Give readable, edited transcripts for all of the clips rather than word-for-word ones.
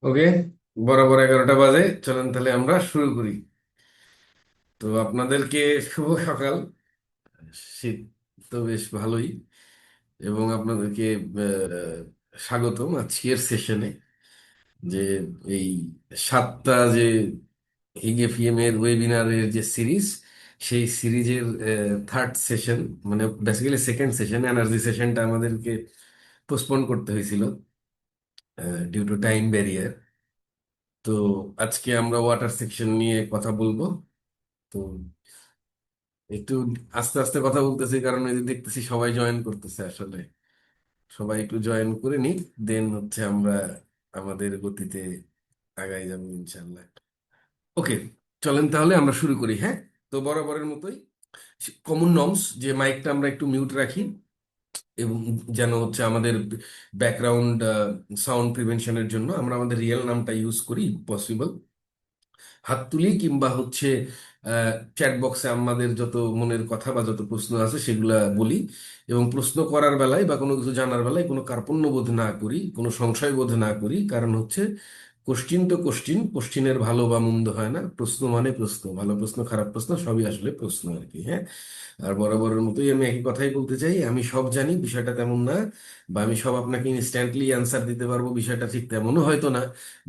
ওকে, বরাবর 11টা বাজে। চলেন তাহলে আমরা শুরু করি। তো আপনাদেরকে শুভ সকাল। শীত তো বেশ ভালোই, এবং আপনাদেরকে স্বাগতম আজকের সেশনে। যে এই 7টা যে হিগেফিএম এর ওয়েবিনারের যে সিরিজ, সেই সিরিজের থার্ড সেশন, মানে বেসিক্যালি সেকেন্ড সেশন, এনার্জি সেশনটা আমাদেরকে পোস্টপোন করতে হয়েছিল ডিউ টু টাইম ব্যারিয়ার। তো আজকে আমরা ওয়াটার সেকশন নিয়ে কথা বলবো। তো একটু আস্তে আস্তে কথা বলতেছি, কারণ এই যে দেখতেছি সবাই জয়েন করতেছে। আসলে সবাই একটু জয়েন করে নিক, দেন হচ্ছে আমরা আমাদের গতিতে আগাই যাবো ইনশাল্লাহ। ওকে, চলেন তাহলে আমরা শুরু করি। হ্যাঁ, তো বরাবরের মতোই কমন নর্মস যে মাইকটা আমরা একটু মিউট রাখি, এবং যেন হচ্ছে আমাদের ব্যাকগ্রাউন্ড সাউন্ড প্রিভেনশনের জন্য আমরা আমাদের রিয়েল নামটা ইউজ করি পসিবল। হাত তুলি কিংবা হচ্ছে চ্যাট বক্সে আমাদের যত মনের কথা বা যত প্রশ্ন আছে সেগুলা বলি। এবং প্রশ্ন করার বেলায় বা কোনো কিছু জানার বেলায় কোনো কার্পণ্য বোধ না করি, কোনো সংশয় বোধ না করি। কারণ হচ্ছে কোশ্চিন তো কোশ্চিন, কোশ্চিনের ভালো বা মন্দ হয় না। প্রশ্ন মানে প্রশ্ন, ভালো প্রশ্ন খারাপ প্রশ্ন সবই আসলে প্রশ্ন আর কি। হ্যাঁ, আর বরাবরের মতোই আমি একই কথাই বলতে চাই, আমি সব জানি বিষয়টা তেমন না, বা আমি সব আপনাকে ইনস্ট্যান্টলি অ্যান্সার দিতে পারবো বিষয়টা ঠিক তেমনও হয়তো না।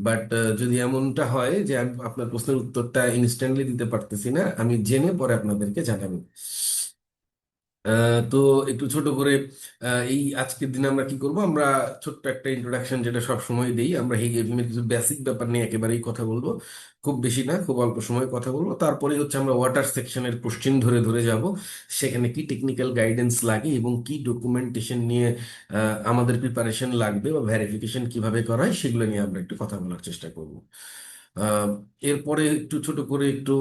বাট যদি এমনটা হয় যে আমি আপনার প্রশ্নের উত্তরটা ইনস্ট্যান্টলি দিতে পারতেছি না, আমি জেনে পরে আপনাদেরকে জানাবো। তো একটু ছোট করে এই আজকের দিনে আমরা কি করব, আমরা ছোট্ট একটা ইন্ট্রোডাকশন যেটা সব সময় দেই, আমরা হেগের কিছু বেসিক ব্যাপার নিয়ে একেবারেই কথা বলবো। খুব বেশি না, খুব অল্প সময় কথা বলবো। তারপরে হচ্ছে আমরা ওয়াটার সেকশনের কোশ্চিন ধরে ধরে যাব, সেখানে কি টেকনিক্যাল গাইডেন্স লাগে এবং কি ডকুমেন্টেশন নিয়ে আমাদের প্রিপারেশন লাগবে বা ভেরিফিকেশন কিভাবে করা হয় সেগুলো নিয়ে আমরা একটু কথা বলার চেষ্টা করব। আহ, এরপরে একটু ছোট করে একটু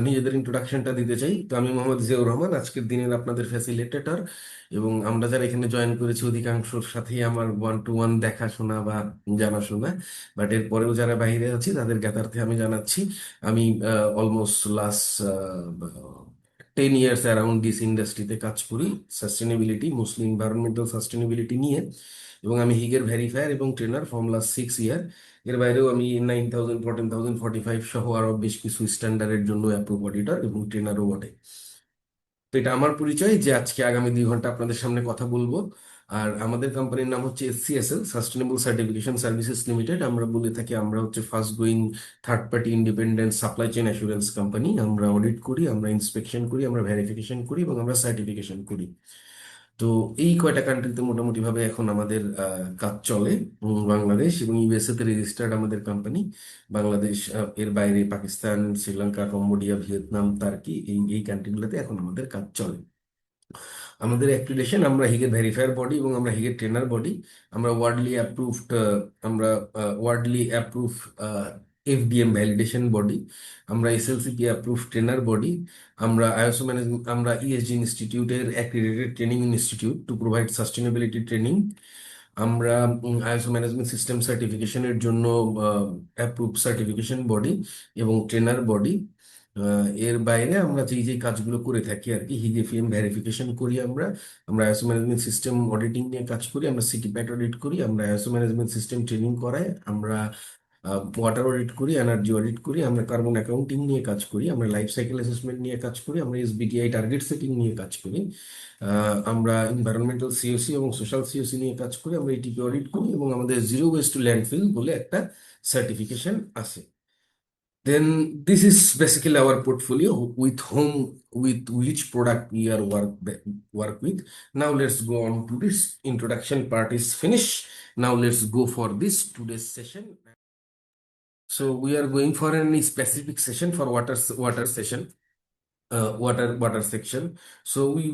নিজেদের ইন্ট্রোডাকশনটা দিতে চাই। তো আমি মোহাম্মদ জিয়াউর রহমান, আজকের দিনের আপনাদের ফ্যাসিলিটেটর। এবং আমরা যারা এখানে জয়েন করেছি অধিকাংশর সাথেই আমার ওয়ান টু ওয়ান দেখাশোনা বা জানাশোনা। বাট এরপরেও যারা বাইরে আছি তাদের জ্ঞাতার্থে আমি জানাচ্ছি, আমি almost last 10 years around this ইন্ডাস্ট্রিতে কাজ করি, সাস্টেনেবিলিটি, মোস্টলি এনভায়রনমেন্টাল সাস্টেনেবিলিটি নিয়ে। এবং আমি হিগের ভেরিফায়ার এবং ট্রেনার ফ্রম লাস্ট 6 ইয়ার। এর বাইরেও আমি 9000, 14000, 45 সহ আরো বেশ কিছু স্ট্যান্ডার্ডের জন্য অ্যাপ্রুভ অডিটর এবং ট্রেনারও বটে। তো এটা আমার পরিচয়, যে আজকে আগামী 2 ঘন্টা আপনাদের সামনে কথা বলবো। আর আমাদের কোম্পানির নাম হচ্ছে এসসিএসএল, সাস্টেনেবল সার্টিফিকেশন সার্ভিসেস লিমিটেড। আমরা বলে থাকি আমরা হচ্ছে first going third party independent supply chain assurance company. আমরা অডিট করি, আমরা ইন্সপেকশন করি, আমরা ভেরিফিকেশন করি এবং আমরা সার্টিফিকেশন করি। তো এই কয়টা কান্ট্রিতে মোটামুটি ভাবে এখন আমাদের কাজ চলে। বাংলাদেশ এবং ইউএসএ তে রেজিস্টার্ড আমাদের কোম্পানি। বাংলাদেশ, এর বাইরে Pakistan, Sri Lanka, Cambodia, Vietnam, turkey, এই এই কান্ট্রিগুলোতে এখন আমাদের কাজ চলে। আমাদের অ্যাক্রিডিটেশন, আমরা হিগের ভেরিফায়ার বডি এবং আমরা হিগের ট্রেনার বডি। আমরা ওয়ার্ল্ডলি অ্যাপ্রুভড, আমরা worldly approve FDM validation body. আমরা এসএলসিপি অ্যাপ্রুভ ট্রেনার বডি। আমরা আইএসও ম্যানেজমেন্ট, আমরা ইএসজি ইনস্টিটিউটের accredited training institute to provide sustainability training. আমরা আইএসও ম্যানেজমেন্ট সিস্টেম সার্টিফিকেশনের জন্য অ্যাপ্রুভ সার্টিফিকেশন বডি এবং ট্রেনার বডি। এর বাইরে আমরা যেই যে কাজগুলো করে থাকি আর কি, হিগেফিএম ভেরিফিকেশন করি আমরা। আমরা আইএসও ম্যানেজমেন্ট সিস্টেম অডিটিং নিয়ে কাজ করি, আমরা সিটি প্যাট অডিট করি, আমরা আইএসও ম্যানেজমেন্ট সিস্টেম ট্রেনিং করাই, আমরা ওয়াটার অডিট করি, এনার্জি অডিট করি, আমরা কার্বন অ্যাকাউন্টিং নিয়ে কাজ করি, আমরা লাইফ সাইকেল অ্যাসেসমেন্ট নিয়ে কাজ করি, আমরা এসবিটিআই টার্গেট সেটিং নিয়ে কাজ করি, আমরা এনভায়রনমেন্টাল সিওসি এবং সোশ্যাল সিওসি নিয়ে কাজ করি, আমরা এটিপি অডিট করি, এবং আমাদের জিরো ওয়েস্ট টু ল্যান্ডফিল বলে একটা সার্টিফিকেশন আছে। Then this is basically our portfolio with whom, with which product we are work with. Now let's go on to this introduction part is finished. Now let's go for this today's session. So we are going for any specific session for water session, water section. So we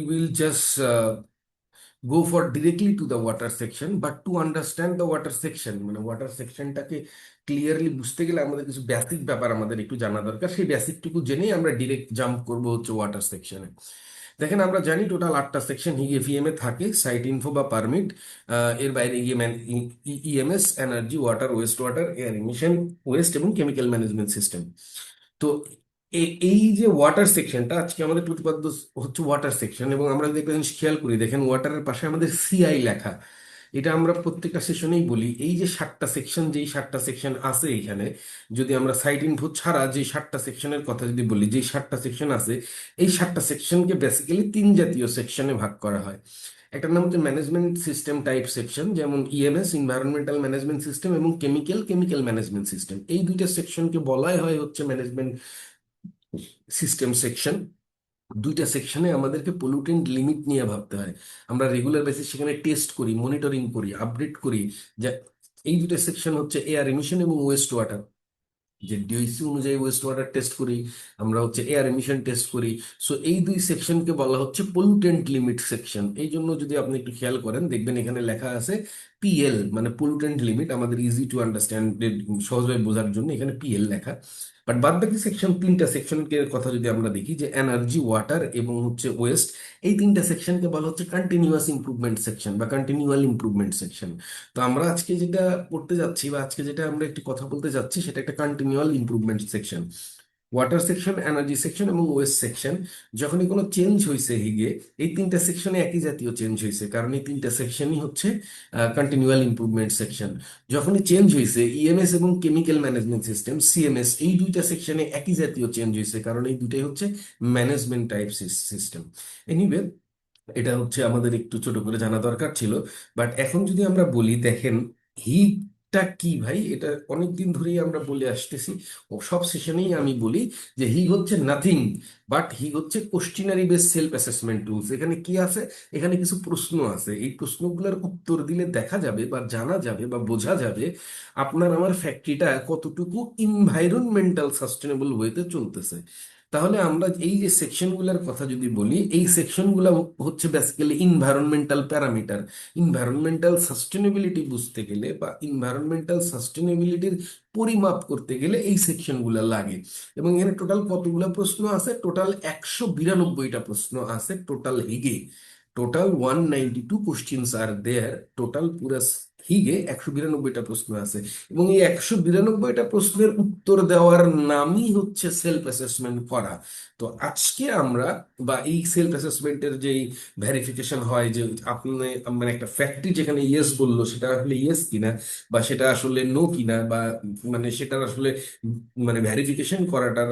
will just go for directly to the water section, but to understand the water section, মানে water সেকশনটাকে clearly বুঝতে গেলে আমাদের কিছু basic ব্যাপার আমাদের একটু জানা দরকার। সেই বেসিকটুকু জেনেই আমরা ডিরেক্ট জাম্প করব হচ্ছে ওয়াটার সেকশনে। দেখেন, আমরা জানি টোটাল 8টা সেকশন এফিএম এ থাকে: সাইট ইনফো বা পারমিট, এর বাইরে EMS, energy, water, West water, air emission, West এবং কেমিক্যাল ম্যানেজমেন্ট সিস্টেম। তো এই যে ওয়াটার সেকশনটা আজকে আমাদের প্রতিপাদ্য হচ্ছে ওয়াটার সেকশন। এবং আমরা যদি একটা জিনিস খেয়াল করি, দেখেন ওয়াটারের পাশে আমাদের সিআই লেখা। এটা আমরা প্রত্যেকটা সেশনেই বলি, এই যে 7টা সেকশন, যেই 7টা সেকশন আছে এখানে, যদি আমরা সাইট ইনফো ছাড়া যে 7টা সেকশনের কথা যদি বলি, যে 7টা সেকশন আছে, এই 7টা সেকশনকে বেসিক্যালি 3 জাতীয় সেকশনে ভাগ করা হয়। একটা নাম হচ্ছে ম্যানেজমেন্ট সিস্টেম টাইপ সেকশন, যেমন ইএমএস, ইনভায়রনমেন্টাল ম্যানেজমেন্ট সিস্টেম, এবং কেমিক্যাল ম্যানেজমেন্ট সিস্টেম। এই দুইটা সেকশনকে বলাই হয় হচ্ছে ম্যানেজমেন্ট সিস্টেম সেকশন। দুইটা সেকশনে আমাদেরকে পলিউটেন্ট লিমিট নিয়ে ভাবতে হয়। আমরা রেগুলার বেসিস সেখানে টেস্ট করি, মনিটরিং করি, আপডেট করি। যে এই দুইটা সেকশন হচ্ছে এয়ার এমিশন এবং ওয়েস্ট ওয়াটার, যে ডিওইসি অনুযায়ী ওয়েস্ট ওয়াটার টেস্ট করি, আমরা হচ্ছে এয়ার এমিশন টেস্ট করি। সো এই দুই সেকশনকে বলা হচ্ছে পলিউটেন্ট লিমিট সেকশন। এই জন্য যদি আপনি একটু খেয়াল করেন, দেখবেন এখানে লেখা আছে পিএল, মানে পলিউটেন্ট লিমিট। আমাদের ইজি টু আন্ডারস্ট্যান্ড, সহজভাবে বোঝার জন্য এখানে পিএল লেখা। বাট বাদ বাকি সেকশন, 3টা সেকশনকে কথা যদি আমরা দেখি, যে এনার্জি, ওয়াটার এবং হচ্ছে ওয়েস্ট, এই 3টা সেকশনকে বলা হচ্ছে কন্টিনিউয়াস ইমপ্রুভমেন্ট সেকশন বা কন্টিনিউয়াল ইমপ্রুভমেন্ট সেকশন। তো আমরা আজকে যেটা পড়তে যাচ্ছি, বা আজকে যেটা আমরা একটু কথা বলতে যাচ্ছি, সেটা একটা continual improvement section. Water section, energy section এবং ওয়েস্ট সেকশন, যখনই কোনো চেঞ্জ হয়েছে হিগে, এই 3টা সেকশনে একই জাতীয় চেঞ্জ হয়েছে, কারণ এই 3টা সেকশনই হচ্ছে কন্টিনিউয়াল ইমপ্রুভমেন্ট সেকশন। যখনই চেঞ্জ হয়েছে ইএমএস এবং কেমিক্যাল ম্যানেজমেন্ট সিস্টেম, সিএমএস, এই 2টা সেকশনে একই জাতীয় চেঞ্জ হয়েছে, কারণ এই দুটাই হচ্ছে ম্যানেজমেন্ট টাইপ সিস্টেম। এনিওয়ে, এটা হচ্ছে আমাদের একটু ছোট করে জানা দরকার ছিল। বাট এখন যদি আমরা বলি, দেখেন হিগটা কি ভাই, এটা অনেকদিন ধরেই আমরা বলে আসতেছি, ও সব সেশনেই আমি বলি যে হিগ হচ্ছে নাথিং বাট হিগ হচ্ছে কোশ্চিনারি বেস সেলফ অ্যাসেসমেন্ট টুলস। এখানে কি আছে? এখানে কিছু প্রশ্ন আছে, এই প্রশ্নগুলোর উত্তর দিলে দেখা যাবে বা জানা যাবে বা বোঝা যাবে আপনার আমার ফ্যাক্টরিটা কতটুকু ইনভাইরনমেন্টাল সাস্টেনেবল ওয়েতে চলতেছে। তাহলে আমরা এই যে সেকশনগুলোর কথা যদি বলি, এই সেকশনগুলো হচ্ছে basically environmental parameter. Environmental sustainability বুঝতে গেলে বা ইনভায়রনমেন্টাল সাস্টেনেবিলিটির পরিমাপ করতে গেলে এই সেকশনগুলো লাগে। এবং এখানে টোটাল কতগুলো প্রশ্ন আছে? টোটাল 192টা প্রশ্ন আছে টোটাল হিগে। টোটাল 192 কোশ্চিনস আর দেয়ার। টোটাল পুরো হিগে 192টা প্রশ্ন আছে, এবং এই 192টা প্রশ্নের উত্তর দেওয়ার নামই হচ্ছে সেলফ অ্যাসেসমেন্ট করা। তো আজকে আমরা, বা এই সেলফ অ্যাসেসমেন্টের যেই ভেরিফিকেশন হয়, যে আপনি, মানে একটা ফ্যাক্টরি যেখানে ইয়েস বললো সেটা আসলে ইয়েস কিনা, বা সেটা আসলে নো কিনা, বা মানে সেটার আসলে মানে ভেরিফিকেশন করাটার,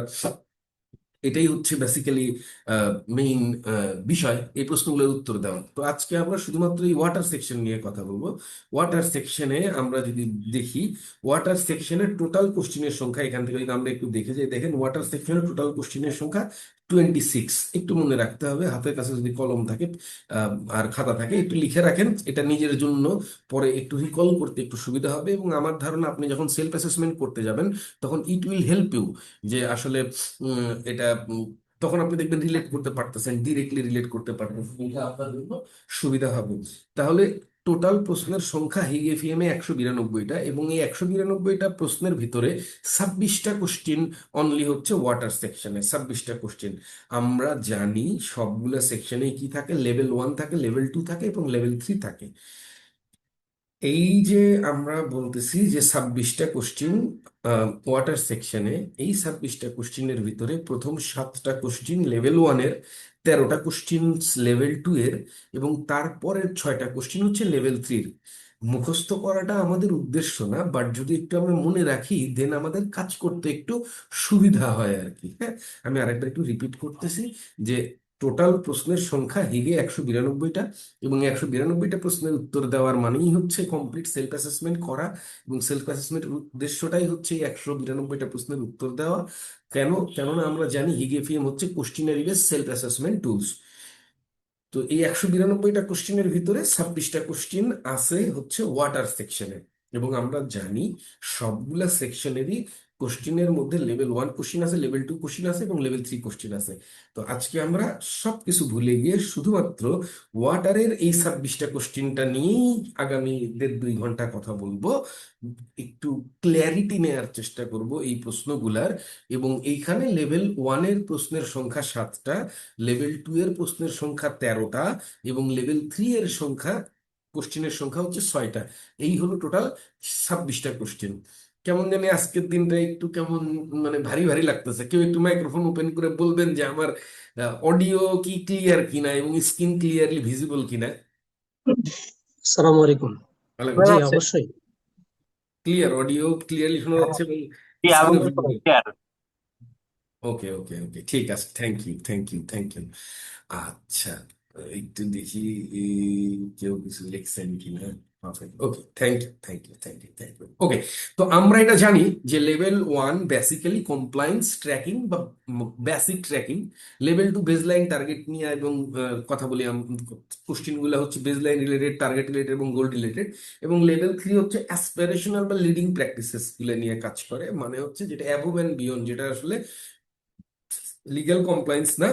এটাই হচ্ছে বেসিক্যালি মেইন বিষয়, এই প্রশ্নগুলোর উত্তর দেওয়া। তো আজকে আমরা শুধুমাত্র এই ওয়াটার সেকশন নিয়ে কথা বলবো। ওয়াটার সেকশনে আমরা যদি দেখি, ওয়াটার সেকশনের টোটাল কোশ্চিনের সংখ্যা, এখান থেকে যদি আমরা একটু দেখে যাই, দেখেন ওয়াটার সেকশনের টোটাল কোশ্চিনের সংখ্যা 26। একটু মনে রাখতে হবে, হাতের কাছে যদি কলম থাকে আর খাতা থাকে, একটু লিখে রাখেন, এটা নিজের জন্য পরে একটু রিকল করতে একটু সুবিধা হবে। এবং আমার ধারণা আপনি যখন সেলফ অ্যাসেসমেন্ট করতে যাবেন, তখন ইট উইল হেল্প ইউ, যে আসলে এটা তখন আপনি দেখবেন রিলেট করতে পারতেছেন, ডিরেক্টলি রিলেট করতে পারতেছেন, এটা আপনার জন্য সুবিধা হবে। তাহলে টোটাল প্রশ্নের সংখ্যা হিগেফিএমে 192টা, এবং এই 192টা প্রশ্নের ভিতরে 26টা কোশ্চিন অনলি হচ্ছে ওয়াটার সেকশনে। 26টা কোশ্চিন। আমরা জানি সবগুলো সেকশনে কি থাকে, লেভেল 1 থাকে, লেভেল 2 থাকে এবং লেভেল 3 থাকে। এই যে আমরা বলতেছি যে 26টা কোশ্চিন ওয়াটার সেকশনে, এই 26টা কোশ্চিনের ভিতরে প্রথম 7টা কোশ্চিন লেভেল 1-এর, 13টা কোশ্চিন লেভেল 2-এর, এবং তারপরের 6টা কোশ্চিন হচ্ছে লেভেল 3-র। মুখস্থ করাটা আমাদের উদ্দেশ্য না, বাট যদি একটু আমরা মনে রাখি, দেন আমাদের কাজ করতে একটু সুবিধা হয় আর কি। হ্যাঁ, আমি আরেকবার একটু রিপিট করতেছি, যে টোটাল প্রশ্নের সংখ্যা হিগে 192টা, এবং এই 192টা প্রশ্নের উত্তর দেওয়ার মানেই হচ্ছে কমপ্লিট সেলফ অ্যাসেসমেন্ট করা। এবং সেলফ অ্যাসেসমেন্টের উদ্দেশ্যটাই হচ্ছে এই 192টা প্রশ্নের উত্তর দেওয়া। কেন? কেননা আমরা জানি হিগেফিএম হচ্ছে কোশ্চিনারি বেস সেলফ অ্যাসেসমেন্ট টুলস। তো এই 192টা কোশ্চিনের ভিতরে 26টা কোশ্চিন আছে হচ্ছে ওয়াটার সেকশনে। এবং আমরা জানি সবগুলা সেকশনেরই কোশ্চিনের মধ্যে লেভেল 1 কোশ্চিন আছে, লেভেল 2 কোশ্চিন আছে এবং লেভেল 3 কোশ্চিন আছে। তো আজকে আমরা সবকিছু ভুলে গিয়ে শুধুমাত্র ওয়াটারের এই 26টা কোশ্চিনটা নিয়েই আগামী 1.5-2 ঘন্টা কথা বলবো। একটু ক্ল্যারিটি নেওয়ার চেষ্টা করব এই প্রশ্নগুলার। এবং এইখানে লেভেল 1-এর প্রশ্নের সংখ্যা 7টা, লেভেল 2 এর প্রশ্নের সংখ্যা 13টা, এবং লেভেল 3 এর সংখ্যা, কোশ্চিনের সংখ্যা হচ্ছে 6টা। এই হলো টোটাল 26টা কোশ্চিন। কেমন জানি আজকের দিনটা একটু কেমন, মানে ভারী ভারী লাগতেছে। কেউ একটু মাইক্রোফোন ওপেন করে বলবেন যে আমার অডিও কি ক্লিয়ার কিনা এবং স্ক্রিন ক্লিয়ারলি ভিজিবল কিনা? আসসালামু আলাইকুম। জি আলাইকুম। অবশ্যই। ক্লিয়ার অডিও ক্লিয়ারলি শোনা হ্যাঁ, যাচ্ছে এবং জি স্ক্রিনও আমাদের তো ভিজিবল। clear। ওকে ওকে ওকে, ঠিক আছে, thank you thank you thank you. আচ্ছা, একটু দেখি কেউ কিছু লিখছেন কিনা। Okay, thank you thank you thank you thank you. Okay, তো আমরা এটা জানি যে level one basically compliance tracking বা basic tracking. Level two baseline target নিয়ে এবং কথা বলি। কোশ্চিন গুলো হচ্ছে বেসলাইন রিলেটেড, টার্গেট রিলেটেড এবং গোল রিলেটেড। এবং লেভেল থ্রি হচ্ছে অ্যাসপিরেশনাল বা লিডিং প্র্যাকটিসেস গুলো নিয়ে কাজ করে, মানে হচ্ছে যেটা অ্যাবোভ অ্যান্ড বিয়ন্ড, যেটা আসলে লিগ্যাল কমপ্লায়েন্স না,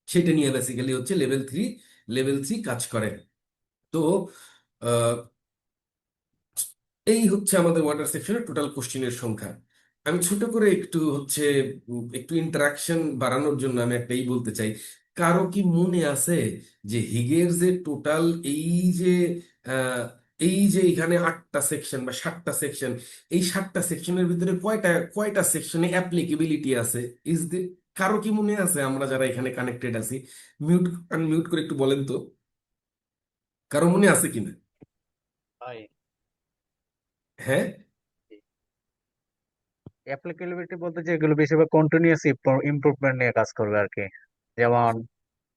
সেটা নিয়ে বেসিক্যালি হচ্ছে লেভেল থ্রি কাজ করে। তো আহ, এই হচ্ছে আমাদের ওয়াটার সেকশনের টোটাল কোশ্চেনের সংখ্যা। আমি ছোট করে একটু হচ্ছে একটু ইন্টারাকশন বাড়ানোর জন্য আমি একটাই বলতে চাই। কারো কি মনে আছে যে হিগের যে টোটাল এই যে আহ, এই যে এখানে 8টা সেকশন বা 7টা সেকশন, এই 7টা সেকশনের ভিতরে কয়টা কয়টা সেকশনে অ্যাপ্লিকেবিলিটি আছে? ইজ দে কারো কি মনে আছে? আমরা যারা এখানে কানেক্টেড আছি, মিউট আনমিউট করে একটু বলেন তো, কারো মনে আছে কিনা? ভাই, হ্যাঁ, অ্যাপ্লিকেবিলিটি বলতে যে এগুলো বেশিরভাগ কন্টিনিউয়াস ইমপ্রুভমেন্ট নিয়ে কাজ করবে আর কি। যেমন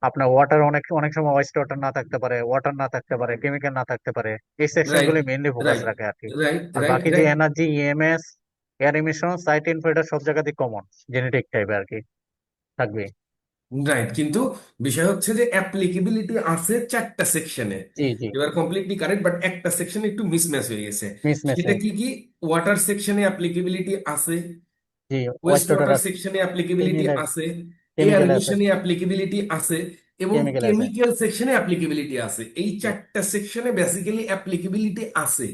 আপনার ওয়াটার অনেক অনেক সময় ওয়েস্ট ওয়াটার না থাকতে পারে, ওয়াটার না থাকতে পারে, কেমিক্যাল না থাকতে পারে। এই সেকশন রাইট গুলো মেইনলি ফোকাস রাইট রাখে আর কি। রাইট আর রাইট বাকি যে right energy, EMS, air emission, site info, এটা সব জায়গাতেই কমন, জেনেটিক টাইপের আর কি থাকবে। রাইট, কিন্তু বিষয় হচ্ছে যে অ্যাপ্লিকেবিলিটি আছে 4টা সেকশনে। জি জি। এবার কমপ্লিটলি কারেক্ট, বাট একটা সেকশনে একটু মিসম্যাচ হয়ে গেছে। মিস সেটা মেসেজ। কি কি? ওয়াটার সেকশনে অ্যাপ্লিকেবিলিটি আছে, জি। ওয়েস্ট ওয়েস্ট ওয়াটার ওয়াটার আছে, সেকশনে অ্যাপ্লিকেবিলিটি কেমিক্যাল, আছে, এয়ার কেমিক্যাল আছে, এমিশনে অ্যাপ্লিকেবিলিটি আছে, এবং কেমিক্যাল আছে। কেমিক্যাল সেকশনে অ্যাপ্লিকেবিলিটি আছে। এই জি 4টা সেকশনে বেসিক্যালি অ্যাপ্লিকেবিলিটি আছে।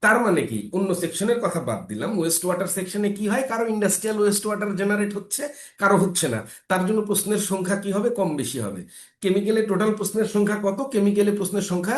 তার মানে কি, অন্য সেকশনের কথা বাদ দিলাম, ওয়েস্ট ওয়াটার সেকশনে কি হয়, কারো ইন্ডাস্ট্রিয়াল ওয়েস্ট ওয়াটার জেনারেট হচ্ছে, কারো হচ্ছে না। তার জন্য প্রশ্নের সংখ্যা কি হবে? কম বেশি হবে। কেমিক্যালে টোটাল প্রশ্নের সংখ্যা কত? কেমিক্যালে প্রশ্নের সংখ্যা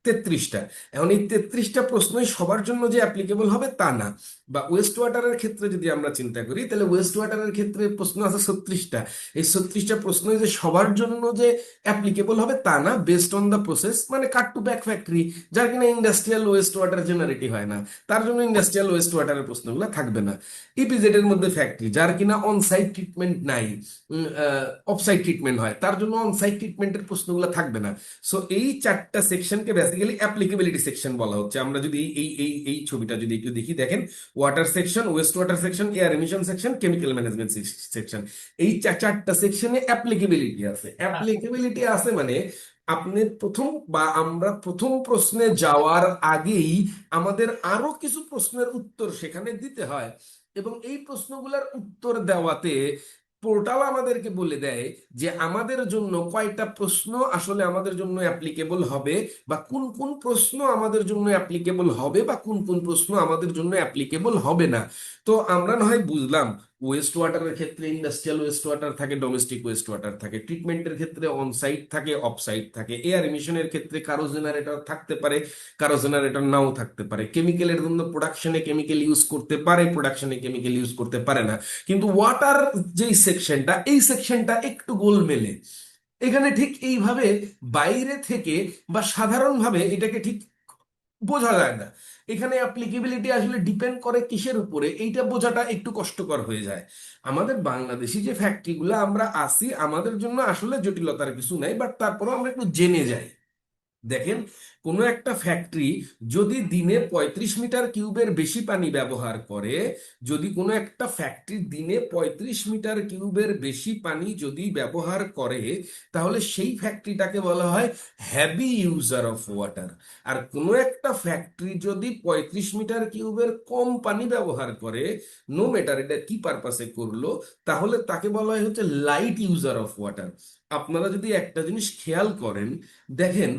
33টা। এখন এই 33টা প্রশ্নই সবার জন্য যে অ্যাপ্লিকেবল হবে তা না। বা ওয়েস্ট ওয়াটারের ক্ষেত্রে যদি আমরা চিন্তা করি, তাহলে ওয়েস্ট ওয়াটারের ক্ষেত্রে প্রশ্ন আছে 36টা। এই 36টা প্রশ্নই যে সবার জন্য যে অ্যাপ্লিকেবল হবে তা না, বেসড অন দ্য প্রসেস, মানে কাট টু ব্যাক ফ্যাক্টরি, যার কিনা ইন্ডাস্ট্রিয়াল ওয়েস্ট ওয়াটার জেনারেটই হয় না, তার জন্য ইন্ডাস্ট্রিয়াল ওয়েস্ট ওয়াটারের প্রশ্নগুলো থাকবে না। ইপিজেড এর মধ্যে ফ্যাক্টরি, যার কিনা অন সাইট ট্রিটমেন্ট নাই, অফ সাইট ট্রিটমেন্ট হয়, তার জন্য অন সাইট ট্রিটমেন্টের প্রশ্নগুলো থাকবে না। সো এই 4টা সেকশনকে বেসিক্যালি অ্যাপ্লিকেবিলিটি সেকশন বলা হচ্ছে। আমরা যদি এই এই এই ছবিটা যদি একটু দেখি, দেখেন, water section, West water section, air emission section, chemical management section, এই 4টা সেকশনে অ্যাপ্লিকেবিলিটি আছে। অ্যাপ্লিকেবিলিটি আছে মানে আপনি প্রথম বা আমরা প্রথম প্রশ্নে যাওয়ার আগেই আমাদের আরো কিছু প্রশ্নের উত্তর সেখানে দিতে হয়, এবং এই প্রশ্নগুলোর উত্তর দেওয়াতে পোর্টাল আমাদেরকে বলে দেয় যে আমাদের জন্য কয়টা প্রশ্ন আসলে আমাদের জন্য অ্যাপ্লিকেবল হবে, বা কোন কোন প্রশ্ন আমাদের জন্য অ্যাপ্লিকেবল হবে, বা কোন কোন প্রশ্ন আমাদের জন্য অ্যাপ্লিকেবল হবে না। তো আমরা না হয় বুঝলাম, ওয়েস্ট ওয়াটারের ক্ষেত্রে ইন্ডাস্ট্রিয়াল ওয়েস্ট ওয়াটার থাকে, ডোমেস্টিক ওয়েস্ট ওয়াটার থাকে, ট্রিটমেন্টের ক্ষেত্রে অন সাইট থাকে, অফ সাইট থাকে, এয়ার এমিশনের ক্ষেত্রে কারো জেনারেটর থাকতে পারে, কারো জেনারেটর নাও থাকতে পারে, কেমিক্যালের জন্য প্রোডাকশনে কেমিক্যাল ইউজ করতে পারে, প্রোডাকশনে কেমিক্যাল ইউজ করতে পারে না। কিন্তু ওয়াটার যেই সেকশনটা, এই সেকশনটা একটু গোলমেলে। এখানে ঠিক এইভাবে বাইরে থেকে বা সাধারণভাবে এটাকে ঠিক বোঝা যায় না। এখানে অ্যাপ্লিকেবিলিটি আসলে ডিপেন্ড করে কিসের উপরে, এইটা বোঝাটা একটু কষ্টকর হয়ে যায়। আমাদের বাংলাদেশি যে ফ্যাক্টরিগুলো আমরা আসি, আমাদের জন্য আসলে জটিলতার কিছু নাই, বাট তারপরেও আমরা একটু জেনে যাই। দেখেন, কোনো একটা ফ্যাক্টরি যদি দিনে 35 মিটার কিউবের বেশি পানি ব্যবহার করে, যদি কোনো একটা ফ্যাক্টরি দিনে 35 মিটার কিউবের বেশি পানি যদি ব্যবহার করে, তাহলে সেই ফ্যাক্টরিটাকে বলা হয় হ্যাভি ইউজার অফ ওয়াটার। আর কোনো একটা ফ্যাক্টরি যদি 35 মিটার কিউবের কম পানি ব্যবহার করে, নো ম্যাটার এটা কি পারপাসে করলো, তাহলে তাকে বলা হয় হচ্ছে লাইট ইউজার অফ ওয়াটার। আপনারা যদি একটা জিনিস খেয়াল করেন, দেখেন,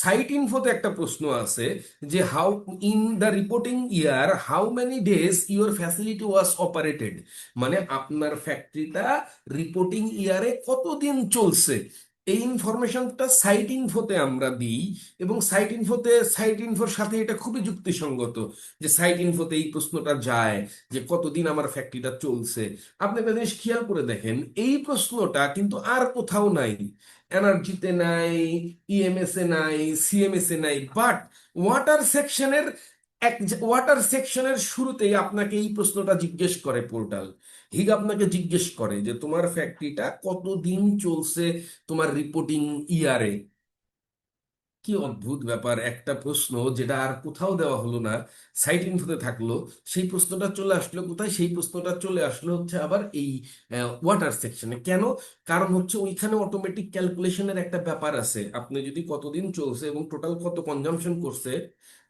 সাইট ইনফোতে একটা প্রশ্ন আছে যে how in the reporting year how many days your facility was operated, মানে আপনার ফ্যাক্টরিটা রিপোর্টিং ইয়ারে কতদিন চলছে। এই ইনফরমেশনটা সাইট ইনফোতে আমরা দিই, এবং সাইট ইনফোর সাথে এটা খুবই যুক্তিসঙ্গত যে সাইট ইনফোতে এই প্রশ্নটা যায় যে কতদিন আমার ফ্যাক্টরিটা চলছে। আপনি একটা জিনিস খেয়াল করে দেখেন, এই প্রশ্নটা কিন্তু আর কোথাও নাই। এনার্জিতে নাই, ইএমএস এ নাই, সিএমএস এ নাই, বাট ওয়াটার সেকশনের ওয়াটার সেকশনের শুরুতেই আপনাকে এই প্রশ্নটা জিজ্ঞেস করে পোর্টাল। হিগ আপনাকে জিজ্ঞেস করে যে তোমার ফ্যাক্টরিটা কতদিন চলছে তোমার রিপোর্টিং ইয়ারে। কি অদ্ভুত ব্যাপার, একটা প্রশ্ন যেটা আর কোথাও দেওয়া হলো না, সাইট ইনফোতে থাকলো, সেই প্রশ্নটা চলে আসলো কোথায়? সেই প্রশ্নটা চলে আসলো হচ্ছে আবার এই ওয়াটার সেকশনে। কেন? কারণ হচ্ছে ওইখানে অটোমেটিক ক্যালকুলেশনের একটা ব্যাপার আছে। আপনি যদি কতদিন চলছে এবং টোটাল কত কনজাম্পশন করছে,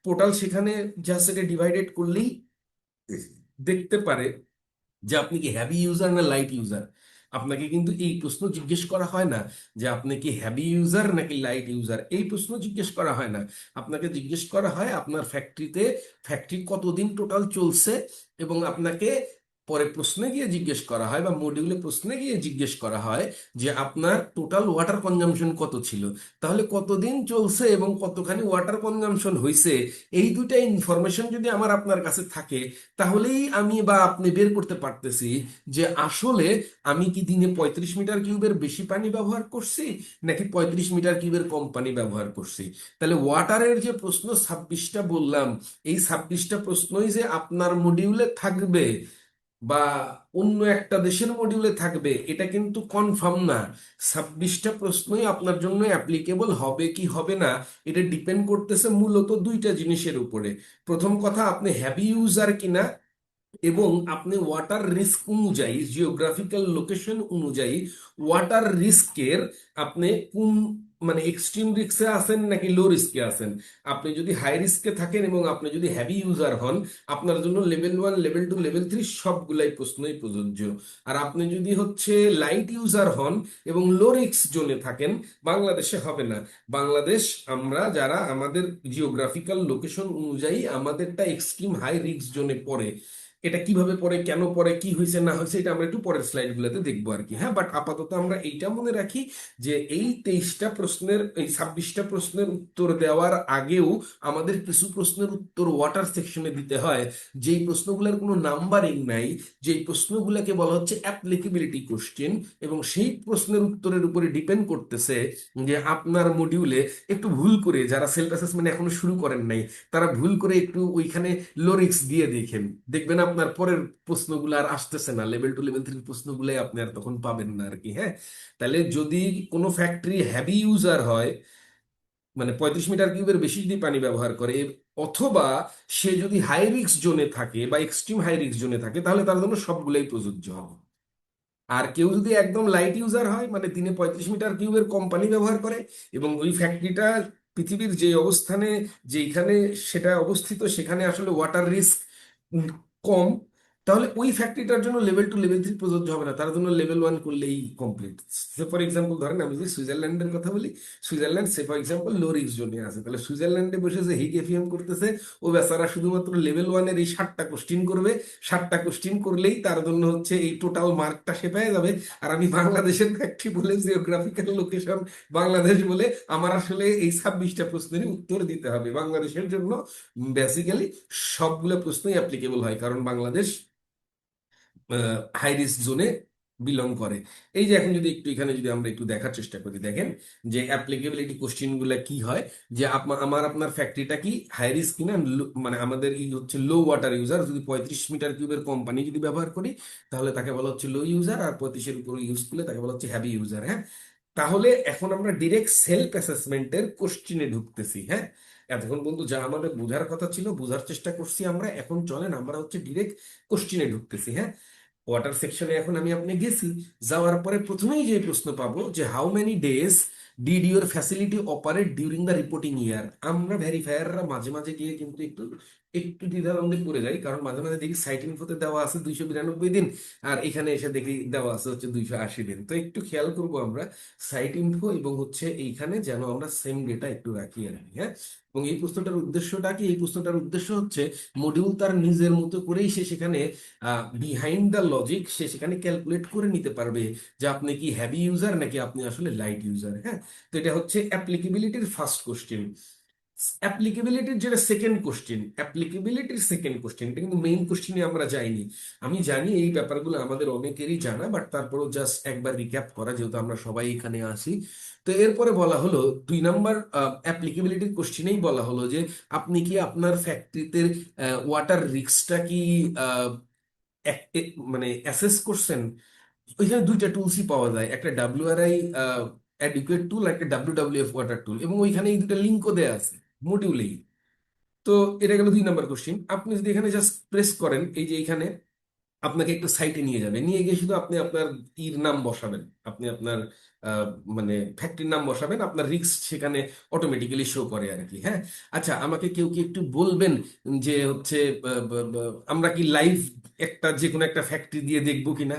টোটাল সেখানে জাস্ট এটা ডিভাইডেড করলেই দেখতে পারে যে আপনি কি হ্যাভি ইউজার না লাইট ইউজার। আপনাকে কিন্তু এই প্রশ্ন জিজ্ঞেস করা হয় না যে আপনি কি হ্যাভি ইউজার নাকি লাইট ইউজার, এই প্রশ্ন জিজ্ঞেস করা হয় না। আপনাকে জিজ্ঞেস করা হয় আপনার ফ্যাক্টরিতে ফ্যাক্টরি কতদিন টোটাল চলছে, এবং আপনাকে পরে প্রশ্নে গিয়ে জিজ্ঞেস করা হয় বা মডিউলে প্রশ্নে গিয়ে জিজ্ঞেস করা হয় যে আপনার টোটাল ওয়াটার কনজাম্পশন কত ছিল। তাহলে কতদিন চলছে এবং কতখানি ওয়াটার কনজাম্পশন হয়েছে, এই দুইটা ইনফরমেশন যদি আমার আপনার কাছে থাকে, তাহলেই আমি বা আপনি বের করতে পারতেছি যে আসলে আমি কি দিনে 35 মিটার কিউবের বেশি পানি ব্যবহার করছি নাকি 35 মিটার কিউবের কম পানি ব্যবহার করছি। তাহলে ওয়াটারের যে প্রশ্ন 26টা বললাম, এই 26টা প্রশ্নই যে আপনার মডিউলে থাকবে বা অন্য একটা দেশের মডিউলে থাকবে এটা কিন্তু কনফার্ম না। 26টা প্রশ্নই আপনার জন্য অ্যাপ্লিকেবল হবে কি হবে না, এটা ডিপেন্ড করতেছে মূলত দুইটা জিনিসের উপরে। প্রথম কথা, আপনি হ্যাভি ইউজার কিনা, এবং আপনি ওয়াটার রিস্ক অনুযায়ী, জিওগ্রাফিক্যাল লোকেশন অনুযায়ী ওয়াটার রিস্কের আপনি কোন, মানে এক্সট্রিম রিস্কে আছেন নাকি লো রিস্কে আছেন। আপনি যদি হাই রিস্কে থাকেন এবং আপনি যদি হ্যাভি ইউজার হন, আপনার জন্য লেভেল 1, লেভেল 2, লেভেল 3 সবগুলাই প্রশ্নই প্রযোজ্য। আর আপনি যদি হচ্ছে লাইট ইউজার হন এবং লো রিস্ক জোনে থাকেন, বাংলাদেশে হবে না। বাংলাদেশ, আমরা যারা আমাদের জিওগ্রাফিক্যাল লোকেশন অনুযায়ী আমাদেরটা এক্সট্রিম হাই রিস্ক জোনে পড়ে। এটা কিভাবে পড়ে, কেন পড়ে, কি হয়েছে না হয়েছে, এটা আমরা একটু পরের স্লাইড গুলোতে দেখবো আর কি। হ্যাঁ, বাট আপাতত আমরা এইটা মনে রাখি যে এই 23টা প্রশ্নের, এই 26টা প্রশ্নের উত্তর দেওয়ার আগেও আমাদের কিছু প্রশ্নের উত্তর ওয়াটার সেকশনে দিতে হয়, যেই প্রশ্নগুলোর কোনো নাম্বারিং নাই, যেই প্রশ্নগুলোকে বলা হচ্ছে অ্যাপ্লিকেবিলিটি কোশ্চেন, এবং সেই প্রশ্নের উত্তরের উপরে ডিপেন্ড করতেছে যে আপনার মডিউলে একটু ভুল করে, যারা সেলফ অ্যাসেসমেন্ট এখনো শুরু করেন নাই, তারা ভুল করে একটু ওইখানে লোরিক্স দিয়ে দেখেন, দেখবেন আপনার পরের প্রশ্নগুলো আর আসতেছে না, লেভেল 2, লেভেল 3 প্রশ্নগুলাই আপনি আর তখন পাবেন না আর কি। হ্যাঁ, তাহলে যদি কোনো ফ্যাক্টরি হ্যাভি ইউজার হয়, মানে 35 মিটার কিউবের বেশি যদি পানি ব্যবহার করে, অথবা সে যদি হাই রিস্ক জোনে থাকে বা এক্সট্রিম হাই রিস্ক জোনে থাকে, তাহলে তার জন্য সবগুলাই প্রযোজ্য হবে। আর কেউ যদি একদম লাইট ইউজার হয়, মানে দিনে 35 মিটার কিউবের কম পানি ব্যবহার করে, এবং ওই ফ্যাক্টরিটা পৃথিবীর যে অবস্থানে, যেখানে সেটা অবস্থিত, সেখানে আসলে ওয়াটার রিস্ক কম, তাহলে ওই ফ্যাক্টরিটার জন্য লেভেল 2, লেভেল 3 প্রযোজ্য হবে না, তার জন্য লেভেল 1 করলেই কমপ্লিট। সে ফর এক্সাম্পল ধরেন আমি যদি সুইজারল্যান্ডের কথা বলি, Switzerland say for example low risk জোনে আছে, তাহলে সুইজারল্যান্ডে বসে যে হিগ এফিএম করতেছে, ও বেচারা শুধুমাত্র লেভেল 1-এর এই 60টা কোশ্চিন করবে। 60টা কোশ্চিন করলেই তার জন্য হচ্ছে এই টোটাল মার্কটা সে পেয়ে যাবে। আর আমি বাংলাদেশের ফ্যাক্টরি বলে, জিওগ্রাফিক্যাল লোকেশন বাংলাদেশ বলে, আমার আসলে এই 26টা প্রশ্নেরই উত্তর দিতে হবে। বাংলাদেশের জন্য বেসিক্যালি সবগুলো প্রশ্নই অ্যাপ্লিকেবল হয়, কারণ বাংলাদেশ হাই রিস্ক জোনে বিলং করে। এই যে এখন যদি একটু এখানে যদি আমরা একটু দেখার চেষ্টা করি, দেখেন যে অ্যাপ্লিকেবিলিটি কোশ্চেন গুলা কি হয়, যে আমার আপনার ফ্যাক্টরিটা কি হাই রিস্ক কিনা, মানে আমাদের এই হচ্ছে লো ওয়াটার ইউজার, যদি 35 মিটার কিউবের কোম্পানি যদি ব্যবহার করি, তাহলে তাকে বলা হচ্ছে লো ইউজার, আর 35-এর উপর ইউজ করলে তাকে বলা হচ্ছে হ্যাভি ইউজার। হ্যাঁ, তাহলে এখন আমরা ডিরেক্ট সেলফ অ্যাসেসমেন্টের কোশ্চিনে ঢুকতেছি। হ্যাঁ, এতক্ষণ বন্ধু যা আমাদের বোঝার কথা ছিল বোঝার চেষ্টা করছি আমরা, এখন চলেন আমরা হচ্ছে ডিরেক্ট কোশ্চিনে ঢুকতেছি। হ্যাঁ, ওয়াটার সেকশনে এখন আমি আপনি গেছি, যাওয়ার পরে প্রথমেই যে প্রশ্ন পাবো যে how many days did your facility operate during the reporting year. আমরা ভেরিফায়াররা মাঝে মাঝে গিয়ে কিন্তু একটু একটু দ্বিধাদ্বন্দ্বে পড়ে যাই, কারণ মাঝে মাঝে দেখি সাইট ইনফোতে দেওয়া আছে 292 দিন, আর এখানে এসে দেখি দেওয়া আছে হচ্ছে 280 দিন। তো একটু খেয়াল করবো আমরা সাইট ইনফো এবং হচ্ছে এইখানে যেন আমরা সেম ডেটা একটু রাখি আর কি। হ্যাঁ, এবং এই প্রশ্নটার উদ্দেশ্যটা কি? এই প্রশ্নটার উদ্দেশ্য হচ্ছে মডিউল তার নিজের মতো করেই সে সেখানে বিহাইন্ড দ্য লজিক সে সেখানে ক্যালকুলেট করে নিতে পারবে যে আপনি কি হ্যাভি ইউজার নাকি আপনি আসলে লাইট ইউজার। হ্যাঁ, তো এটা হচ্ছে অ্যাপ্লিকেবিলিটির ফার্স্ট কোশ্চেন। অ্যাপ্লিকেবিলিটির যেটা সেকেন্ড কোশ্চেন এটা কিন্তু মেইন কোশ্চেনে আমরা যাইনি। আমি জানি এই ব্যাপারগুলো আমাদের অনেকেরই জানা, বাট তারপরেও জাস্ট একবার রিক্যাপ করা, যেহেতু আমরা সবাই এখানে আসি। তো এরপরে বলা হলো 2 নম্বর অ্যাপ্লিকেবিলিটির কোশ্চেনেই বলা হলো যে আপনি কি আপনার ফ্যাক্টরিতে ওয়াটার রিস্কটা কি আহ, মানে অ্যাসেস করছেন। ওইখানে দুইটা টুলসই পাওয়া যায়, একটা WRI অ্যাডিকুয়েট টুল, একটা WWF ওয়াটার টুল, এবং ওইখানে এই দুটো লিঙ্কও দেওয়া আছে মডিউলেই। তো এটা গেল 2 নম্বর কোশ্চিন। আপনি যদি এখানে জাস্ট প্রেস করেন, এই যে এখানে আপনাকে একটা সাইটে নিয়ে যাবে, নিয়ে গিয়ে শুধু আপনি আপনার নাম বসাবেন, আপনি আপনার আহ, মানে ফ্যাক্টরির নাম বসাবেন, আপনার রিস্ক সেখানে অটোমেটিক্যালি শো করে আর কি। হ্যাঁ, আচ্ছা, আমাকে কেউ কি একটু বলবেন যে হচ্ছে আমরা কি লাইভ একটা যে কোনো একটা ফ্যাক্টরি দিয়ে দেখবো কিনা?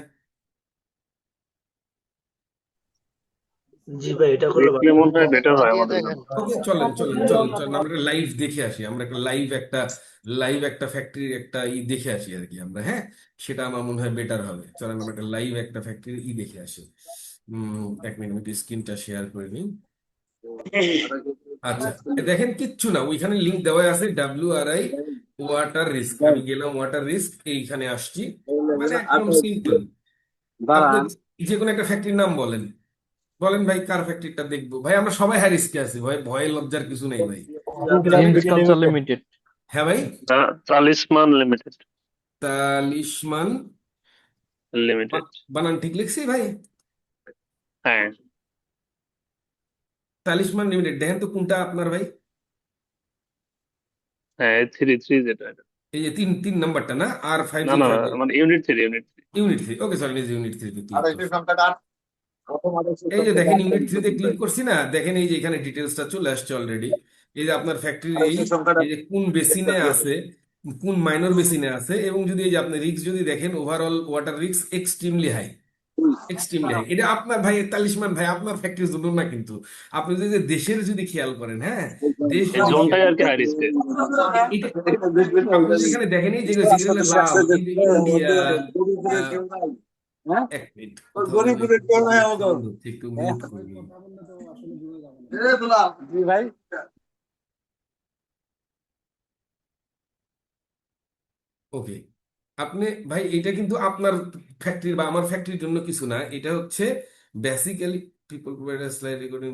জি ভাই, এটা করলে দেখলে ভালো মনে হয় বেটার হয় দিয়ে আমাদের জন্য। দেখেন। ওকে, চলেন চলেন চলেন চলেন, আমরা লাইভ দেখে আসি, আমরা একটা লাইভ একটা ফ্যাক্টরির একটা দেখে আসি আর কি আমরা। হ্যাঁ, সেটা আমার মনে হয় বেটার হবে। চলেন আমরা একটা লাইভ একটা ফ্যাক্টরির দেখে আসি। 1 মিনিট, আমি স্ক্রিনটা শেয়ার করে নিই। আচ্ছা, দেখেন কিচ্ছু না, ওইখানে লিংক দেওয়া আছে WRI ওয়াটার রিস্ক। আমি গেলাম ওয়াটার রিস্ক, এইখানে আসছি। মানে একদম সিম্পল। আপনি দাঁড়ান, যে কোনো একটা ফ্যাক্টরির নাম বলেন, বলেন ভাই কার ফ্যাক্টরিটা দেখবো। ভাই আমরা সবাই হাই রিস্কে আছি, ভয় ভয়ে লজ্জার কিছু নেই ভাই। GMC culture limited. লিমিটেড। হ্যাঁ ভাই, তালিসমান লিমিটেড। তালিশমান। লিমিটেড। বানান ঠিক লিখছি ভাই? হ্যাঁ, তালিশমান লিমিটেড, দেখেন তো কোনটা আপনার ভাই। হ্যাঁ, 3-3 যেটা এটা। এই যে তিন তিন নাম্বারটা না, আর ফাইভ না জিরো না, ফাইভ মানে unit 3। Unit 3, okay sorry, unit 3তে ক্লিক করছি। এই যে দেখেন ইউনিট 3তে ক্লিক করছি না, দেখেন এই যে এখানে ডিটেলসটা চলে আসছে অলরেডি। এই যে আপনার ফ্যাক্টরি, এই যে কোন বেসিনে আছে, কোন মাইনর বেসিনে আছে, এবং যদি এই যে আপনি রিস্ক যদি দেখেন, overall water risk extremely high. এটা আপনার ভাই তালিশমান ভাই, আপনার ফ্যাক্টরির জন্য না কিন্তু। আপনি যদি দেশের যদি খেয়াল করেন, হ্যাঁ, দেশ এই যদি জোনটাই খেয়াল আর কি হাই রিস্কে। এটা, আপনি যদি এখানে দেখেন এই যে যেগুলো লাল, এই যে ইন্ডিয়া, এক মিনিট, কোথাও যেন একটু সাউন্ড হচ্ছে, একটু মিউট করবি। ওকে, আপনি ভাই এটা কিন্তু আপনার ফ্যাক্টরি বা আমার ফ্যাক্টরির জন্য কিছু না, এটা হচ্ছে basically people provide slide recording.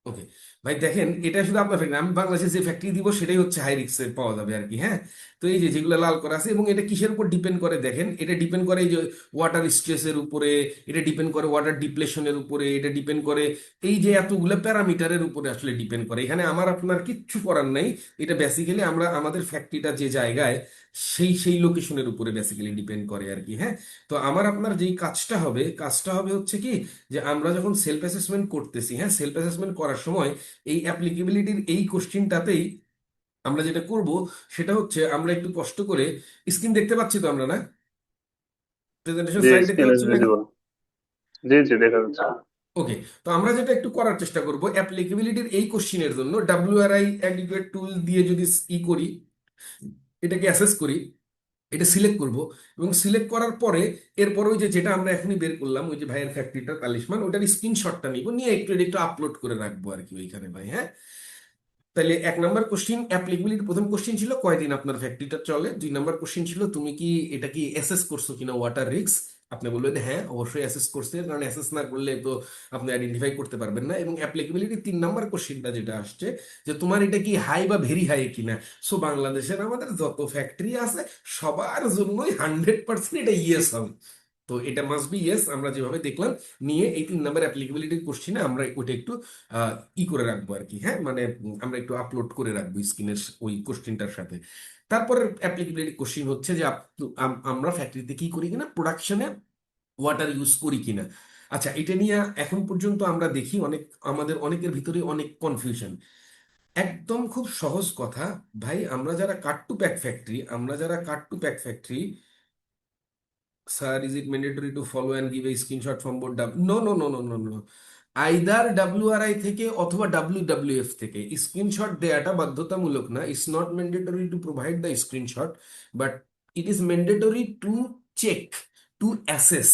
Okay ভাই, দেখেন এটা শুধু আপনার ফ্যাক্টরি, আমি বাংলাদেশে যে ফ্যাক্টরি দিব সেটাই হচ্ছে হাই রিস্কের পাওয়া যাবে আর কি। হ্যাঁ, তো এই যে যেগুলো লাল করা আছে, এবং এটা কিসের উপর ডিপেন্ড করে দেখেন, এটা ডিপেন্ড করে এই যে ওয়াটার স্ট্রেসের উপরে, এটা ডিপেন্ড করে ওয়াটার ডিপ্লেশনের উপরে, এটা ডিপেন্ড করে এই যে এতগুলো প্যারামিটারের উপরে আসলে ডিপেন্ড করে। এখানে আমার আপনার কিচ্ছু করার নাই। এটা বেসিক্যালি আমরা আমাদের ফ্যাক্টরিটা যে জায়গায়, সেই লোকেশনের উপরে বেসিক্যালি ডিপেন্ড করে আর কি। হ্যাঁ, তো আমার আপনার যেই কাজটা হবে হচ্ছে কি, যে আমরা যখন সেলফ অ্যাসেসমেন্ট করতেছি, হ্যাঁ, সেলফ অ্যাসেসমেন্ট করার সময় এই অ্যাপ্লিকেবিলিটির এই কোশ্চিনটাতেই আমরা যেটা করব সেটা হচ্ছে, আমরা একটু কষ্ট করে স্ক্রিন দেখতে পাচ্ছি তো আমরা, না প্রেজেন্টেশন জি, স্লাইড দেখতে স্ক্রিন ইজ পাচ্ছি নাকি? ভিজিবল। জি জি, দেখা যাচ্ছে। ওকে, তো আমরা যেটা একটু করার চেষ্টা করব, অ্যাপ্লিকেবিলিটির এই কোশ্চিনের জন্য WRI অ্যাডিকুয়েট টুল দিয়ে যদি করি, এটাকে অ্যাসেস করি, এটা সিলেক্ট করব, এবং সিলেক্ট করার পরে এরপর ওই যে যেটা আমরা এখনই বের করলাম, ওই যে ভাইয়ের ফ্যাক্টরিটা তালিশমান, ওটার স্ক্রিনশটটা নিব, নিয়ে একটু একটু আপলোড করে রাখবো আর কি ওইখানে ভাই। হ্যাঁ, তাহলে 1 নম্বর কোশ্চিন অ্যাপ্লিকেবিলিটি, প্রথম কোশ্চিন ছিল কয়দিন আপনার ফ্যাক্টরিটা চলে। 2 নম্বর কোশ্চিন ছিল তুমি কি এটা কি অ্যাসেস করছো কিনা ওয়াটার রিস্ক। আপনি বলবেন হ্যাঁ অবশ্যই অ্যাসেস করছে, কারণ অ্যাসেস না করলে তো আপনি আইডেন্টিফাই করতে পারবেন না। এবং অ্যাপ্লিকেবিলিটি 3 নম্বর কোশ্চিনটা যেটা আসছে, যে তোমার এটা কি হাই বা ভেরি হাই কিনা। সো বাংলাদেশের আমাদের যত ফ্যাক্টরি আছে সবার জন্যই 100% এটা ইয়েস হবে। তো এটা মাস্ট বি ইয়েস, আমরা যেভাবে দেখলাম, নিয়ে এই 3 নম্বর অ্যাপ্লিকেবিলিটির কোশ্চিনে আমরা ওটা একটু করে রাখবো আর কি। হ্যাঁ, মানে আমরা একটু আপলোড করে রাখবো স্ক্রিনের ওই কোশ্চিনটার সাথে। তারপরে অ্যাপ্লিকেবিলিটি কোশ্চিন হচ্ছে যে আমরা ফ্যাক্টরিতে কি করি কিনা, প্রোডাকশনে ওয়াটার ইউজ করি কিনা। আচ্ছা, এটা নিয়ে এখন পর্যন্ত আমরা দেখি আমাদের অনেকের ভিতরে অনেক কনফিউশন। একদম খুব সহজ কথা ভাই, আমরা যারা cut to pack factory, Sir, is it mandatory to follow and give a screenshot from both No, no, no, no, no, no. Either WRI থেকে অথবা WWF থেকে স্ক্রিনশট দেওয়াটা বাধ্যতামূলক না। It's not mandatory to provide the screenshot, but it is mandatory to check, to assess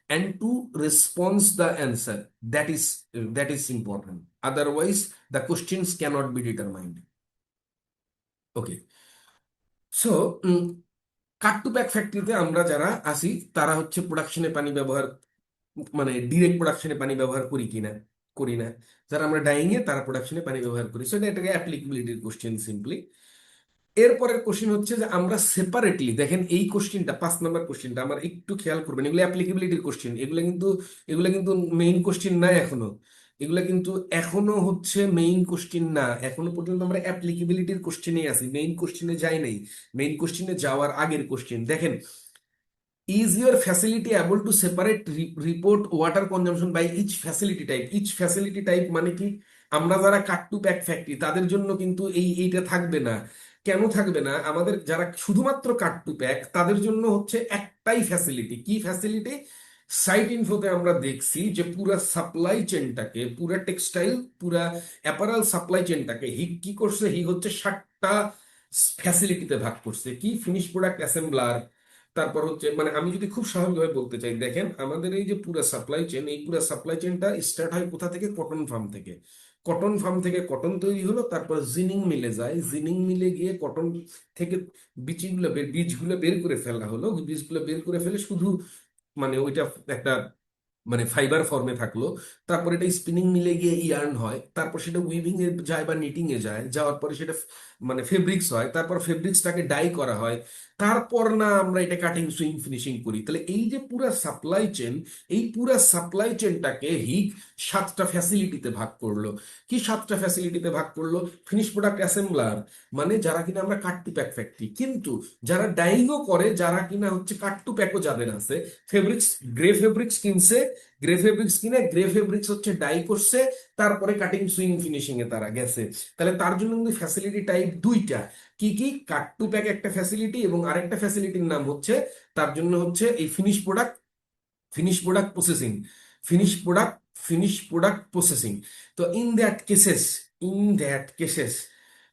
and to respond the answer. That is important. Otherwise the questions cannot be determined. Okay, so cut to pack ফ্যাক্টরিতে আমরা যারা আসি তারা হচ্ছে প্রোডাকশনে পানি ব্যবহার, মানে ডিরেক্ট প্রোডাকশনে পানি ব্যবহার করি কিনা, করি না। যারা আমরা ডাইং এ তারা প্রোডাকশনে পানি ব্যবহার করি, সেটা এটাকে অ্যাপ্লিকেবিলিটির কোশ্চেন সিম্পলি। এরপরের কোশ্চেন হচ্ছে যে আমরা সেপারেটলি, দেখেন এই কোশ্চেনটা 5 নম্বর কোশ্চেনটা আমার একটু খেয়াল করবেন, এগুলো অ্যাপ্লিকেবিলিটির কোশ্চেন, এগুলো কিন্তু মেইন কোশ্চেন না এখনো, এগুলা কিন্তু এখনো হচ্ছে মেইন কোশ্চেন না, এখনো পর্যন্ত আমরা অ্যাপ্লিকেবিলিটির কোশ্চেনে আছি, মেইন কোশ্চেনে যাই নাই। মেইন কোশ্চেনে যাওয়ার আগের কোশ্চেন দেখেন, is your facility able to separate report water consumption by each facility type? each facility type মানে কি, আমরা যারা কাট টু প্যাক ফ্যাক্টরি তাদের জন্য কিন্তু এইটা থাকবে না। কেন থাকবে না? আমাদের যারা শুধুমাত্র কাট টু প্যাক তাদের জন্য হচ্ছে একটাই ফ্যাসিলিটি। কি ফ্যাসিলিটি? সাইট ইনফোতে আমরা দেখছি যে পুরা সাপ্লাই চেনটাকে, পুরা টেক্সটাইল, পুরা অ্যাপারাল সাপ্লাই চেনটাকে হি কি করছে, হি হচ্ছে 7টা ফ্যাসিলিটিতে ভাগ করছে। কি? ফিনিশ প্রোডাক্ট অ্যাসেম্বলার, তারপর হচ্ছে, মানে আমি যদি খুব স্বাভাবিকভাবে বলতে চাই, দেখেন আমাদের এই যে পুরো সাপ্লাই চেন, এই পুরো সাপ্লাই চেনটা স্টার্ট হয় কোথা থেকে? কটন ফার্ম থেকে। কটন ফার্ম থেকে কটন তৈরি হলো, তারপর জিনিং মিলে যায়, জিনিং মিলে গিয়ে কটন থেকে বীজগুলো বের করে ফেলা হলো, বীজগুলো বের করে ফেলে শুধু মানে ওইটা একটা মানে ফাইবার ফর্মে থাকলো। তারপর এটা স্পিনিং মিলে গিয়ে ইয়ার্ন হয়, তারপর সেটা উইভিং এ যায় বা নিটিং এ যায়, যাওয়ার পরে সেটা মানে ফেব্রিক্স হয়, তারপর ফেব্রিক্সটাকে ডাই করা হয়, তারপর না আমরা এটা কাটিং সুইং ফিনিশিং করি। তাহলে এই যে পুরা সাপ্লাই চেন, এই পুরা সাপ্লাই চেনটাকে হিগ 7টা ফ্যাসিলিটিতে ভাগ করলো। কি 7টা ফ্যাসিলিটিতে ভাগ করলো? ফিনিশ প্রোডাক্ট অ্যাসেম্বলার মানে যারা কিনা আমরা কাট টু প্যাক ফ্যাক্টরি, কিন্তু যারা ডাইংও করে, যারা কিনা হচ্ছে কাট টু প্যাকও যাদের আছে, ফেব্রিক্স, গ্রে ফেব্রিক্স কিনছে, গ্রে ফেব্রিক্স কিনে গ্রে ফেব্রিক্স হচ্ছে ডাই করছে, তারপরে কাটিং সুইং ফিনিশিং এ তারা গেছে। তাহলে তার জন্য কিন্তু ফ্যাসিলিটি টাইপ 2টা। কি কি? কাট টু প্যাক একটা ফ্যাসিলিটি, এবং আরেকটা ফ্যাসিলিটির নাম হচ্ছে, তার জন্য হচ্ছে এই finish product processing, finish product finish product processing. তো ইন দ্যাট কেসেস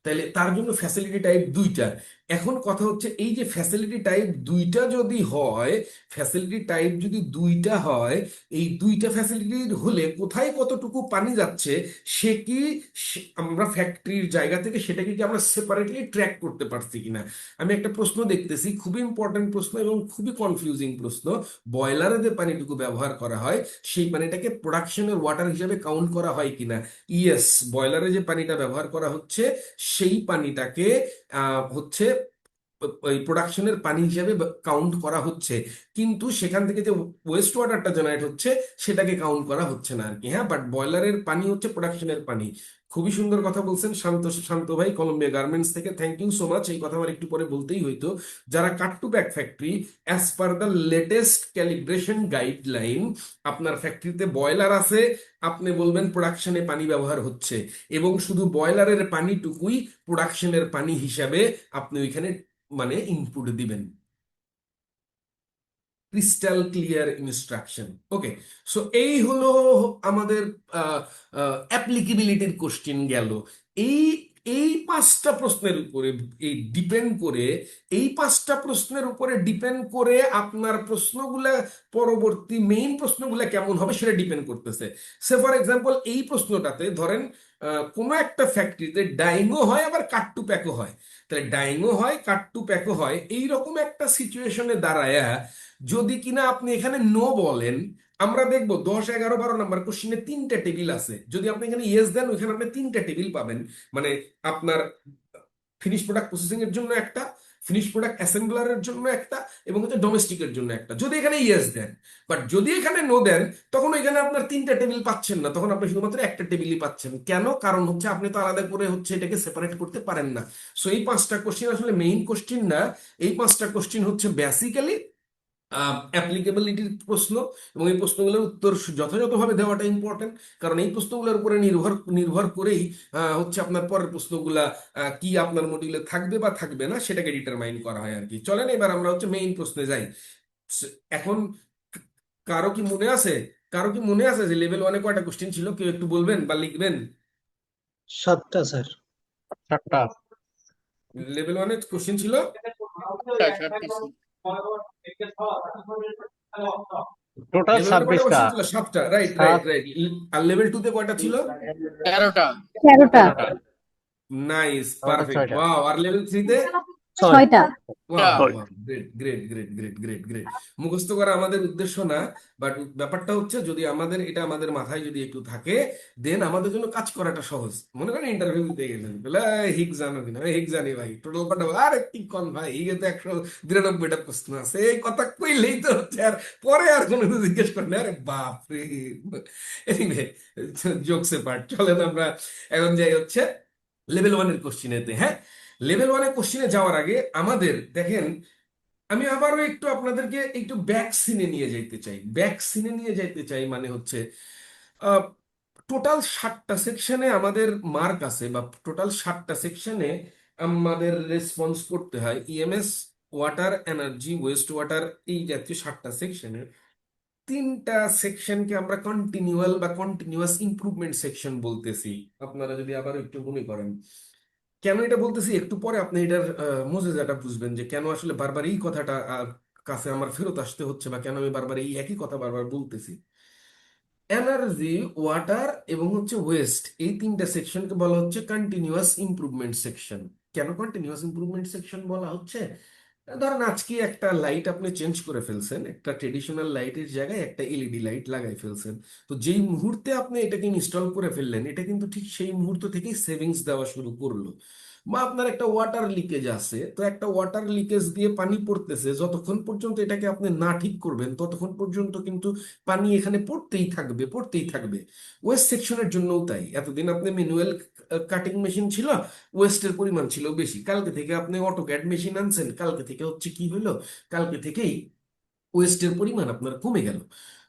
তাহলে তার জন্য ফ্যাসিলিটি টাইপ 2টা। এখন কথা হচ্ছে, এই যে ফ্যাসিলিটি টাইপ 2টা যদি হয়, ফ্যাসিলিটি টাইপ যদি 2টা হয়, এই 2টা ফ্যাসিলিটি হলে কোথায় কতটুকু পানি যাচ্ছে, সে কি আমরা ফ্যাক্টরির জায়গা থেকে সেটাকে কি আমরা সেপারেটলি ট্র্যাক করতে পারছি কিনা? আমি একটা প্রশ্ন দেখতেছি, খুবই ইম্পর্টেন্ট প্রশ্ন এবং খুবই কনফিউজিং প্রশ্ন। বয়লারে যে পানিটুকু ব্যবহার করা হয়, সেই পানিটাকে প্রোডাকশনের ওয়াটার হিসেবে কাউন্ট করা হয় কিনা? ইয়েস, বয়লারে যে পানিটা ব্যবহার করা হচ্ছে সেই পানিটাকে হচ্ছে ওই প্রোডাকশনের পানি হিসেবে কাউন্ট করা হচ্ছে, কিন্তু সেখান থেকে যে ওয়েস্ট ওয়াটারটা জেনারেট হচ্ছে সেটাকে কাউন্ট করা হচ্ছে না আর কি। হ্যাঁ, বাট বয়লারের পানি হচ্ছে প্রোডাকশনের পানি। খুবই সুন্দর কথা বলছেন শান্ত শান্ত ভাই, কলম্বিয়া গার্মেন্টস থেকে, থ্যাংক ইউ সো মাচ। এই কথা আমার একটু পরে বলতেই হইতো। যারা cut to back factory, as per the latest calibration guideline, আপনার ফ্যাক্টরিতে বয়লার আছে, আপনি বলবেন প্রোডাকশনে পানি ব্যবহার হচ্ছে, এবং শুধু বয়লারের পানিটুকুই প্রোডাকশনের পানি হিসাবে আপনি ওইখানে মানে ইনপুট দিবেন। Crystal clear instruction. Okay, so এই হলো আমাদের অ্যাপ্লিকেবিলিটির কোশ্চেন গেল। এই এই 5টা প্রশ্নের উপরে এই ডিপেন্ড করে, এই 5টা প্রশ্নের উপরে ডিপেন্ড করে আপনার প্রশ্নগুলা, পরবর্তী মেইন প্রশ্নগুলা কেমন হবে সেটা ডিপেন্ড করতেছে। সে ফর এক্সাম্পল, এই প্রশ্নটাতে ধরেন কোনো একটা ফ্যাক্টরিতে ডাইংও হয় আবার কাট টু প্যাকও হয়, তাহলে ডাইংও হয় কাট টু প্যাকও হয়, এইরকম একটা সিচুয়েশনে দাঁড়ায় যদি কিনা আপনি এখানে নো বলেন, আমরা দেখবো 10, 11, 12 নম্বর কোশ্চেনে 3টে টেবিল আছে। যদি আপনি এখানে ইয়েস দেন, ওইখানে আপনি 3টে টেবিল পাবেন, মানে আপনার ফিনিশ প্রোডাক্ট প্রসেসিং এর জন্য একটা, ফিনিশ প্রোডাক্ট অ্যাসেম্বলারের জন্য একটা, এবং হচ্ছে ডোমেস্টিকের জন্য একটা, যদি এখানে ইয়েস দেন। বাট যদি এখানে নো দেন, তখন এখানে আপনার 3টে টেবিল পাচ্ছেন না, তখন আপনি শুধুমাত্র একটা টেবিলই পাচ্ছেন। কেন? কারণ হচ্ছে আপনি তো আলাদা করে হচ্ছে এটাকে সেপারেট করতে পারেন না। সো এই 5টা কোশ্চেন আসলে মেইন কোশ্চেন না, এই 5টা কোশ্চেন হচ্ছে বেসিক্যালি অ্যাপ্লিকেবিলিটির প্রশ্ন, এবং এই প্রশ্নগুলোর উত্তর যথাযথভাবে দেওয়াটা ইম্পর্টেন্ট, কারণ এই প্রশ্নগুলোর উপরে নির্ভর নির্ভর করেই হচ্ছে আপনার পরের প্রশ্নগুলা কি আপনার মডিউলে থাকবে বা থাকবে না সেটাকে ডিটারমাইন করা হয় আর কি। চলেন এবার আমরা হচ্ছে মেইন প্রশ্নে যাই। এখন কারো কি মনে আছে, কারো কি মনে আছে যে লেভেল 1-এ কয়টা কোশ্চেন ছিল? কেউ একটু বলবেন বা লিখবেন? 7টা স্যার। 7টা। লেভেল 1-এ কোশ্চেন ছিল হ্যাঁ, 7টা ছিল। টোটাল লেভেল 1 কয়টা 26টা। কোশ্চেন ছিল? 7টা, রাইট রাইট সাত রাইট। আর লেভেল 2 তে কয়টা ছিল? 13টা। 13টা। 13টা। নাইস, টোটাল পারফেক্ট, 6টা। ওয়াও। আর লেভেল 3 তে? 6 6টা। ওয়াও ছয়। Wow, great great great great great great. মুখস্থ করা আমাদের উদ্দেশ্য না, বাট ব্যাপারটা হচ্ছে যদি আমাদের এটা আমাদের মাথায় যদি একটু থাকে, দেন আমাদের জন্য কাজ করাটা সহজ। মনে করেন ইন্টারভিউ দিতে গেলেন, বলে হিক জানো কিনা? হিক জানি ভাই, টোটাল কটা? আরে কি কন ভাই, হিগে তো 193টা প্রশ্ন আছে, এই কথা কইলেই তো হচ্ছে, আর পরে আর কোনো কিছু জিজ্ঞেস করেন, আরে বাপ রে। এনিওয়ে, জোকস পার্ট, চলেন আমরা এখন যাই হচ্ছে লেভেল 1 এর কোশ্চিনেতে। হ্যাঁ, লেভেল 1 এর কোশ্চিনে যাওয়ার আগে আমাদের দেখেন, আমি আবারও একটু আপনাদেরকে একটু ব্যাক সিনে নিয়ে যাইতে চাই। ব্যাক সিনে নিয়ে যাইতে চাই মানে হচ্ছে টোটাল 60টা সেকশনে আমাদের মার্ক আছে, বা টোটাল 60টা সেকশনে আমাদের রেসপন্স করতে হয়। EMS, water, energy, West water, এই জাতীয় 60টা সেকশনের 3টা সেকশনকে আমরা কন্টিনিউয়াল বা কন্টিনিউয়াস ইমপ্রুভমেন্ট সেকশন বলতেছি। আপনারা যদি আবার একটু মনে করেন কেন এটা বলতেছি, একটু পরে আপনি এটার মজাটা বুঝবেন যে কেন আসলে বারবার এই কথাটা কাছে আমার ফেরত আসতে হচ্ছে, বা কেন আমি বারবার এই একই কথা বারবার বলতেছি। এনার্জি, ওয়াটার এবং হচ্ছে ওয়েস্ট, এই 3টা সেকশনকে বলা হচ্ছে কন্টিনিউয়াস ইমপ্রুভমেন্ট সেকশন। কেন কন্টিনিউয়াস ইমপ্রুভমেন্ট সেকশন বলা হচ্ছে? ধরেন আজকে একটা লাইট আপনি চেঞ্জ করে ফেলছেন, একটা ট্রেডিশনাল লাইটের জায়গায় একটা এলইডি লাইট লাগাই ফেলছেন। তো যেই মুহূর্তে আপনি এটাকে ইনস্টল করে ফেললেন, এটা কিন্তু ঠিক সেই মুহূর্ত থেকেই সেভিংস দেওয়া শুরু করলো। বা আপনার একটা ওয়াটার লিকেজ আছে, তো একটা ওয়াটার লিকেজ দিয়ে পানি পড়তেছে, যতক্ষণ পর্যন্ত এটাকে আপনি না ঠিক করবেন ততক্ষণ পর্যন্ত কিন্তু পানি এখানে পড়তেই থাকবে, পড়তেই থাকবে। ওয়েস্ট সেকশনের জন্যও তাই। এতদিন আপনি ম্যানুয়াল কাটিং মেশিন ছিল, ওয়েস্টের পরিমাণ ছিল বেশি। কালকে থেকে আপনি অটোক্যাড মেশিন আনছেন, কালকে থেকে হচ্ছে কি হলো, কালকে থেকেই ওয়েস্টের পরিমাণ আপনার কমে গেল।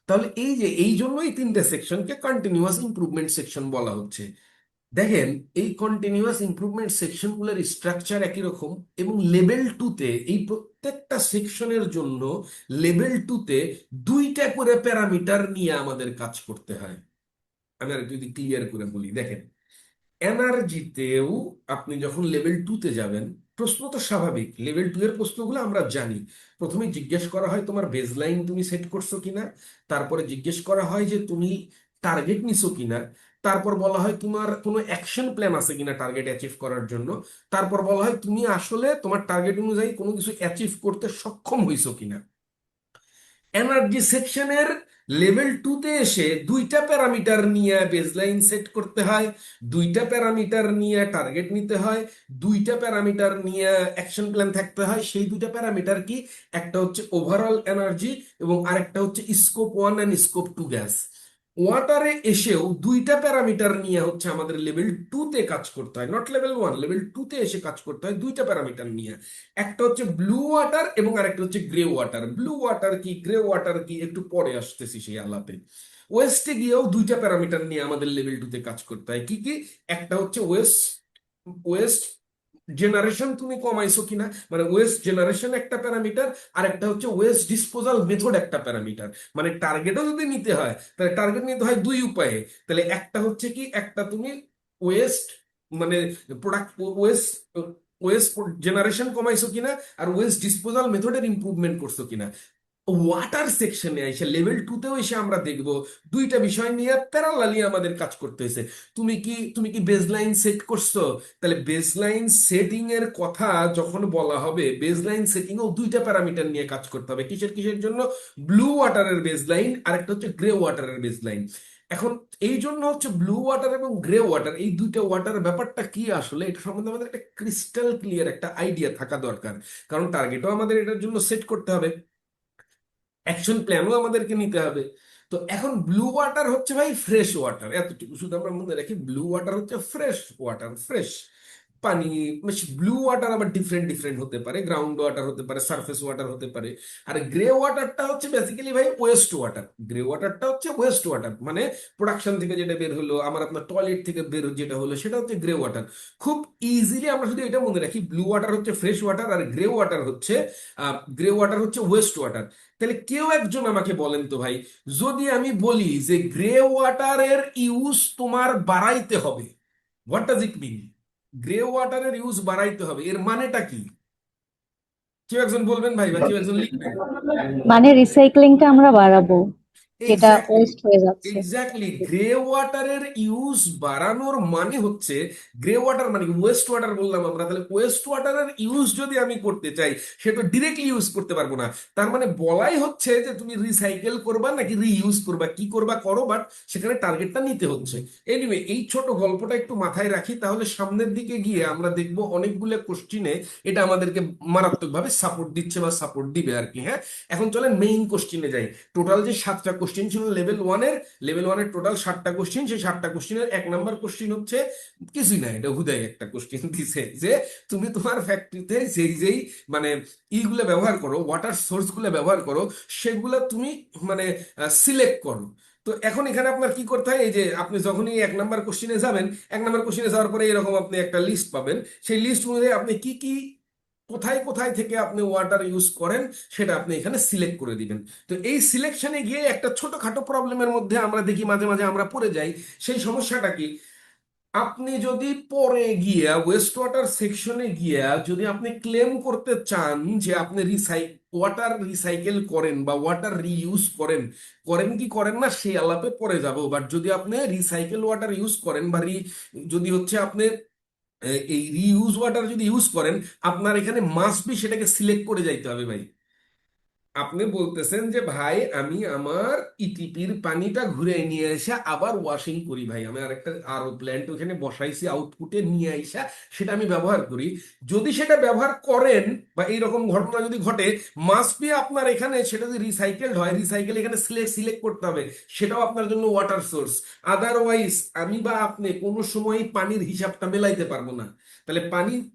তাহলে এই যে এই জন্যই 3টে সেকশনকে কন্টিনিউয়াস ইমপ্রুভমেন্ট সেকশন বলা হচ্ছে। দেখেন, এই কন্টিনিউয়াস ইমপ্রুভমেন্ট সেকশনগুলোর স্ট্রাকচার একই রকম, এবং লেভেল 2তে এই প্রত্যেকটা সেকশনের জন্য লেভেল 2তে 2টা করে প্যারামিটার নিয়ে আমাদের কাজ করতে হয়। আমি আর যদি ক্লিয়ার করে বলি, দেখেন, এনার্জিতেও আপনি যখন লেভেল 2তে যাবেন, প্রশ্ন তো স্বাভাবিক, লেভেল 2 এর প্রশ্নগুলো আমরা জানি। প্রথমে জিজ্ঞেস করা হয় তোমার বেজলাইন তুমি সেট করছো কিনা, তারপরে জিজ্ঞেস করা হয় যে তুমি টার্গেট নিছো কিনা, তারপর বলা হয় তোমার কোনো অ্যাকশন প্ল্যান আছে কিনা টার্গেট অ্যাচিভ করার জন্য, তারপর বলা হয় তুমি আসলে তোমার টার্গেট অনুযায়ী কোনো কিছু অ্যাচিভ করতে সক্ষম হইছো কিনা। এনার্জি সেকশনের লেভেল 2তে এসে 2টা প্যারামিটার নিয়ে বেসলাইন সেট করতে হয়, 2টা প্যারামিটার নিয়ে টার্গেট নিতে হয়, 2টা প্যারামিটার নিয়ে অ্যাকশন প্ল্যান থাকতে হয়। সেই 2টা প্যারামিটার কি? একটা হচ্ছে ওভারঅল এনার্জি এবং আরেকটা হচ্ছে স্কোপ 1 অ্যান্ড স্কোপ 2 গ্যাস। ওয়াটারে এসেও 2টা প্যারামিটার নিয়ে হচ্ছে আমাদের লেভেল 2তে কাজ করতে হয়, নট লেভেল 1, লেভেল 2তে এসে কাজ করতে হয় 2টা প্যারামিটার নিয়ে। একটা হচ্ছে ব্লু ওয়াটার এবং আরেকটা হচ্ছে গ্রে ওয়াটার। ব্লু ওয়াটার কি, গ্রে ওয়াটার কি, একটু পরে আসতেছি সেই আলাপে। ওয়েস্টে গিয়েও 2টা প্যারামিটার নিয়ে আমাদের লেভেল 2তে কাজ করতে হয়। কি কি? একটা হচ্ছে ওয়েস্ট ওয়েস্ট জেনারেশন তুমি কমাইছো কিনা, মানে ওয়েস্ট জেনারেশন একটা প্যারামিটার, আর একটা হচ্ছে ওয়েস্ট ডিসপোজাল মেথড একটা প্যারামিটার। মানে টার্গেটও যদি নিতে হয়, তাহলে টার্গেট নিতে হয় 2 উপায়ে। তাহলে একটা হচ্ছে কি, একটা তুমি ওয়েস্ট মানে প্রোডাক্ট ওয়েস্ট ওয়েস্ট জেনারেশন কমাইছো কিনা, আর ওয়েস্ট ডিসপোজাল মেথডের ইমপ্রুভমেন্ট করছো কিনা। ওয়াটার সেকশনে এসে লেভেল 2তেও এসে আমরা দেখব 2টা বিষয় নিয়ে প্যারালালি আমাদের কাজ করতে হয়েছে। তুমি কি বেসলাইন সেট করছো? তাহলে বেসলাইন সেটিং এর কথা যখন বলা হবে, বেসলাইন সেটিং ও 2টা প্যারামিটার নিয়ে কাজ করতে হবে। কিসের কিসের জন্য? ব্লু ওয়াটারের বেসলাইন, আর একটা হচ্ছে গ্রে ওয়াটারের বেসলাইন। এখন এই জন্য হচ্ছে ব্লু ওয়াটার এবং গ্রে ওয়াটার, এই 2টা ওয়াটার ব্যাপারটা কি আসলে, এটা সম্বন্ধে আমাদের একটা ক্রিস্টাল ক্লিয়ার একটা আইডিয়া থাকা দরকার। কারণ টার্গেটও আমাদের এটার জন্য সেট করতে হবে, অ্যাকশন প্ল্যানও আমাদেরকে নিতে হবে। তো এখন ব্লু ওয়াটার হচ্ছে ভাই ফ্রেশ ওয়াটার, এতটুকু শুধু আমরা মনে রাখি। ব্লু ওয়াটার হচ্ছে ফ্রেশ ওয়াটার, ফ্রেশ পানি। ব্লু ওয়াটার আবার ডিফারেন্ট ডিফারেন্ট হতে পারে, গ্রাউন্ড ওয়াটার হতে পারে, সারফেস ওয়াটার হতে পারে। আর গ্রে ওয়াটারটা হচ্ছে বেসিক্যালি ভাই ওয়েস্ট ওয়াটার। গ্রে ওয়াটারটা হচ্ছে ওয়েস্ট ওয়াটার, মানে প্রোডাকশন থেকে যেটা বের হলো, আমার আপনার টয়লেট থেকে বের যেটা হলো, সেটা হচ্ছে গ্রে ওয়াটার। খুব ইজিলি আমরা শুধু এটা মনে রাখি, ব্লু ওয়াটার হচ্ছে ফ্রেশ ওয়াটার, আর গ্রে ওয়াটার হচ্ছে ওয়েস্ট ওয়াটার। তাহলে কেউ একজন আমাকে বলেন তো ভাই, যদি আমি বলি যে গ্রে ওয়াটারের ইউজ তোমার বাড়াইতে হবে, what does it mean? Grey ওয়াটারের ইউজ বাড়াইতে হবে, এর মানেটা কি? কেউ একজন বলবেন ভাই, বা কেউ একজন লিখবেন। মানে রিসাইক্লিংটা আমরা বাড়াবো। যেটা এক্স্যাক্টলি, ওয়েস্ট হয়ে যাচ্ছে। এক্স্যাক্টলি গ্রে ওয়াটারের ইউজ বাড়ানোর মানে হচ্ছে, গ্রে ওয়াটার মানে ওয়েস্ট ওয়াটার বললাম আমরা, তাহলে ওয়েস্ট ওয়াটারের ইউজ যদি আমি করতে চাই সে তো ডিরেক্টলি ইউজ করতে পারবো না। তার মানে বলাই হচ্ছে যে তুমি রিসাইকেল করবা নাকি রিইউজ করবা, কি করবা করো, বাট সেখানে টার্গেটটা নিতে হচ্ছে। এনিওয়ে, এই ছোট গল্পটা একটু মাথায় রাখি, তাহলে সামনের দিকে গিয়ে আমরা দেখবো অনেকগুলো কোশ্চিনে এটা আমাদেরকে মারাত্মকভাবে সাপোর্ট দিচ্ছে বা সাপোর্ট দিবে আর কি। হ্যাঁ, এখন চলেন মেইন কোশ্চিনে যাই। টোটাল যে 7টা কোশ্চিন ছিল লেভেল ওয়ানের টোটাল 7টা কোশ্চিন, সেই 7টা কোশ্চিনের 1 নাম্বার কোশ্চিন হচ্ছে কিছুই না, এটা হুদাই একটা কোশ্চিন দিছে যে তুমি তোমার ফ্যাক্টরিতে যেই যেই মানে ইগুলো ব্যবহার করো, ওয়াটার সোর্স গুলো ব্যবহার করো, সেগুলো তুমি মানে সিলেক্ট করো। তো এখন এখানে আপনার কি করতে হয়, এই যে আপনি যখনই 1 নাম্বার কোশ্চিনে যাবেন, 1 নাম্বার কোশ্চিনে যাওয়ার পরে এরকম আপনি একটা লিস্ট পাবেন। সেই লিস্ট অনুযায়ী আপনি কি কি কোথায় কোথায় থেকে আপনি ওয়াটার ইউজ করেন সেটা আপনি এখানে সিলেক্ট করে দিবেন। তো এই সিলেকশনে গিয়ে একটা ছোটখাটো প্রবলেমের মধ্যে আমরা দেখি মাঝে মাঝে আমরা পড়ে যাই। সেই সমস্যাটা কি, আপনি যদি পরে গিয়া ওয়েস্ট ওয়াটার সেকশনে গিয়া যদি আপনি ক্লেম করতে চান যে আপনি ওয়াটার রিসাইকেল করেন বা ওয়াটার রিইউজ করেন, করেন কি করেন না সেই আলাপে পরে যাব, বাট যদি আপনি রিসাইকেল ওয়াটার ইউজ করেন বা যদি হচ্ছে আপনি এই রিইউজ ওয়াটার যদি ইউজ করেন, আপনার এখানে মাস্ট বি সেটাকে সিলেক্ট করে যাইতে হবে ভাই। আপনি বলতেছেন যে ভাই আমি আমার ইটিপির পানিটা ঘুরে নিয়ে এসে আবার ওয়াশিং করি, ভাই আমি আরেকটা আরো প্ল্যান্ট ওখানে বসাইছি, আউটপুটে নিয়ে আইসা সেটা আমি ব্যবহার করি। যদি সেটা ব্যবহার করেন বা এইরকম ঘটনা যদি ঘটে, মাস্ট বি আপনার এখানে সেটা যদি রিসাইকেলড হয়, রিসাইকেল এখানে সিলেক্ট করতে হবে, সেটাও আপনার জন্য ওয়াটার সোর্স। আদারওয়াইজ আমি বা আপনি কোনো সময় পানির হিসাবটা মেলাইতে পারবো না। তাহলে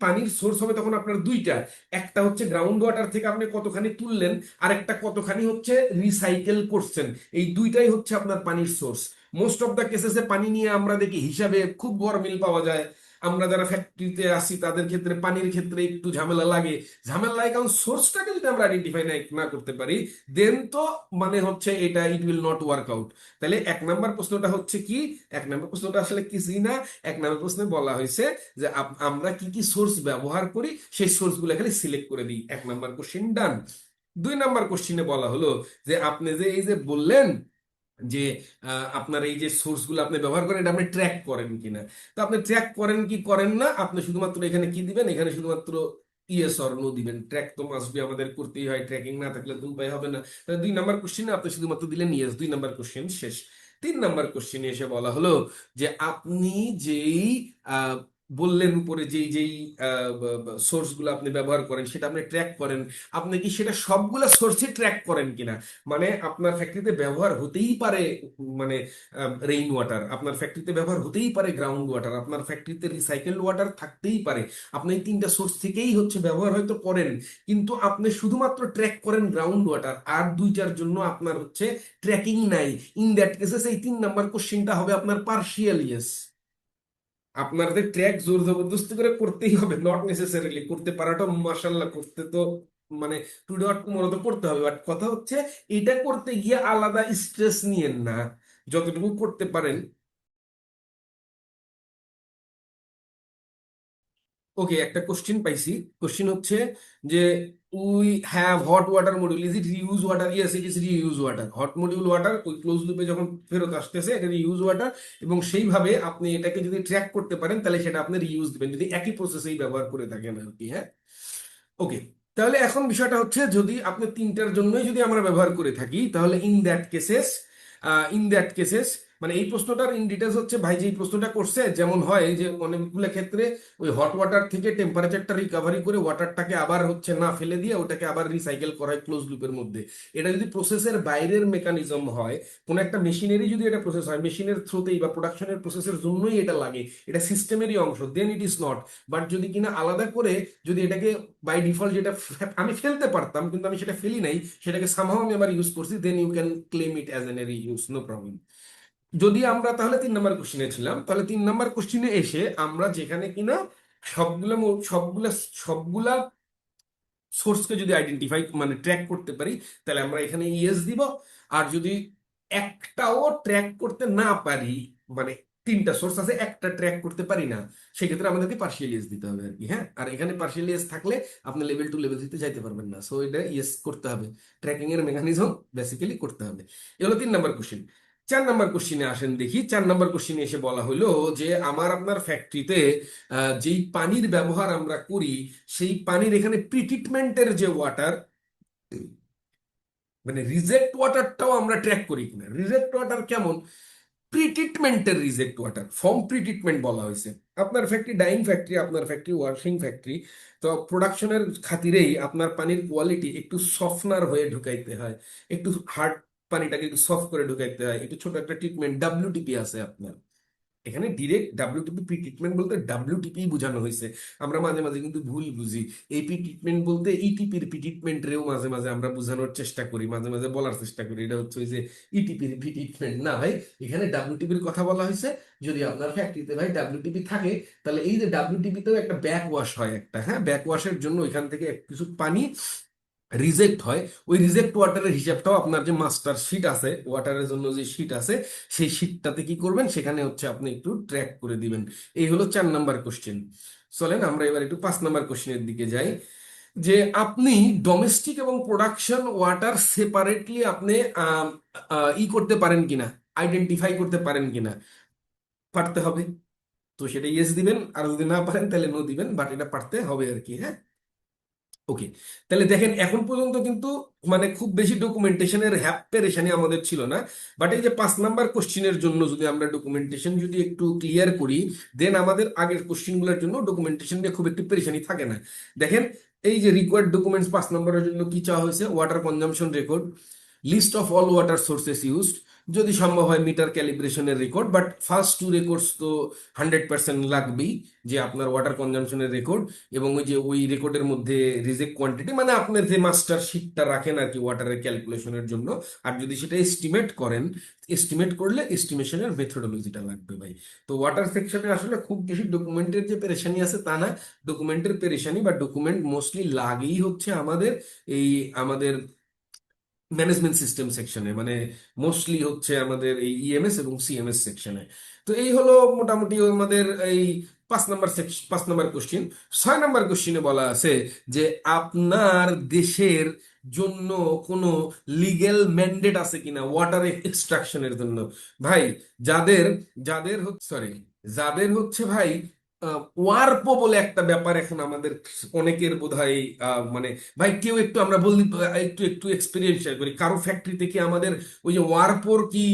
পানির সোর্স হবে তখন আপনার দুইটা, একটা হচ্ছে গ্রাউন্ড ওয়াটার থেকে আপনি কতখানি তুললেন, আরেকটা কতখানি হচ্ছে রিসাইকেল করছেন। এই দুইটাই হচ্ছে আপনার পানির সোর্স। মোস্ট অফ দ্য কেসেসে পানি নিয়ে আমরা দেখি হিসাবে খুব গরমিল পাওয়া যায়। আমরা যারা ফ্যাক্টরিতে আসি তাদের ক্ষেত্রে পানির ক্ষেত্রে একটু ঝামেলা লাগে কারণ সোর্সটাকে যদি আমরা আইডেন্টিফাই না করতে পারি, দেন তো মানে হচ্ছে এটা it will not work out. তাহলে 1 নাম্বার প্রশ্নটা হচ্ছে কি, 1 নাম্বার প্রশ্নটা আসলে কিছুই না। 1 নাম্বার প্রশ্নে বলা হয়েছে যে আমরা কি কি সোর্স ব্যবহার করি সেই সোর্স গুলো খালি সিলেক্ট করে দিই। 1 নাম্বার কোশ্চিন ডান। 2 নাম্বার কোশ্চিনে বলা হলো যে আপনি যে এই যে বললেন যে আপনার এই যে সোর্স গুলো আপনি ব্যবহার করেন এটা আপনি ট্র্যাক করেন কিনা। তো আপনি ট্র্যাক করেন কি করেন না, আপনি শুধুমাত্র এখানে কি দিবেন, এখানে শুধুমাত্র ইয়েস অর নো দিবেন। ট্র্যাক তো মাস্ট বি আমাদের করতেই হয়, ট্র্যাকিং না থাকলে তো উপায় হবে না। তাহলে 2 নাম্বার কোশ্চিনে আপনি শুধুমাত্র দিলেন ইয়েস, 2 নাম্বার কোশ্চেন শেষ। 3 নাম্বার কোশ্চিনে এসে বলা হলো যে আপনি যেই আহ, বললেন উপরে যেই যেই সোর্স গুলো আপনি ব্যবহার করেন সেটা আপনি ট্র্যাক করেন, আপনি কি সেটা সবগুলা সোর্সে ট্র্যাক করেন কিনা। মানে আপনার ফ্যাক্টরিতে ব্যবহার হতেই পারে মানে রেইন ওয়াটার, আপনার ফ্যাক্টরিতে ব্যবহার হতেই পারে গ্রাউন্ড ওয়াটার, আপনার ফ্যাক্টরিতে রিসাইকেলড ওয়াটার থাকতেই পারে। আপনি এই 3টা সোর্স থেকেই হচ্ছে ব্যবহার হয়তো করেন, কিন্তু আপনি শুধুমাত্র ট্র্যাক করেন গ্রাউন্ড ওয়াটার, আর 2টার জন্য আপনার হচ্ছে ট্র্যাকিং নাই। ইন দ্যাট কেসেস এই 3 নাম্বার কোশ্চেনটা হবে আপনার পার্শিয়াল ইয়েস। আপনাদের ট্র্যাক জোর জবরদস্তি করে করতেই হবে, নট নেসেসারিলি করতে পারাটা মাশাল্লাহ, করতে তো মানে টুডে অর টুমরো তো করতে হবে, বাট কথা হচ্ছে এটা করতে গিয়ে আলাদা স্ট্রেস নিয়েন না, যতটুকু করতে পারেন। ওকে, একটা কোশ্চিন পাইছি। কোশ্চিন হচ্ছে যে we have hot water module, is it reuse water? Yes, it is reuse water. Hot module water ওই ক্লোজ লুপে যখন ফেরত আসতেছে এটা রিউজ ওয়াটার, এবং সেইভাবে আপনি এটাকে যদি ট্র্যাক করতে পারেন তাহলে সেটা আপনি রিউজ দিবেন যদি একই প্রসেসেই ব্যবহার করে থাকেন আর কি। হ্যাঁ, ওকে। তাহলে এখন বিষয়টা হচ্ছে যদি আপনি 3টার জন্যই যদি আমরা ব্যবহার করে থাকি তাহলে ইন দ্যাট কেসেস মানে এই প্রশ্নটার ইন ডিটেলস হচ্ছে ভাই যে এই প্রশ্নটা করছে, যেমন হয় যে অনেকগুলো ক্ষেত্রে ওই হট ওয়াটার থেকে টেম্পারেচারটা রিকভারি করে ওয়াটারটাকে আবার হচ্ছে না ফেলে দিয়ে ওটাকে আবার রিসাইকেল করা হয় ক্লোজ লুপের মধ্যে। এটা যদি প্রসেসের বাইরের মেকানিজম হয়, কোন একটা মেশিনেরই যদি এটা প্রসেস হয়, মেশিনের থ্রুতেই বা প্রোডাকশনের প্রসেসের জন্যই এটা লাগে, এটা সিস্টেমেরই অংশ, দেন ইট ইজ নট। বাট যদি কিনা আলাদা করে যদি এটাকে বাই ডিফল্ট যেটা আমি ফেলতে পারতাম কিন্তু আমি সেটা ফেলি নাই, সেটাকে সামহাও আমি আবার ইউজ করছি, then you can claim it as an reuse, no problem. যদি আমরা তাহলে 3 নাম্বার কোশ্চিনে ছিলাম, তাহলে 3 নাম্বার কোশ্চিনে এসে আমরা যেখানে কিনা সবগুলা সবগুলা সবগুলা সোর্সকে যদি আইডেন্টিফাই মানে ট্র্যাক করতে পারি তাহলে আমরা এখানে ইয়েস দিব। আর যদি একটাও ট্র্যাক করতে না পারি, মানে তিনটা সোর্স আছে, একটা ট্র্যাক করতে পারি না, সেক্ষেত্রে আমাদেরকে পার্শিয়াল ইয়েস দিতে হবে আর কি। হ্যাঁ, আর এখানে পার্শিয়াল ইয়েস থাকলে আপনি লেভেল 2 লেভেল 3 যাইতে পারবেন না, সো এটা ইয়েস করতে হবে, ট্র্যাকিং এর মেকানিজম বেসিক্যালি করতে হবে। এগুলো 3 নাম্বার কোশ্চেন। 4 নাম্বার কোশ্চিনে আসেন দেখি। 4 নাম্বার কোশ্চিনে এসে বলা হলো যে আমার আপনার ফ্যাক্টরিতে যেই পানির ব্যবহার আমরা করি, সেই পানির এখানে প্রিট্রিটমেন্টের যে ওয়াটার, মানে রিজেক্ট ওয়াটারটাও আমরা ট্র্যাক করি কিনা। রিজেক্ট ওয়াটার কেমন? প্রিট্রিটমেন্টের রিজেক্ট ওয়াটার, ফর্ম প্রিট্রিটমেন্ট বলা হয়েছে। আপনার ফ্যাক্টরি ডাইং ফ্যাক্টরি, আপনার ফ্যাক্টরি ওয়াশিং ফ্যাক্টরি, তো প্রোডাকশনের খাতিরেই আপনার পানির কোয়ালিটি একটু সফটনার হয়ে ঢুকাইতে হয়, একটু হার্ড পানিটাকে একটু সফট করে ঢুকাইতে হয়, একটু ছোট একটা ট্রিটমেন্ট ডাব্লিউটিপি আছে আপনার এখানে। ডিরেক্ট ডাব্লিউটিপি প্রি ট্রিটমেন্ট বলতে ডাব্লিউটিপি বোঝানো হয়েছে। আমরা মাঝে মাঝে কিন্তু ভুল বুঝি, এই প্রি ট্রিটমেন্ট বলতে ইটিপির প্রি ট্রিটমেন্ট রেও মাঝে মাঝে আমরা বোঝানোর চেষ্টা করি, মাঝে মাঝে বলার চেষ্টা করি এটা হচ্ছে ওই যে ইটিপির প্রি ট্রিটমেন্ট না ভাই। এখানে ডাব্লিউটিপির কথা বলা হয়েছে। যদি আপনার ফ্যাক্টরিতে ভাই ডাব্লিউটিপি থাকে, তাহলে এই যে ডাব্লিউটিপিতেও একটা ব্যাক ওয়াশ হয় একটা, হ্যাঁ, ব্যাক ওয়াশের জন্য এখান থেকে কিছু পানি রিজেক্ট হয়। ওই রিজেক্ট ওয়াটারের হিসাবটাও আপনার যে মাস্টার শিট আছে, ওয়াটারের জন্য যে শিট আছে, সেই শিটটাতে কি করবেন, সেখানে হচ্ছে আপনি একটু ট্র্যাক করে দিবেন। এই হলো 4 নাম্বার কোশ্চেন। চলেন আমরা এবার একটু 5 নাম্বার কোশ্চেনের দিকে যাই। যে আপনি ডোমেস্টিক এবং প্রোডাকশন ওয়াটার সেপারেটলি আপনি করতে পারেন কিনা, আইডেন্টিফাই করতে পারেন কিনা। পারতে হবে, তো সেটা ইয়েস দিবেন, আর যদি না পারেন তাহলে নো দিবেন, বাট এটা পারতে হবে আর কি। হ্যাঁ, ওকে। তাহলে দেখেন এখন পর্যন্ত কিন্তু মানে খুব বেশি ডকুমেন্টেশনের হ্যাপ পেরেশানি আমাদের ছিল না, বাট এই যে 5 নাম্বার কোশ্চিনের জন্য যদি আমরা ডকুমেন্টেশন যদি একটু ক্লিয়ার করি, দেন আমাদের আগের কোশ্চিনগুলোর জন্য ডকুমেন্টেশন নিয়ে খুব একটু পেরেশানি থাকে না। দেখেন এই যে রিকোয়ার্ড ডকুমেন্টস 5 নম্বরের জন্য কি চাওয়া হয়েছে, water consumption record, list of all water sources used, যদি সম্ভব হয় মিটার ক্যালিব্রেশনের রেকর্ড, বাট ফার্স্ট 2 রেকর্ডস তো 100% লাগবেই, যে আপনার ওয়াটার কনজাম্পশনের রেকর্ড এবং ওই যে ওই রেকর্ডের মধ্যে রিজেক্ট কোয়ান্টিটি, মানে আপনার যে মাস্টার শিটটা রাখেন আর কি ওয়াটারের ক্যালকুলেশনের জন্য। আর যদি সেটা এস্টিমেট করেন, এস্টিমেট করলে এস্টিমেশনের মেথোডোলজিটা লাগবে ভাই। তো ওয়াটার সেকশনে আসলে খুব বেশি ডকুমেন্টের যে পেরেশানি আছে তা না, ডকুমেন্টের পেরেশানি বা ডকুমেন্ট মোস্টলি লাগেই হচ্ছে আমাদের এই আমাদের ম্যানেজমেন্ট সিস্টেম সেকশনে, মানে মোস্টলি হচ্ছে আমাদের এই ইএমএস এবং সিএমএস সেকশনে। তো এই হলো মোটামুটি আমাদের এই 5 নাম্বার 5 নাম্বার কোশ্চিন। 6 নাম্বার কোশ্চিনে বলা আছে যে আপনার দেশের জন্য কোনো লিগ্যাল ম্যান্ডেট আছে কিনা ওয়াটার এক্সট্রাকশনের জন্য। ভাই যাদের যাদের সরি যাদের হচ্ছে ভাই ওয়ারপো বলে একটা ব্যাপার এখন আমাদের অনেকের বোধহয় মানে ভাই কেউ একটু আমরা বলি একটু একটু এক্সপিরিয়েন্স শেয়ার করি, কারো ফ্যাক্টরি থেকে আমাদের ওই যে ওয়ারপোর কি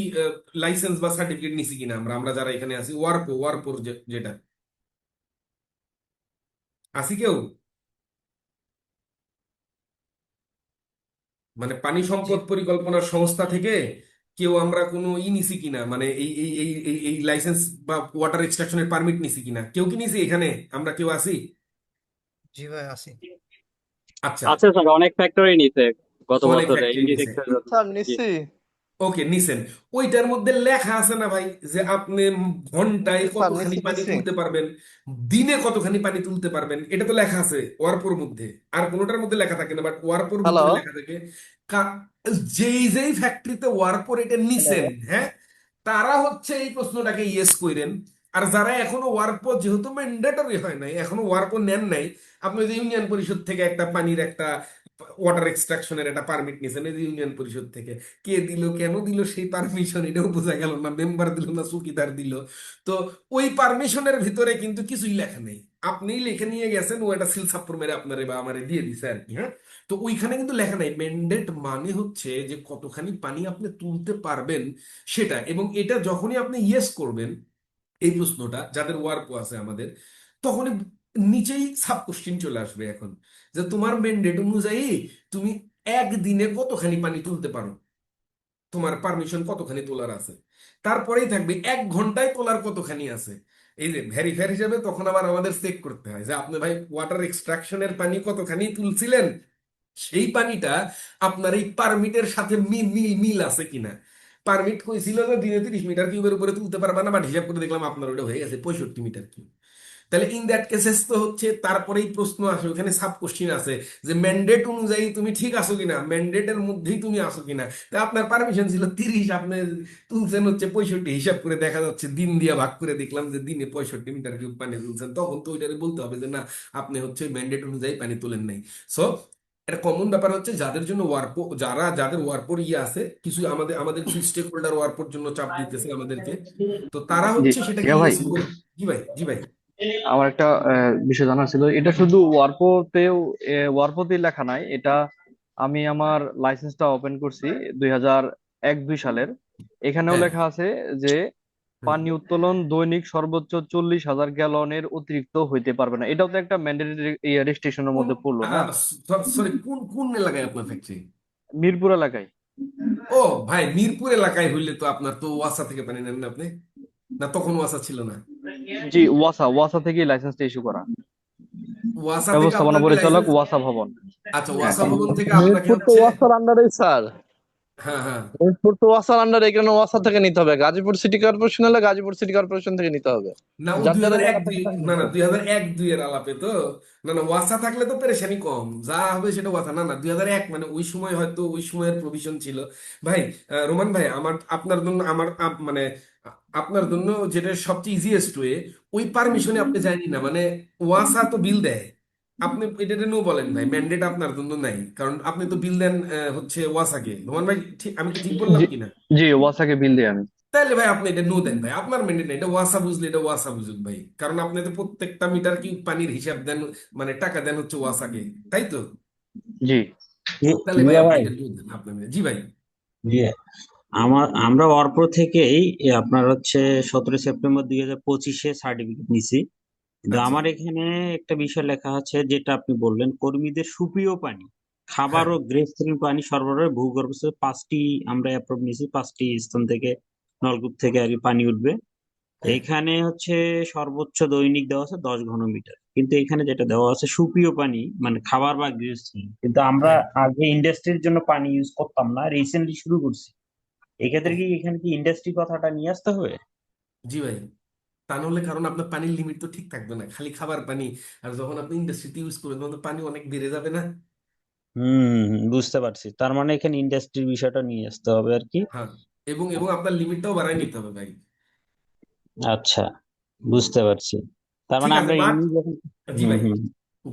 লাইসেন্স বা সার্টিফিকেট নিছি কিনা, আমরা আমরা যারা এখানে আছি ওয়ারপোর যেটা আছি কেউ, মানে পানি জি সম্পদ পরিকল্পনা সংস্থা থেকে কেউ আমরা কোনো নিছি কিনা, মানে এই লাইসেন্স বা ওয়াটার এক্সট্রাকশনের পারমিট নিছি কিনা, কেউ কি নিছি এখানে, আমরা কেউ আছি? জি ভাই আছি। আচ্ছা, আছে স্যার, অনেক ফ্যাক্টরি নিতে গত অনেক বছরে ফ্যাক্টরি নিছে। ইনডিরেক্টের জন্য। স্যার জি। নিশ্চয়ই। ওকে, নিছেন। ওইটার মধ্যে লেখা আছে না ভাই যে আপনি ঘন্টায় স্যার কতখানি নিচ্ছি পানি নিচ্ছি। তুলতে পারবেন, দিনে কতখানি পানি তুলতে পারবেন, এটা তো লেখা আছে ওয়ারপোর মধ্যে। আর কোনোটার মধ্যে লেখা থাকে না, বাট ওয়ারপোর হ্যালো ভিতরে লেখা থাকে। কা- যেই যেই ফ্যাক্টরিতে ওয়ারপোর এটা হ্যালো। নিছেন, হ্যাঁ, তারা হচ্ছে এই প্রশ্নটাকে ইয়েস কইরেন। আর যারা এখনো ওয়ারপো যেহেতু ম্যান্ডেটরি হয় নাই, এখনো ওয়ারপো নেন নাই, আপনি যে ইউনিয়ন পরিষদ থেকে একটা পানির একটা ওয়াটার এক্সট্রাকশনের একটা পারমিট নিছেন এই যে ইউনিয়ন পরিষদ থেকে, কে দিল কেন দিল সেই পারমিশন এটাও বোঝা গেল না, মেম্বার দিল না চৌকিদার দিল। তো ওই পারমিশনের ভিতরে কিন্তু কিছুই লেখা নেই, আপনি লিখে নিয়ে গেছেন, ও একটা সিল সাপ্পর মেরে আপনারে বা আমারে দিয়ে দিছে আর কি। হ্যাঁ, তো ওইখানে কিন্তু লেখা নাই ম্যান্ডেট, মানে হচ্ছে যে কতখানি পানি আপনি তুলতে পারবেন সেটা। এবং এটা যখনই আপনি ইয়েস করবেন এই প্রশ্নটা, যাদের ওয়ার্কও আছে আমাদের, তখনই নিচেই সাব কোশ্চিন চলে আসবে এখন, যে তোমার ম্যান্ডেট অনুযায়ী তুমি একদিনে কতখানি পানি তুলতে পারো, তোমার পারমিশন কতখানি তোলার আছে। তারপরেই থাকবে 1 ঘন্টায় তোলার কতখানি আছে। এই যে ভেরিফায়ার হিসেবে তখন আবার আমাদের চেক করতে হয় যে আপনি ভাই ওয়াটার এক্সট্রাকশনের পানি কতখানি তুলছিলেন, সেই পানিটা আপনার এই পারমিটের সাথে মিল মিল মিল আছে কিনা। পারমিট কইছিল যে দিনে 30 মিটার কিউবের উপরে তুলতে পারবে না, বাট হিসাব করে দেখলাম আপনার ওটা হয়ে গেছে 65 মিটার কিউব। তাহলে ইন দ্যাট কেসেস তো হচ্ছে তারপরেই প্রশ্ন আসে, ওখানে সাব কোশ্চিন আছে যে ম্যান্ডেট অনুযায়ী তুমি ঠিক আছো কিনা, ম্যান্ডেটের মধ্যেই তুমি আসো কিনা। তা আপনার পারমিশন ছিল 30, আপনি তুলছেন হচ্ছে 65, হিসাব করে দেখা যাচ্ছে দিন দিয়ে ভাগ করে দেখলাম যে দিনে 65 মিটার কিউব পানি তুলছেন, তখন তো ওইটারে বলতে হবে যে না, আপনি হচ্ছে ম্যান্ডেট অনুযায়ী পানি তোলেন নাই। সো এটা কমন ব্যাপার হচ্ছে যাদের জন্য ওয়ারপো, যাদের ওয়ারপোর ইয়ে আছে, কিছু আমাদের আমাদের কিছু স্টেক হোল্ডার ওয়ারপোর জন্য চাপ দিতেছে আমাদেরকে, তো তারা জি হচ্ছে সেটাকে রিয়া ভাই, ইয়েস করে। জি ভাই, জি ভাই। আমার একটা বিষয় জানার ছিল। এটা শুধু ওয়ার্পোতেই লেখা নাই এটা। আমি আমার লাইসেন্সটা ওপেন করছি 2001-2 সালের। এখানেও হ্যাঁ, লেখা আছে যে হুম। পানি উত্তোলন দৈনিক সর্বোচ্চ 40,000 গ্যালনের অতিরিক্ত হইতে পারবে না। এটাও তো একটা ম্যান্ডেটরি রেস্ট্রিকশনের কোন, মধ্যে পড়লো না? সরি, কোন কোন এলাকায় আপনার ফ্যাক্টরি? মিরপুর এলাকায়। ও ভাই, মিরপুর এলাকায় হইলে তো আপনার তো ওয়াসা থেকে পানি নেন না আপনি, না তখন ওয়াসা ছিল না? জি, ওয়াসা থেকেই লাইসেন্সটা ইস্যু করা। ওয়াসা থেকে ব্যবস্থাপনা আপনাকে পরিচালক, লাইসেন্স, ওয়াসা ভবন। আচ্ছা হ্যাঁ। ওয়াসা ভবন থেকে আপনাকে মিরপুর তো হচ্ছে, ওয়াসার আন্ডারে স্যার। হ্যাঁ হ্যাঁ, মিরপুর তো ওয়াসার আন্ডারে, এখানে ওয়াসা থেকে নিতে হবে। গাজীপুর সিটি কর্পোরেশন হলে গাজীপুর সিটি কর্পোরেশন থেকে নিতে হবে। না ও যার দুই যার হাজার এক এলাকা দুই থেকে তাকে না নিতে না হবে। 2001-2 এর আলাপে তো। না না, ওয়াসা থাকলে তো পেরেশানি কম, যা হবে সেটা ওয়াসা। না না, 2001 মানে ওই সময় হয়তো ওই সময়ের প্রভিশন ছিল। ভাই রোমান ভাই, আমার আপনার জন্য আমার মানে আপনার জন্য যেটা সবচেয়ে ইজিয়েস্ট ওয়ে, ওই পারমিশনে আপনি জানি না মানে ওয়াসা তো বিল দেয়, আপনি এটা নো বলেন ভাই, ম্যান্ডেট আপনার জন্য নাই, কারণ আপনি তো বিল দেন হচ্ছে ওয়াসাকে। রোমান ভাই ঠিক, আমি কি ঠিক বললাম জি, কিনা? জি, ওয়াসাকে বিল দিই আমি। তাহলে ভাই আপনি এটা নো দেন ভাই, আপনার মেনটেন এটা ওয়াসা বুঝলে এটা ওয়াসা বুঝুক ভাই, কারণ আপনি তো প্রত্যেকটা মিটার কিউব পানির হিসাব দেন, মানে টাকা দেন হচ্ছে ওয়াসাকে, তাই তো? জি। তাহলে ভাই রিয়া আপনি ভাই, এটা নো দেন আপনার জি ভাই। রিয়া, আমরা অর্প থেকেই আপনার হচ্ছে 17 সেপ্টেম্বর 2025 সার্টিফিকেট নিছি। কিন্তু আচ্ছা, আমার এখানে একটা বিষয় লেখা আছে, যেটা আপনি বললেন, কর্মীদের সুপেয় পানি, খাবার হ্যাঁ, ও গ্রেসিং পানি সরবরাহে ভূগর্ভস্থ 5টি আমরা অ্যাপ্রুভ নিছি, 5টি স্থান থেকে, নলকূপ থেকে আর কি পানি উঠবে। হ্যাঁ, এখানে হচ্ছে সর্বোচ্চ দৈনিক দেওয়া আছে 10 ঘনমিটার, কিন্তু এখানে যেটা দেওয়া আছে সুপেয় পানি, মানে খাবার বা গ্রেসিং। কিন্তু আমরা হ্যাঁ, আগে ইন্ডাস্ট্রির জন্য পানি ইউজ করতাম না, রিসেন্টলি শুরু করছি। এক্ষেত্রে ও, কি এখানে কি ইন্ডাস্ট্রি কথাটা নিয়ে আসতে হবে? জি ভাই। তা নাহলে, কারণ আপনার পানির লিমিট তো ঠিক থাকবে না, খালি খাবার পানি, আর যখন আপনি ইন্ডাস্ট্রিতে ইউজ করবেন তখন তো পানি অনেক বেড়ে যাবে না? বুঝতে পারছি। তার মানে এখানে ইন্ডাস্ট্রির বিষয়টা নিয়ে আসতে হবে আর কি। হ্যাঁ, এবং এবং আপনার লিমিটটাও বাড়ায় নিতে হবে ভাই। আচ্ছা, বুঝতে পারছি। তার ঠিক মানে আছে আমরা বাট, রিনিউ যখন, জি হুম ভাই, হুম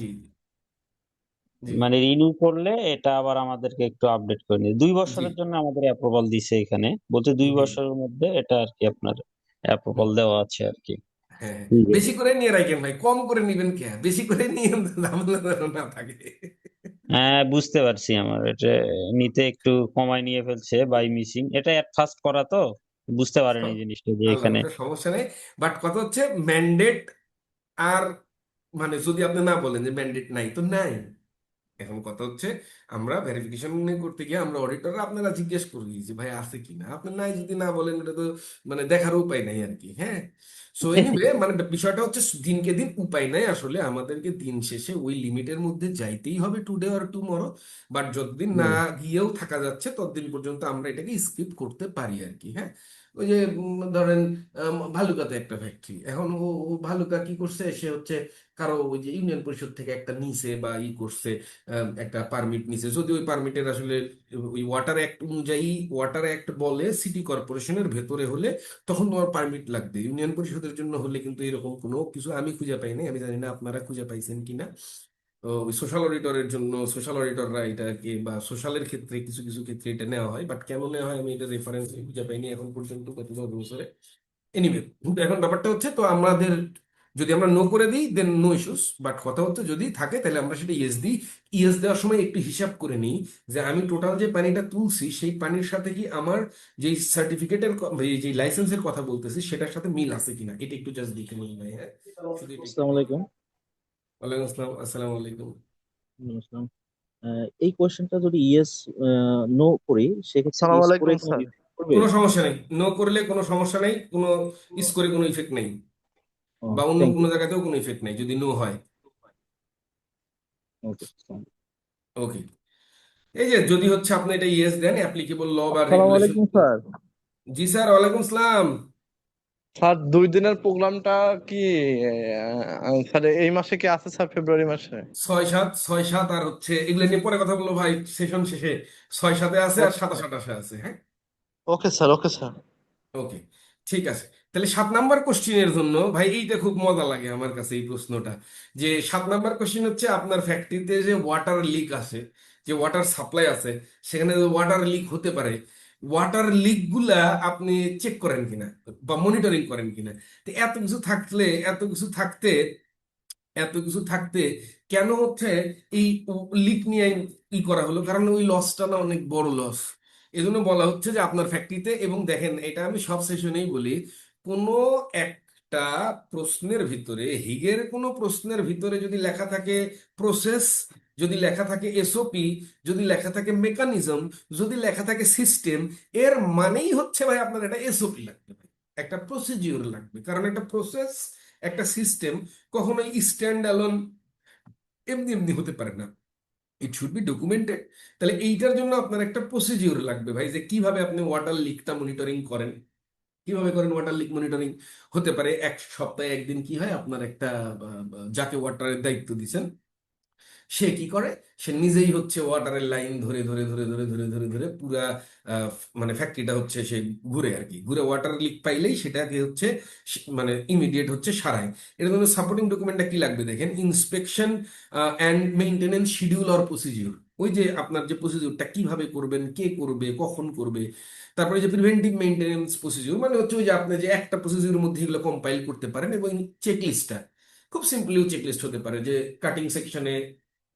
জি জি, মানে রিনিউ করলে এটা আবার আমাদেরকে একটু আপডেট করে নিই। 2 বছরের জি জন্য আমাদের অ্যাপ্রুভাল দিছে এখানে, বলতে দুই জি, বছরের মধ্যে এটা আর কি আপনার হুম, অ্যাপ্রুভাল দেওয়া আছে আর কি। হ্যাঁ হ্যাঁ। ঠিক বেশি আছে। করে নিয়ে রাখেন ভাই, কম করে নিবেন কে, বেশি করে নিয়ে ঝামেলা যেন না থাকে। হ্যাঁ, বুঝতে পারছি। আমার এটা নিতে একটু কমায় নিয়ে ফেলছে বাই মিসিং, এটা এট ফার্স্ট করা তো, বুঝতে পারেনি জিনিসটা যে আল্লাহ, এখানে। ওটা সমস্যা নেই, বাট কথা হচ্ছে ম্যান্ডেট, আর মানে যদি আপনি না বলেন যে ম্যান্ডেট নাই তো নাই। এখন কথা হচ্ছে আমরা ভেরিফিকেশন করতে গিয়ে আমরা অডিটররা আপনারা জিজ্ঞেস করি যে ভাই আছে কি না, আপনি নাই যদি না বলেন এটা তো মানে দেখার উপায় নাই আর কি। হ্যাঁ, সো এনিওয়ে মানে বিষয়টা হচ্ছে দিনকে দিন উপায় নাই আসলে, আমাদেরকে দিন শেষে ওই লিমিটের মধ্যে যাইতেই হবে টুডে অর টুমরো। বাট যতদিন না গিয়েও থাকা যাচ্ছে ততদিন পর্যন্ত আমরা এটাকে স্কিপ করতে পারি আর কি। হ্যাঁ, ওই যে ধরেন ভালুকাতে একটা ফ্যাক্টরি, এখন ও ভালুকা কি করছে, সে হচ্ছে কারো ওই যে ইউনিয়ন পরিষদ থেকে একটা নিছে বা ই করছে, একটা পারমিট নিছে, যদি ওই পারমিটের আসলে ওই ওয়াটার অ্যাক্ট অনুযায়ী, ওয়াটার অ্যাক্ট বলে সিটি কর্পোরেশনের ভেতরে হলে তখন তোমার পারমিট লাগবে। ইউনিয়ন পরিষদের জন্য হলে কিন্তু এরকম কোনো কিছু আমি খুঁজে পাই নাই, আমি জানি না আপনারা খুঁজে পাইছেন কিনা। তো ওই সোশ্যাল অডিটরের জন্য সোশ্যাল অডিটররা এটাকে, বা সোশ্যালের ক্ষেত্রে কিছু কিছু ক্ষেত্রে এটা নেওয়া হয়, বাট কেন নেওয়া হয় আমি এটা রেফারেন্স খুঁজে পাইনি এখন পর্যন্ত গত 10 বছরে। এনিওয়ে, এখন ব্যাপারটা হচ্ছে তো আমাদের যদি আমরা নো করে দিই দেন নো ইস্যুস, বাট কথা হচ্ছে যদি থাকে তাহলে আমরা সেটা ইয়েস দিই। ইয়েস দেওয়ার সময় একটু হিসাব করে নিই যে আমি টোটাল যে পানিটা তুলছি সেই পানির সাথে কি আমার যেই সার্টিফিকেটের যে লাইসেন্সের কথা বলতেছি সেটার সাথে মিল আছে কিনা, এটা একটু জাস্ট দেখে নিই ভাই। হ্যাঁ, শুধু এটা একটু আসসালামু দেখে আলাইকুম। নিই। ওয়ালাইকুম আসসালাম, আসসালামু আলাইকুম। ওয়ালাইকুম আসসালাম। এই কোশ্চেনটা যদি ইয়েস নো করি, সেক্ষেত্রে কি সালাম স্কোরে আলাইকুম কোনো স্যার। ইফেক্ট করবে? কোনো সমস্যা নেই, নো করলে কোনো সমস্যা নেই, কোনো স্কোরে কোনো ইফেক্ট নেই, বা অন্য থ্যাংক কোনো ইউ। জায়গাতেও কোনো ইফেক্ট নেই যদি নো হয়। ওকে। ওকে, এই যে যদি হচ্ছে আপনি এটা ইয়েস দেন অ্যাপ্লিকেবল ল বা আসসালামু রেগুলেশন। আলাইকুম স্যার। জি স্যার, ওয়ালাইকুম সালাম। স্যার 2 দিনের প্রোগ্রামটা কি স্যার এই মাসে কি আছে স্যার, ফেব্রুয়ারি মাসে? 6-7 আর হচ্ছে এগুলো নিয়ে পরে কথা বলবো ভাই সেশন শেষে। 6-7-এ আছে আর 27-28-এ আছে, হ্যাঁ। Okay sir, okay sir. ওকে, ঠিক আছে। তাহলে 7 নাম্বার কোশ্চিনের জন্য ভাই এইটা খুব মজা লাগে আমার কাছে এই প্রশ্নটা, যে 7 নাম্বার কোশ্চিন হচ্ছে আপনার ফ্যাক্টরিতে যে ওয়াটার লিক আছে, যে ওয়াটার সাপ্লাই আছে, সেখানে ওয়াটার লিক হতে পারে, ওয়াটার লিক গুলা আপনি চেক করেন কিনা বা মনিটরিং করেন কিনা। তো এত কিছু থাকতে কেন হচ্ছে এই লিক নিয়ে করা হলো, কারণ ওই লসটা না অনেক বড় লস। এজন্য বলা হচ্ছে যে আপনার ফ্যাক্টরিতে, এবং দেখেন এটা আমি সব সেশনেই বলি, কোনো একটা প্রশ্নের ভিতরে, হিগের কোনো প্রশ্নের ভিতরে যদি লেখা থাকে প্রসেস, যদি লেখা থাকে এসওপি, যদি লেখা থাকে মেকানিজম, যদি লেখা থাকে সিস্টেম, এর মানেই হচ্ছে ভাই আপনার এটা এসওপি লাগবে ভাই, একটা প্রসিডিউর লাগবে। কারণ একটা প্রসেস, একটা সিস্টেম কখনোই স্ট্যান্ড অ্যালোন এমনি এমনি হতে পারে না, ইট শুড বি ডকুমেন্টেড। তাহলে এইটার জন্য আপনার একটা প্রসিডিউর লাগবে ভাই, যে কিভাবে আপনি ওয়াটার লিকটা মনিটরিং করেন, কিভাবে করেন ওয়াটার লিক মনিটরিং। হতে পারে এক সপ্তাহে একদিন কি হয়, আপনার একটা যাকে ওয়াটারের দায়িত্ব দিচ্ছেন সে কি করে, সে নিজেই হচ্ছে ওয়াটারের লাইন ধরে ধরে ধরে ধরে ধরে ধরে ধরে পুরা মানে ফ্যাক্টরিটা হচ্ছে সে ঘুরে আর কি, ঘুরে ওয়াটার লিক পাইলেই সেটাকে হচ্ছে মানে ইমিডিয়েট হচ্ছে সারায়। এর জন্য সাপোর্টিং ডকুমেন্টটা কি লাগবে দেখেন, inspection and maintenance schedule or procedure. ওই যে আপনার যে প্রসিডিউরটা কিভাবে করবেন, কে করবে, কখন করবে। তারপরে যে প্রিভেন্টিভ মেইনটেনেন্স প্রসিডিউর, মানে হচ্ছে ওই যে আপনি যে একটা প্রসিডিউরের মধ্যে এগুলো কম্পাইল করতে পারেন, এবং চেকলিস্টটা খুব সিম্পলিও চেকলিস্ট হতে পারে, যে কাটিং সেকশনে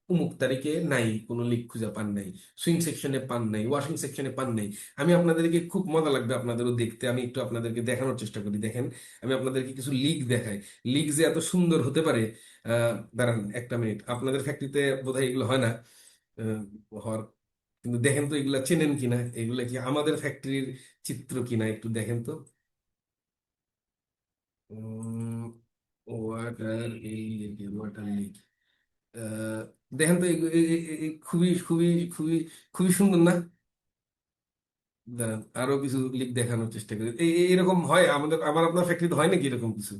অমুক তারিখে নাই, কোনো লিক খুঁজে পান নাই, সুইং সেকশনে পান নাই, ওয়াশিং সেকশনে পান নাই। আমি আপনাদেরকে, খুব মজা লাগবে আপনাদেরও দেখতে, আমি একটু আপনাদেরকে দেখানোর চেষ্টা করি। দেখেন, আমি আপনাদেরকে কিছু লিক দেখাই, লিক যে এত সুন্দর হতে পারে। দাঁড়ান একটা মিনিট, আপনাদের ফ্যাক্টরিতে বোধহয় এগুলো হয় না, আহ, হওয়ার, কিন্তু দেখেন তো এগুলা চেনেন কিনা, এগুলা কি আমাদের ফ্যাক্টরির চিত্র কিনা একটু দেখেন তো। ওয়াটার, এই ওয়াটার লিক, দেখেন তো খুবই খুবই খুবই খুবই সুন্দর না? দাঁড়ান, আরো কিছু লিক দেখানোর চেষ্টা করি। এরকম হয় আমাদের, আপনার ফ্যাক্টরিতে হয় নাকি এরকম কিছু?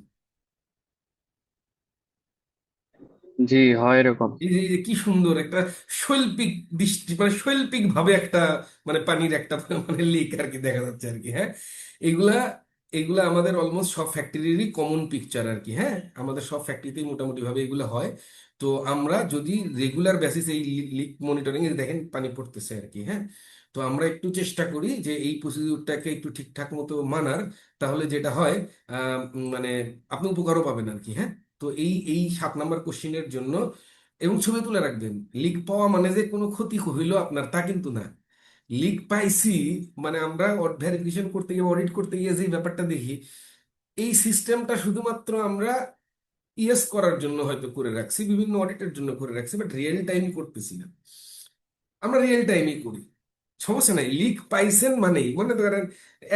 জি, হয় এরকম। এই যে কি সুন্দর একটা শৈল্পিক দৃষ্টি, মানে শৈল্পিক ভাবে একটা, মানে পানির একটা মানে লিক আর কি দেখা যাচ্ছে আর কি, হ্যাঁ। এগুলা এগুলা আমাদের অলমোস্ট সব ফ্যাক্টরিরই কমন পিকচার আর কি, হ্যাঁ। আমাদের সব ফ্যাক্টরিতেই মোটামুটি ভাবে এগুলো হয়। তো আমরা যদি রেগুলার বেসিস এই লিক মনিটরিং এ দেখেন পানি পড়তেছে আর কি, হ্যাঁ। তো আমরা একটু চেষ্টা করি যে এই প্রসিডিউরটাকে একটু ঠিকঠাক মতো মানার, তাহলে যেটা হয় মানে আপনি উপকারও পাবেন আর কি, হ্যাঁ। তো এই এই 7 নাম্বার কোশ্চিনের জন্য, এবং ছবি তুলে রাখবেন, লিক পাওয়া মানে যে কোনো ক্ষতি হইলো আপনার, তা কিন্তু না। লিক পাইছি মানে আমরা ভেরিফিকেশন করতে গিয়ে, অডিট করতে গিয়ে যে ব্যাপারটা দেখি, এই সিস্টেমটা শুধুমাত্র আমরা ইয়েস করার জন্য হয়তো করে রাখছি, বিভিন্ন অডিটের জন্য করে রাখছি, বাট রিয়েল টাইম করতেছি না। আমরা রিয়েল টাইমই করি, সমস্যা নাই। লিক পাইছেন মানেই মনে করেন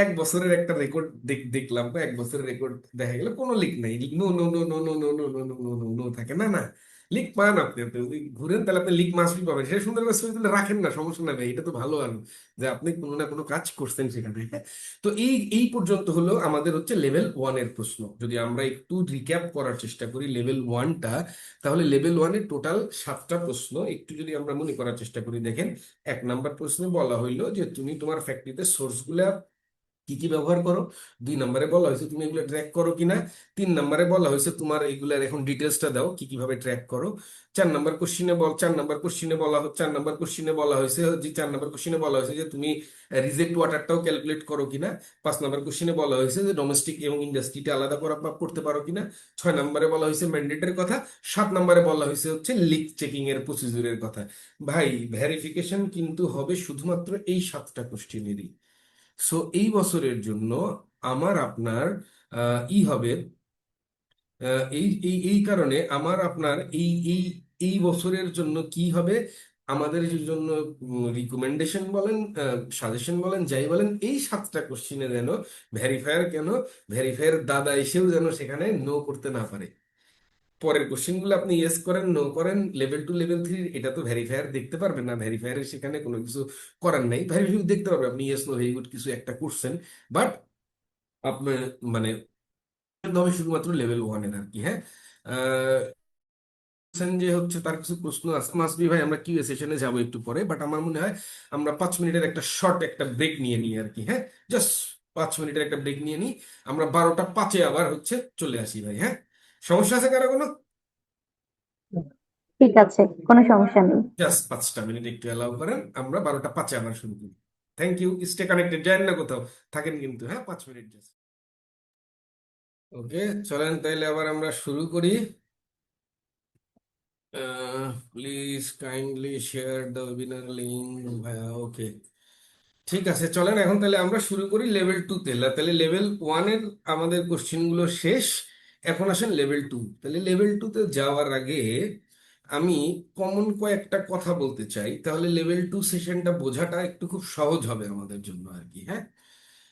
1 বছরের একটা রেকর্ড দেখলাম, বা 1 বছরের রেকর্ড দেখা গেল কোনো লিক নাই, no no no no no no no no no no no no থাকে না, না। লিক পান আপনি যদি ঘুরেন তাহলে আপনি লিক মাসুল পাবেন, সেটা সুন্দর করে ছবি তুলে রাখেন না, সমস্যা নাই ভাই, এটা তো ভালো আর, যে আপনি কোনো না কোনো কাজ করছেন সেখানে, হ্যাঁ। তো এই এই পর্যন্ত হলো আমাদের হচ্ছে লেভেল 1-এর প্রশ্ন। যদি আমরা একটু রিক্যাপ করার চেষ্টা করি লেভেল 1টা, তাহলে লেভেল 1-এ টোটাল 7টা প্রশ্ন একটু যদি আমরা মনে করার চেষ্টা করি, দেখেন। 1 নাম্বার প্রশ্নে বলা হইলো যে তুমি তোমার ফ্যাক্টরিতে সোর্স গুলা কি কি ব্যবহার করো। 2 নম্বরে বলা হয়েছে তুমি এগুলো ট্র্যাক করো কিনা। 3 নম্বরে বলা হয়েছে তোমার এগুলার এখন ডিটেলসটা দাও, কি কিভাবে ট্র্যাক করো। 4 নম্বর কোশ্চিনে বলা হয়েছে যে 4 নম্বর কোশ্চিনে বলা হয়েছে যে তুমি রিজেক্ট ওয়াটারটাও ক্যালকুলেট করো কিনা। 5 নম্বর কোশ্চিনে বলা হয়েছে যে ডোমেস্টিক এবং ইন্ডাস্ট্রিটা আলাদা করা করতে পারো কিনা। 6 নম্বরে বলা হয়েছে ম্যান্ডেটের কথা। 7 নম্বরে বলা হয়েছে হচ্ছে লিক চেকিং এর প্রসিডিউরের কথা। ভাই, ভেরিফিকেশন কিন্তু হবে শুধুমাত্র এই 7টা কোশ্চিনেরই। সো এই বছরের জন্য আমার আপনার হবে, এই এই এই কারণে আমার আপনার এই এই এই বছরের জন্য কি হবে, আমাদের জন্য রিকমেন্ডেশন বলেন, সাজেশন বলেন, যাই বলেন, এই 7টা কোশ্চিনে যেন ভেরিফায়ার, কেন ভেরিফায়ার দাদা এসেও যেন সেখানে নো করতে না পারে। পরের কোশ্চেনগুলো আপনি ইয়েস করেন, নো করেন, লেভেল 2 লেভেল 3 এটা তো ভেরিফায়ার দেখতে পারবেন না, ভেরিফায়ারের সেখানে কোনো কিছু করার নাই। ভেরিফায়ার দেখতে পারবে আপনি ইয়েস নো ভেরি গুড কিছু একটা করছেন, বাট আপনার মানে হবে শুধুমাত্র লেভেল 1-এর আর কি। হ্যাঁ, বলছেন যে হচ্ছে তার কিছু প্রশ্ন আছে মাসবি ভাই, আমরা কিউ সেশনে যাবো একটু পরে, বাট আমার মনে হয় আমরা 5 মিনিটের একটা শর্ট একটা ব্রেক নিয়ে নিই আর কি। হ্যাঁ, জাস্ট 5 মিনিটের একটা ব্রেক নিয়ে নিই, আমরা 12টা 5-এ আবার হচ্ছে চলে আসি ভাই। হ্যাঁ, সমস্যা আছে কারো কোনো? ঠিক আছে, কোনো সমস্যা নেই। জাস্ট 5টা মিনিট একটু অ্যালাউ করেন, আমরা 12টা 5-এ আবার শুরু করি। থ্যাংক ইউ, স্টে কানেক্টেড, যান না কোথাও, থাকেন কিন্তু। হ্যাঁ, 5 মিনিট জাস্ট। ওকে, চলেন তাইলে আবার আমরা শুরু করি। Please kindly share the webinar link ভাইয়া। ওকে, ঠিক আছে, চলেন এখন তাহলে আমরা শুরু করি লেভেল 2-তে। তাহলে লেভেল 1-এর আমাদের কোশ্চেন গুলো শেষ, এখন আসেন লেভেল 2। তাহলে লেভেল 2-তে যাওয়ার আগে আমি কমন কয়েকটা কথা বলতে চাই, তাহলে লেভেল 2 সেশনটা বোঝাটা একটু খুব সহজ হবে আমাদের জন্য আর কি। হ্যাঁ,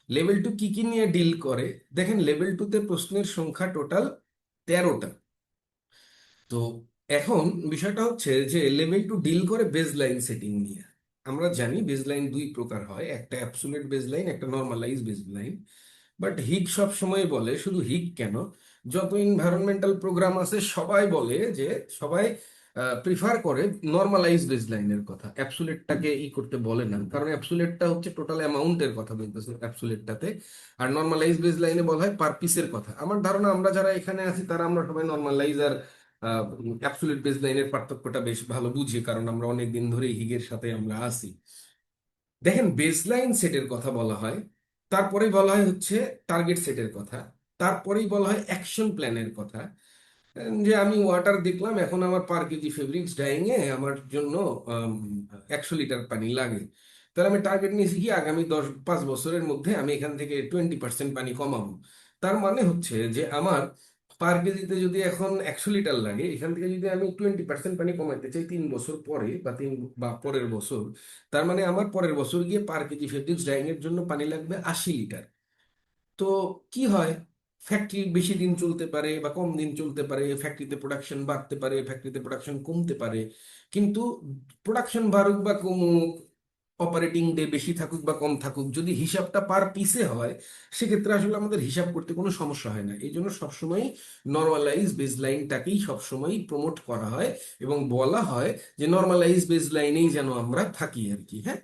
লেভেল 2 কি কি নিয়ে ডিল করে দেখেন। লেভেল 2-তে প্রশ্নের সংখ্যা টোটাল 13টা। তো এখন বিষয়টা হচ্ছে যে লেভেল 2 ডিল করে বেসলাইন সেটিং নিয়ে। আমরা জানি বেসলাইন দুই প্রকার হয়, একটা অ্যাবসোলিউট বেসলাইন, একটা নর্মালাইজ বেসলাইন। বাট হিগ সব সময় বলে, শুধু হিগ কেন, যত এনভায়রনমেন্টাল প্রোগ্রাম আছে সবাই বলে যে সবাই প্রিফার করে নর্মালাইজ বেসলাইনের কথা, অ্যাবসোলিউটটাকে করতে বলে না, কারণ অ্যাবসোলিউটটা হচ্ছে টোটাল অ্যামাউন্টের কথা বলতেছে অ্যাবসোলিউটটাতে, আর নর্মালাইজ বেসলাইনে বলা হয় পার পিসের কথা। আমার ধারণা আমরা যারা এখানে আছি তারা আমরা সবাই নর্মালাইজ আর অ্যাবসোলিউট বেসলাইনের পার্থক্যটা বেশ ভালো বুঝি, কারণ আমরা অনেক দিন ধরে হিগের সাথে আমরা আছি। দেখেন, বেসলাইন সেটের কথা বলা হয়, তারপরেই বলা হয় হচ্ছে টার্গেট সেটের কথা, তারপরেই বলা হয় অ্যাকশন প্ল্যানের কথা। যে আমি ওয়াটার দেখলাম, এখন আমার পার কেজি ফেব্রিক্স ডাইং এ আমার জন্য 100 লিটার পানি লাগে, তাহলে আমি টার্গেট নিয়েছি কি আগামী 5 বছরের মধ্যে আমি এখান থেকে 20% পানি কমাবো। তার মানে হচ্ছে যে আমার পার কেজিতে যদি এখন 100 লিটার লাগে, এখান থেকে যদি আমি 20% পানি কমাইতে চাই 3 বছর পরে বা পরের বছর, তার মানে আমার পরের বছর গিয়ে পার কেজি ফেব্রিক্স ডাইং এর জন্য পানি লাগবে 80 লিটার। তো কি হয়, ফ্যাক্টরি বেশি দিন চলতে পারে বা কম দিন চলতে পারে, ফ্যাক্টরিতে প্রোডাকশন বাড়তে পারে, ফ্যাক্টরিতে প্রোডাকশন কমতে পারে, কিন্তু প্রোডাকশন বাড়ুক বা কমুক, অপারেটিং ডে বেশি থাকুক বা কম থাকুক, যদি হিসাবটা পার পিসে হয় সেক্ষেত্রে আসলে আমাদের হিসাব করতে কোনো সমস্যা হয় না। এই জন্য সবসময় নর্মালাইজ বেসলাইনটাকেই সবসময় প্রমোট করা হয় এবং বলা হয় যে নর্মালাইজ বেসলাইনেই যেন আমরা থাকি আর কি। হ্যাঁ,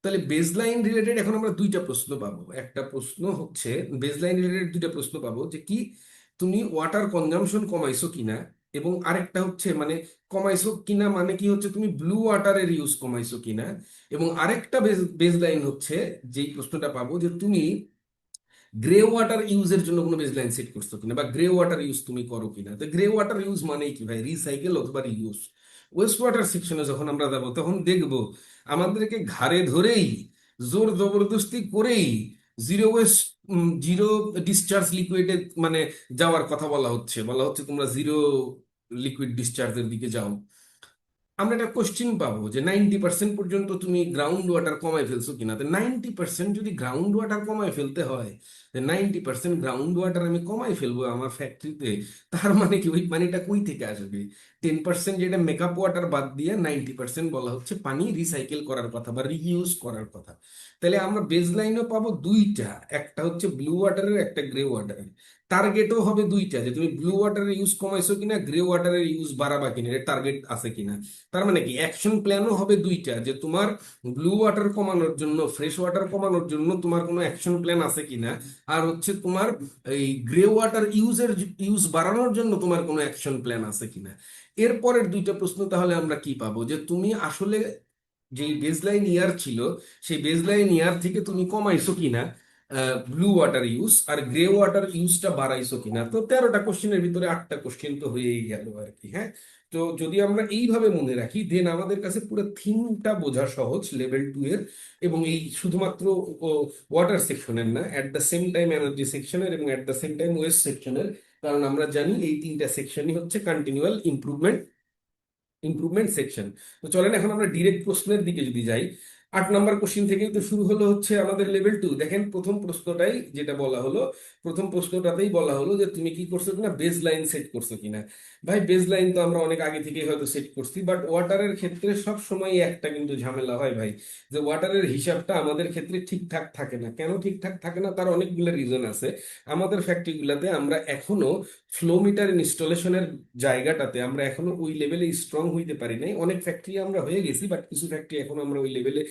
তাহলে বেসলাইন রিলেটেড এখন আমরা দুইটা প্রশ্ন পাবো। একটা প্রশ্ন হচ্ছে বেসলাইন রিলেটেড দুইটা প্রশ্ন পাবো যে কি তুমি ওয়াটার কনজাম্পশন কমাইছো কিনা, এবং আরেকটা হচ্ছে মানে কমাইছো কিনা মানে কি হচ্ছে তুমি ব্লু ওয়াটারের ইউজ কমাইছো কিনা, এবং আরেকটা বেসলাইন হচ্ছে যেই প্রশ্নটা পাবো যে তুমি গ্রে ওয়াটার ইউজের জন্য কোনো বেসলাইন সেট করছো কিনা, বা গ্রে ওয়াটার ইউজ তুমি করো কিনা। তো গ্রে ওয়াটার ইউজ মানে কি ভাই, রিসাইকেল অথবা রিইউজ। ওয়েস্ট ওয়াটার সেকশনে যখন আমরা যাবো তখন দেখবো আমাদেরকে ঘাড়ে ধরেই জোর জবরদস্তি করেই জিরো ওয়েস্ট, জিরো ডিসচার্জ লিকুইডে মানে যাওয়ার কথা বলা হচ্ছে, তোমরা জিরো লিকুইড ডিসচার্জের দিকে যাও। আমরা একটা কোশ্চিন পাবো যে 90% পর্যন্ত তুমি গ্রাউন্ড ওয়াটার কমায় ফেলছো কিনা। তো 90% যদি গ্রাউন্ড ওয়াটার কমায় ফেলতে হয়, 90% গ্রাউন্ড ওয়াটার আমি কমায় ফেলবো আমার ফ্যাক্টরিতে, তার মানে কি ওই পানিটা কই থেকে আসবে? 10% যেটা মেকআপ ওয়াটার বাদ দিয়ে 90% বলা হচ্ছে পানি রিসাইকেল করার কথা বা রিইউজ করার কথা। তাহলে আমরা বেসলাইনও পাবো দুইটা, একটা হচ্ছে ব্লু ওয়াটারের, একটা গ্রে ওয়াটারের। টার্গেটও হবে দুইটা, যে তুমি ব্লু ওয়াটারের ইউজ কমাইছো কিনা, গ্রে ওয়াটারের ইউজ বাড়াবা কিনা, এর টার্গেট আছে কিনা। তার মানে কি অ্যাকশন প্ল্যানও হবে দুইটা, যে তোমার ব্লু ওয়াটার কমানোর জন্য, ফ্রেশ ওয়াটার কমানোর জন্য তোমার কোনো অ্যাকশন প্ল্যান আছে কিনা, আর হচ্ছে তোমার এই গ্রে ওয়াটার ইউজ বাড়ানোর জন্য তোমার কোনো অ্যাকশন প্ল্যান আছে কিনা। এরপরের দুইটা প্রশ্ন তাহলে আমরা কি পাবো, যে তুমি আসলে যে বেসলাইন ইয়ার ছিল সেই বেসলাইন ইয়ার থেকে তুমি কমাইছো কিনা ব্লু ওয়াটার ইউজ, আর গ্রে ওয়াটার ইউজটা বাড়াইছো কিনা। তো 13টা কোশ্চেনের ভিতরে 8টা কোশ্চেন তো হয়েই গেল আর কি। হ্যাঁ, তো যদি আমরা এইভাবে মনে রাখি দেন আমাদের কাছে পুরো থিমটা বোঝা সহজ লেভেল 2 এর, এবং এই শুধুমাত্র ওয়াটার সেকশনের না, at the same time energy সেকশনের এবং at the same time waste সেকশনের, কারণ আমরা জানি এই 3টা সেকশনই হচ্ছে কন্টিনিউয়াল ইমপ্রুভমেন্ট সেকশন। তো চলেন এখন আমরা ডিরেক্ট প্রশ্নের দিকে যদি যাই, 8 নম্বর কোশ্চিন থেকেই তো শুরু হলো হচ্ছে আমাদের লেভেল 2। দেখেন প্রথম প্রশ্নটাই যেটা বলা হলো, প্রথম প্রশ্নটাতেই বলা হলো যে তুমি কি করছো কিনা, বেজ লাইন সেট করছো কিনা। ভাই বেজ লাইন তো আমরা অনেক আগে থেকেই হয়তো সেট করছি, বাট ওয়াটারের ক্ষেত্রে সব সময় একটা কিন্তু ঝামেলা হয় ভাই, যে ওয়াটারের হিসাবটা আমাদের ক্ষেত্রে ঠিকঠাক থাকে না। কেন ঠিকঠাক থাকে না, তার অনেকগুলো রিজন আছে। আমাদের ফ্যাক্টরিগুলোতে আমরা এখনো ফ্লো মিটার ইনস্টলেশনের জায়গাটাতে আমরা এখনো ওই লেভেলে স্ট্রং হইতে পারি নাই। অনেক ফ্যাক্টরি আমরা হয়ে গেছি, বাট কিছু ফ্যাক্টরি এখনো আমরা ওই লেভেলে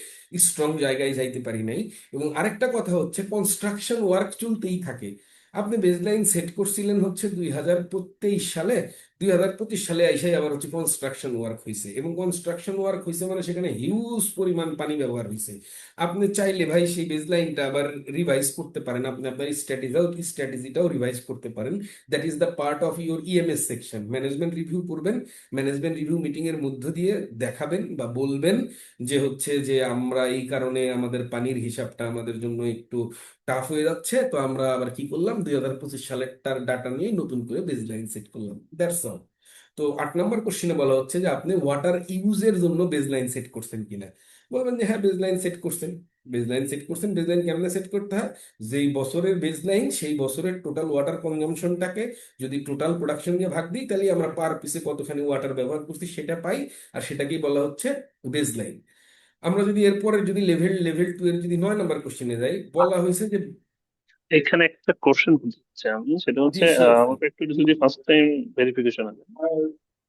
স্ট্রং জায়গায় যাইতে পারি নাই। এবং আরেকটা কথা হচ্ছে কনস্ট্রাকশন ওয়ার্ক চলতেই থাকে। আপনি বেসলাইন সেট করছিলেন হচ্ছে 2023 সালে, 2025 সালে আইসাই আবার হচ্ছে কনস্ট্রাকশন ওয়ার্ক হয়েছে, এবং কনস্ট্রাকশন ওয়ার্ক হয়েছে মানে সেখানে হিউজ পরিমাণ পানি ব্যবহার হয়েছে। আপনি চাইলে ভাই সেই বেসলাইনটা আবার রিভাইজ করতে পারেন, আপনি আপনার স্ট্র্যাটেজিটাও রিভাইজ করতে পারেন। That is the part of your EMS section. Management review করবেন, ম্যানেজমেন্ট রিভিউ মিটিং এর মধ্য দিয়ে দেখাবেন বা বলবেন যে হচ্ছে যে আমরা এই কারণে আমাদের পানির হিসাবটা আমাদের জন্য একটু টাফ হয়ে যাচ্ছে, তো আমরা আবার কি করলাম, 2025 সালের তার ডাটা নিয়ে নতুন করে বেসলাইন সেট করলাম। That's all. তো 8 নম্বর কোশ্চেনে বলা হচ্ছে যে আপনি ওয়াটার ইউজের জন্য বেসলাইন সেট করছেন কিনা। বলবেন যে হ্যাঁ বেসলাইন সেট করছেন। বেসলাইন সেট করছেন, বেসলাইন কেমনে সেট করতে হয়, যেই বছরের বেসলাইন সেই বছরের টোটাল ওয়াটার কনজাম্পশনটাকে যদি টোটাল প্রোডাকশন দিয়ে ভাগ দিই, তাহলে আমরা পার পিসে কতখানি ওয়াটার ব্যবহার করছি সেটা পাই, আর সেটাকেই বলা হচ্ছে বেসলাইন। আমরা যদি এরপরে যদি লেভেল 2 এর যদি 9 নম্বর কোশ্চেনে যাই, বলা হয়েছে যে এখানে একটা কোশ্চেন হচ্ছে আমি, সেটা জি হচ্ছে শিওর, আমাকে একটু যদি ফার্স্ট টাইম ভেরিফিকেশন আছে,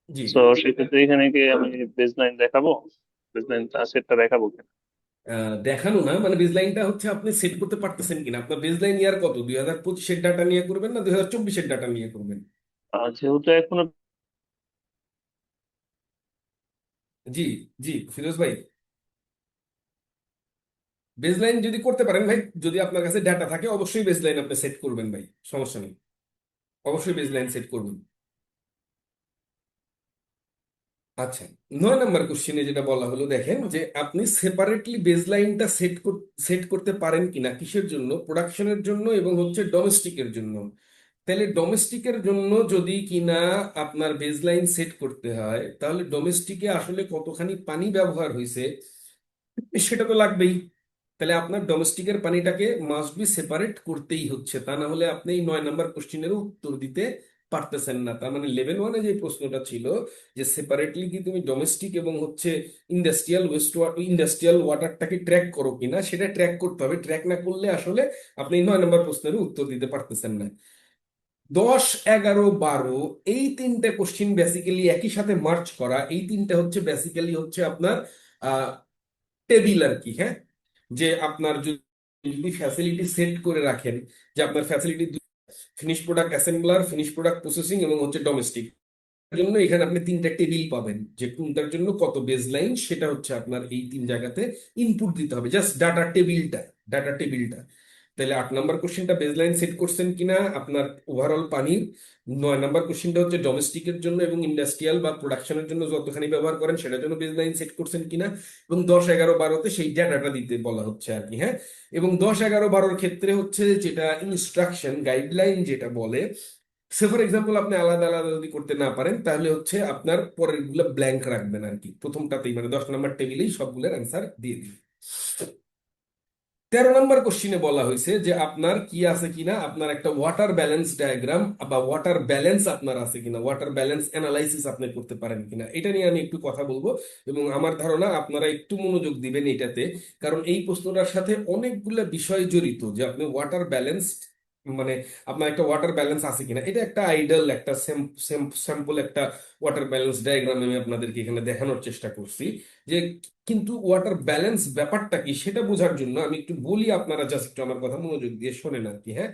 জি তো সেক্ষেত্রে এখানে কি আমি বেস লাইন দেখাবো, বেস লাইন সেটটা দেখাবো কিনা? দেখানো না, মানে বেসলাইনটা হচ্ছে আপনি সেট করতে পারতেছেন কিনা। আপনার বেসলাইন ইয়ার কত, 2025-এর ডাটা নিয়ে করবেন না 2024-এর ডাটা নিয়ে করবেন? যেহেতু এখনো জি, জি ফিরোজ ভাই, বেসলাইন যদি করতে পারেন ভাই, যদি আপনার কাছে ডাটা থাকে অবশ্যই বেসলাইন আপনি সেট করবেন ভাই, সমস্যা নেই, অবশ্যই বেসলাইন সেট করবেন। আচ্ছা, 9 নম্বর কোশ্চেনে যেটা বলা হলো, দেখেন যে আপনি সেপারেটলি বেসলাইনটা সেট করতে পারেন কিনা, কিসের জন্য, প্রোডাকশনের জন্য এবং হচ্ছে ডোমেস্টিকের জন্য। তাহলে ডোমেস্টিকের জন্য যদি কিনা আপনার বেসলাইন সেট করতে হয়, তাহলে ডোমেস্টিকে আসলে কতখানি পানি ব্যবহার হয়েছে সেটা তো লাগবেই। তাহলে আপনার ডোমেস্টিকের পানিটাকে মাস্ট বি সেপারেট করতেই হচ্ছে, তা না হলে আপনি এই 9 নম্বর কোশ্চেনেরও উত্তর দিতে পারতেছেন না। তার মানে লেভেল 1-এ যে প্রশ্নটা ছিল যে সেপারেটলি কি তুমি ডোমেস্টিক এবং হচ্ছে ইন্ডাস্ট্রিয়াল ওয়াটারটাকে ট্র্যাক করো কিনা, সেটা ট্র্যাক করতে হবে। ট্র্যাক না করলে আসলে আপনি এই 9 নম্বর প্রশ্নেরও উত্তর দিতে পারতেছেন না। 10, 11, 12 এই তিনটে কোশ্চিন বেসিক্যালি একই সাথে মার্চ করা, এই তিনটে হচ্ছে বেসিক্যালি হচ্ছে আপনার টেবিল আর কি, হ্যাঁ। যে আপনার যদি ফ্যাসিলিটি সেট করে রাখেন, যে আপনার facility finish product assembler, finish product processing এবং হচ্ছে ডোমেস্টিক জন্য, এখানে আপনি তিনটা টেবিল পাবেন যে কোনটার জন্য কত বেজ লাইন, সেটা হচ্ছে আপনার এই তিন জায়গাতে ইনপুট দিতে হবে, জাস্ট ডাটা টেবিলটা। তাহলে 8 নম্বর কোশ্চেনটা বেজ লাইন সেট করছেন কিনা আপনার ওভারঅল পানির। 9 নম্বর কোশ্চেনটা হচ্ছে ডোমেস্টিকের জন্য এবং ইন্ডাস্ট্রিয়াল বা প্রোডাকশনের জন্য যতখানি ব্যবহার করেন সেটার জন্য বেজ লাইন সেট করছেন কিনা। এবং 10, 11, 12-তে সেই ডাটাটা দিতে বলা হচ্ছে আর কি, হ্যাঁ। এবং 10, 11, 12-র ক্ষেত্রে হচ্ছে যেটা ইনস্ট্রাকশন গাইডলাইন যেটা বলে, সে ফর এক্সাম্পল আপনি আলাদা আলাদা যদি করতে না পারেন, তাহলে হচ্ছে আপনার পরের গুলো ব্ল্যাঙ্ক রাখবেন আর কি, প্রথমটাতেই মানে 10 নম্বর টেবিলেই সবগুলোর অ্যান্সার দিয়ে দিন। 13 নম্বর কোশ্চিনে বলা হয়েছে যে আপনার কি আছে কিনা, আপনার একটা ওয়াটার ব্যালেন্স ডায়াগ্রাম বা ওয়াটার ব্যালেন্স আপনার আছে কিনা, ওয়াটার ব্যালেন্স অ্যানালাইসিস আপনি করতে পারেন কিনা, এটা নিয়ে আমি একটু কথা বলবো। এবং আমার ধারণা আপনারা একটু মনোযোগ দিবেন এটাতে, কারণ এই প্রশ্নটার সাথে অনেকগুলা বিষয় জড়িত। যে আপনি ওয়াটার ব্যালেন্স মানে আপনার একটা ওয়াটার ব্যালেন্স আছে কিনা, এটা একটা আইডল একটা স্যাম্পল একটা ওয়াটার ব্যালেন্স ডায়াগ্রাম আমি আপনাদেরকে এখানে দেখানোর চেষ্টা করছি। যে কিন্তু ওয়াটার ব্যালেন্স ব্যাপারটা কি সেটা বোঝার জন্য আমি একটু বলি, আপনারা জাস্ট একটু আমার কথা মনোযোগ দিয়ে শোনেন আর কি, হ্যাঁ।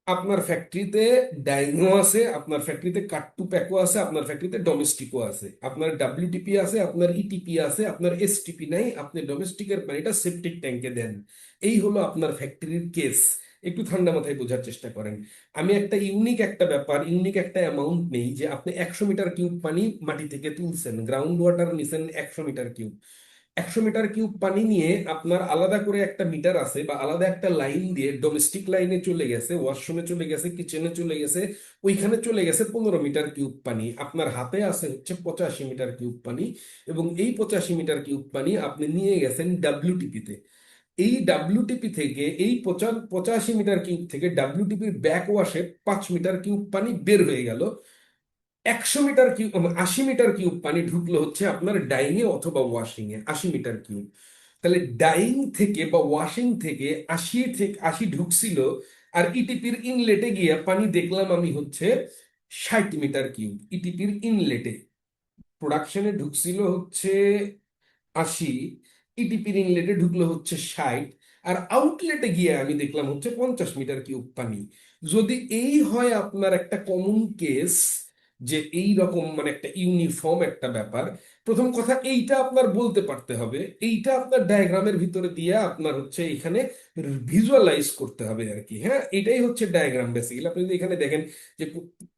আপনার ফ্যাক্টরিতে ডাইনো আছে, আপনার ফ্যাক্টরিতে কাট টু প্যাকও আছে, আপনার ফ্যাক্টরিতে ডোমেস্টিকও আছে, আপনার ডাব্লিউটিপি আছে, আপনার ইটিপি আছে, আপনার এসটিপি নাই, আপনি ডোমেস্টিকের পানিটা সেপটিক ট্যাঙ্কে দেন। এই হলো আপনার ফ্যাক্টরির কেস। একটু ঠান্ডা মাথায় বোঝার চেষ্টা করেন। আমি একটা ইউনিক একটা অ্যামাউন্ট নেই, যে আপনি 100 মিটার কিউব পানি মাটি থেকে তুলছেন, গ্রাউন্ড ওয়াটার নিছেন 100 মিটার কিউব। 100 মিটার কিউব পানি নিয়ে আপনার আলাদা করে একটা মিটার আছে বা আলাদা একটা লাইন দিয়ে ডোমেস্টিক লাইনে চলে গেছে, ওয়াশরুমে চলে গেছে, কিচেনে চলে গেছে, ওইখানে চলে গেছে 15 মিটার কিউব পানি। আপনার হাতে আছে হচ্ছে 85 মিটার কিউব পানি, এবং এই 85 মিটার কিউব পানি আপনি নিয়ে গেছেন ডাব্লিউটিপিতে। এই ডাব্লিউটিপি থেকে এই 85 মিটার কিউব থেকে ডাব্লিউটিপির ব্যাক ওয়াশে 5 মিটার কিউব পানি বের হয়ে গেল। 100 মিটার কিউব 80 মিটার কিউব পানি ঢুকলো হচ্ছে আপনার ডাইং এ অথবা ওয়াশিং এ, 80 মিটার কিউব। তাহলে ডাইং থেকে বা ওয়াশিং থেকে 80 ঢুকছিল, আর ইটিপির ইনলেটে গিয়ে পানি দেখলাম আমি হচ্ছে 60 মিটার কিউব। ইটিপির ইনলেটে প্রোডাকশনে ঢুকছিল হচ্ছে 80, ইটিপির ইনলেটে ঢুকলো হচ্ছে 60, আর আউটলেটে গিয়ে আমি দেখলাম হচ্ছে 50 মিটার কিউব পানি। যদি এই হয় আপনার একটা কমন কেস, যে এই রকম মানে একটা ইউনিফর্ম একটা ব্যাপার, প্রথম কথা এইটা আপনার বলতে পারতে হবে, এইটা আপনার ডায়াগ্রামের ভিতরে দিয়ে আপনার হচ্ছে এখানে ভিজুয়ালাইজ করতে হবে আর কি। হ্যাঁ, এটাই হচ্ছে ডায়াগ্রাম বেসিক্যালি। আপনি যদি এখানে দেখেন যে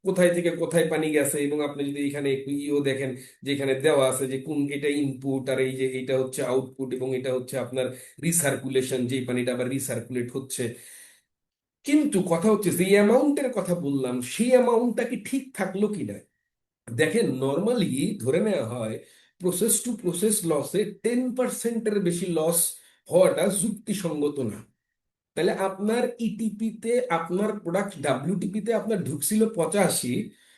কোথায় থেকে কোথায় পানি গেছে, এবং আপনি যদি এখানে একটু ইও দেখেন যে এখানে দেওয়া আছে যে কোন এটা ইনপুট আর এই যে এটা হচ্ছে আউটপুট, এবং এটা হচ্ছে আপনার রিসার্কুলেশন, যে পানিটা আবার রিসার্কুলেট হচ্ছে। কিন্তু কথা হচ্ছে যে অ্যামাউন্টের কথা বললাম, সেই অ্যামাউন্টটা কি ঠিক থাকলো কিনা। দেখেন, নর্মালি ধরে নেওয়া হয় প্রসেস টু প্রসেস লসে 10%-এর বেশি লস হওয়াটা যুক্তিসঙ্গত না। তাহলে আপনার ইটিপিতে আপনার প্রোডাক্ট ডাব্লিউটিপিতে আপনার ঢুকছিল 85,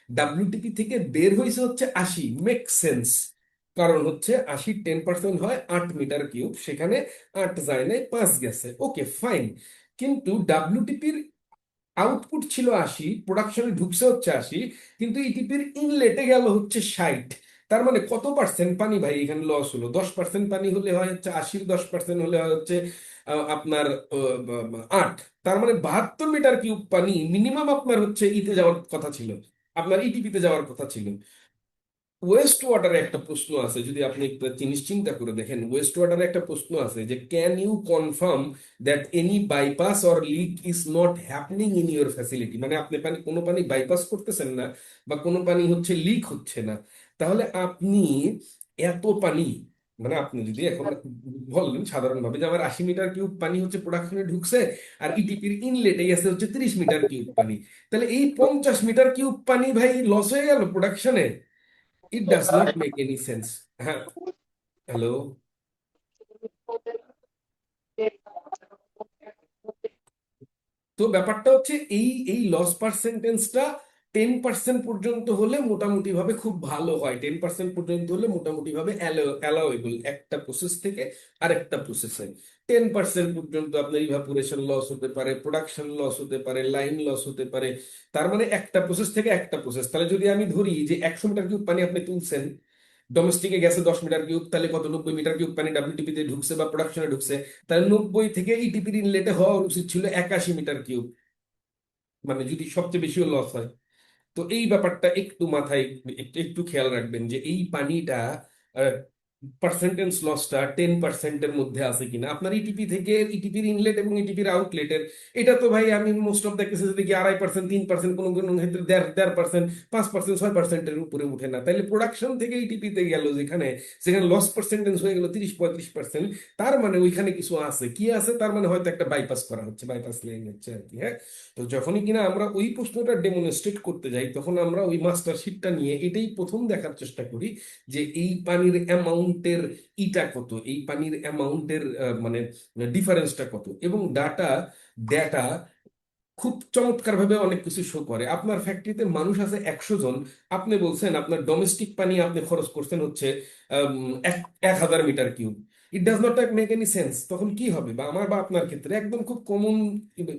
ডাব্লিউটিপি থেকে বের হয়েছে হচ্ছে 80, মেক সেন্স। কারণ হচ্ছে 80 10% হয় 8 মিটার কিউব, সেখানে 8 যায় নাই, 5 গেছে, ওকে ফাইন। কিন্তু ডাব্লিউটিপির আউটপুট ছিল 80, প্রোডাকশনে ঢুকছে হচ্ছে 80, কিন্তু ইটিপির ইনলেটে গেল হচ্ছে 60। তার মানে কত পার্সেন্ট পানি ভাই এখানে লস হলো? 10% পানি হলে হয় হচ্ছে 80, 10% হলে হয় হচ্ছে আপনার 8। তার মানে 72 মিটার কিউব পানি মিনিমাম আপনার হচ্ছে ইতে যাওয়ার কথা ছিল, আপনার ইটিপিতে যাওয়ার কথা ছিল। ওয়েস্ট ওয়াটারে একটা প্রশ্ন আছে, যদি আপনি একটা জিনিস চিন্তা করে দেখেন, ওয়েস্ট ওয়াটারে একটা প্রশ্ন আছে যে can you confirm that any bypass or leak is not happening in your facility. মানে আপনি কোনো পানি বাইপাস করতেছেন না বা কোনো পানি হচ্ছে লিক হচ্ছে না, তাহলে আপনি এত পানি, মানে আপনি যদি এখন বললেন সাধারণভাবে যে আমার 80 মিটার কিউব পানি হচ্ছে প্রোডাকশনে ঢুকছে, আর ইটিপির ইনলেটে গেছে হচ্ছে 30 মিটার কিউব পানি, তাহলে এই 50 মিটার কিউব পানি ভাই লস হয়ে গেল প্রোডাকশনে। It does not make any sense. হ্যাঁ, হ্যালো। তো ব্যাপারটা হচ্ছে এই এই লস পার্সেন্টেজটা 10% পর্যন্ত হলে মোটামুটি ভাবে খুব ভালো হয়। 10% পর্যন্ত হলে মোটামুটি ভাবে অ্যালাউয়েবল একটা প্রসেস থেকে আরেকটা প্রসেসে। 10% পর্যন্ত আপনার ইভাপোরেশন লস হতে পারে, প্রোডাকশন লস হতে পারে, লাইন লস হতে পারে। তার মানে একটা প্রসেস থেকে একটা প্রসেস। তাহলে যদি আমি ধরি যে 100 মিটার কিউব পানি আপনি তুলছেন, ডোমেস্টিকে গেছে 10 মিটার কিউব, তাহলে কত 90 মিটার কিউব পানি ডাব্লিউটিপিতে ঢুকছে বা প্রোডাকশনে ঢুকছে, তাহলে 90 থেকে ইটিপির ইনলেটে হওয়া উচিত ছিল 81 মিটার কিউব, মানে যদি সবচেয়ে বেশিও লস হয়। তো এই ব্যাপারটা একটু মাথায় একটু একটু খেয়াল রাখবেন যে এই পানিটা পার্সেন্টেজ লসটা 10%-এর মধ্যে আছে কিনা আপনার ইটিপি থেকে, ইটিপির ইনলেট এবং ইটিপির আউটলেটের। এটা তো ভাই আমি মোস্ট অফ দ্য কেসেস দেখি 2.5%, 3%, কোনো কোনো ক্ষেত্রে 1.5%, 5%, 6%-এর উপরে উঠে না। তাহলে প্রোডাকশন থেকে ইটিপিতে গেল যেখানে, সেখানে লস পার্সেন্টেজ হয়ে গেল 30-35%। তার মানে ওইখানে কিছু আছে, কি আছে? তার মানে হয়তো একটা বাইপাস করা হচ্ছে, বাইপাস লাইন হচ্ছে আর কি। হ্যাঁ, তো যখনই কিনা আমরা ওই প্রশ্নটা ডেমনস্ট্রেট করতে যাই, তখন আমরা ওই মাস্টার শিটটা নিয়ে এটাই প্রথম দেখার চেষ্টা করি যে এই পানির অ্যামাউন্টের ইটা কত, এই পানির অ্যামাউন্টের মানে ডিফারেন্সটা কত। এবং ডাটা ডেটা খুব চমৎকার ভাবে অনেক কিছু শো করে। আপনার ফ্যাক্টরিতে মানুষ আছে 100 জন, আপনি বলছেন আপনার ডোমেস্টিক পানি আপনি খরচ করছেন হচ্ছে 1000 metre cube. It does not make any sense. তখন কি হবে? বা আমার বা আপনার ক্ষেত্রে একদম খুব কমন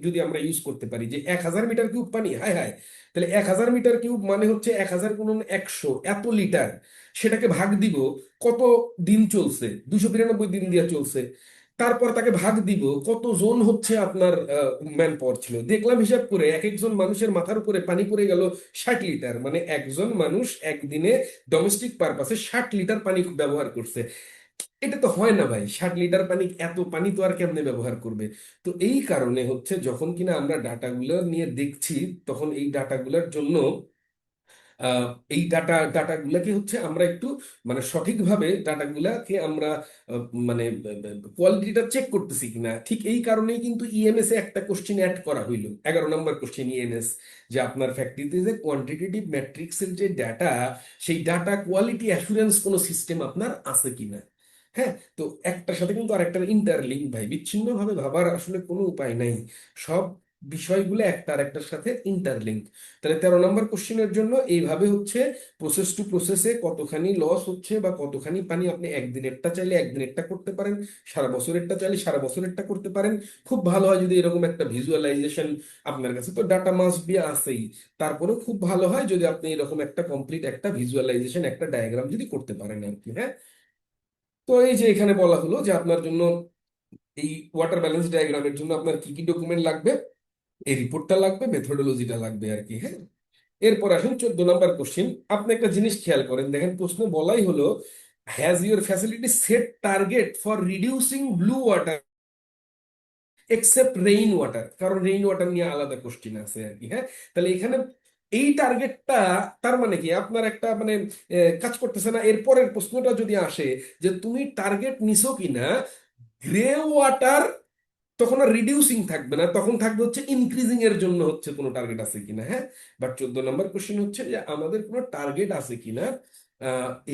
যদি আমরা ইউজ করতে পারি যে 1000 মিটার কিউব পানি, হায় হায়, তাহলে 1000 মিটার কিউব মানে হচ্ছে 1000 × 100, এত লিটার। সেটাকে ভাগ দিব কত দিন চলছে, 292 দিন দিয়ে চলছে। তারপর তাকে ভাগ দিব কত জন হচ্ছে আপনার ম্যান পাওয়ার ছিল। দেখলাম হিসাব করে এক একজন মানুষের মাথার উপরে পানি পড়ে গেল 60 লিটার, মানে একজন মানুষ একদিনে ডোমেস্টিক পারপাসে 60 লিটার পানি ব্যবহার করছে। এটা তো হয় না ভাই, 60 লিটার পানি, এত পানি তো আর কেমনে ব্যবহার করবে? তো এই কারণে হচ্ছে যখন কিনা আমরা ডাটাগুলো নিয়ে দেখছি, তখন এই ডাটাগুলোর জন্য আহ, এই ডাটাগুলাকে হচ্ছে আমরা একটু মানে সঠিকভাবে ডাটাগুলাকে আমরা মানে কোয়ালিটিটা চেক করতেছি কিনা। ঠিক এই কারণেই কিন্তু ইএমএস এ একটা কোশ্চেন অ্যাড করা হইলো, 11 নম্বর কোশ্চেন ইএমএস, যে আপনার ফ্যাক্টরিতে যে কোয়ান্টিটেটিভ ম্যাট্রিক্সের যে ডাটা, সেই ডাটা কোয়ালিটি অ্যাসুরেন্স কোনো সিস্টেম আপনার আছে কিনা। হ্যাঁ, তো একটার সাথে কিন্তু আরেকটার ইন্টারলিঙ্ক ভাই, বিচ্ছিন্ন ভাবে ভাবার আসলে কোনো উপায় নাই। সব বিষয়গুলো একটা আরেকটার সাথে ইন্টারলিঙ্ক। তাহলে 13 নম্বর কোশ্চেনের জন্য এইভাবে হচ্ছে প্রসেস টু প্রসেসে কতখানি লস হচ্ছে বা কতখানি পানি, আপনি একদিনেরটা চাইলে একদিনেরটা করতে পারেন, সারা বছরেরটা চাইলে সারা বছরেরটা করতে পারেন। খুব ভালো হয় যদি এরকম একটা ভিজুয়ালাইজেশন আপনার কাছে, তো ডাটা মাস্ট বি আছেই, তারপরেও খুব ভালো হয় যদি আপনি এরকম একটা কমপ্লিট একটা ভিজুয়ালাইজেশন একটা ডায়াগ্রাম যদি করতে পারেন আর কি। হ্যাঁ, তো এই যে এখানে বলা হলো যে আপনার জন্য এই ওয়াটার ব্যালেন্স ডায়াগ্রামের জন্য আপনার কি কি ডকুমেন্ট লাগবে, এই রিপোর্টটা লাগবে, মেথোডোলজিটা লাগবে আর কি। হ্যাঁ, এরপর আসুন 14 নম্বর কোশ্চেন। আপনি একটা জিনিস খেয়াল করেন, দেখেন প্রশ্ন বলাই হলো has your facility set target for reducing blue water except rain water, কারণ রেইন ওয়াটার নিয়ে আলাদা কোশ্চেন আছে আর কি। হ্যাঁ, তাহলে এখানে এই টার্গেটটা, তার মানে কি আপনার একটা মানে কাজ করতেছে না। এরপরের প্রশ্নটা যদি আসে যে তুমি টার্গেট নিছো কিনা গ্রে ওয়াটার, তখন আর রিডিউসিং থাকবে না, তখন থাকবে হচ্ছে ইনক্রিজিং এর জন্য হচ্ছে কোনো টার্গেট আছে কিনা। হ্যাঁ, বাট 14 নম্বর কোশ্চেন হচ্ছে যে আমাদের কোনো টার্গেট আছে কিনা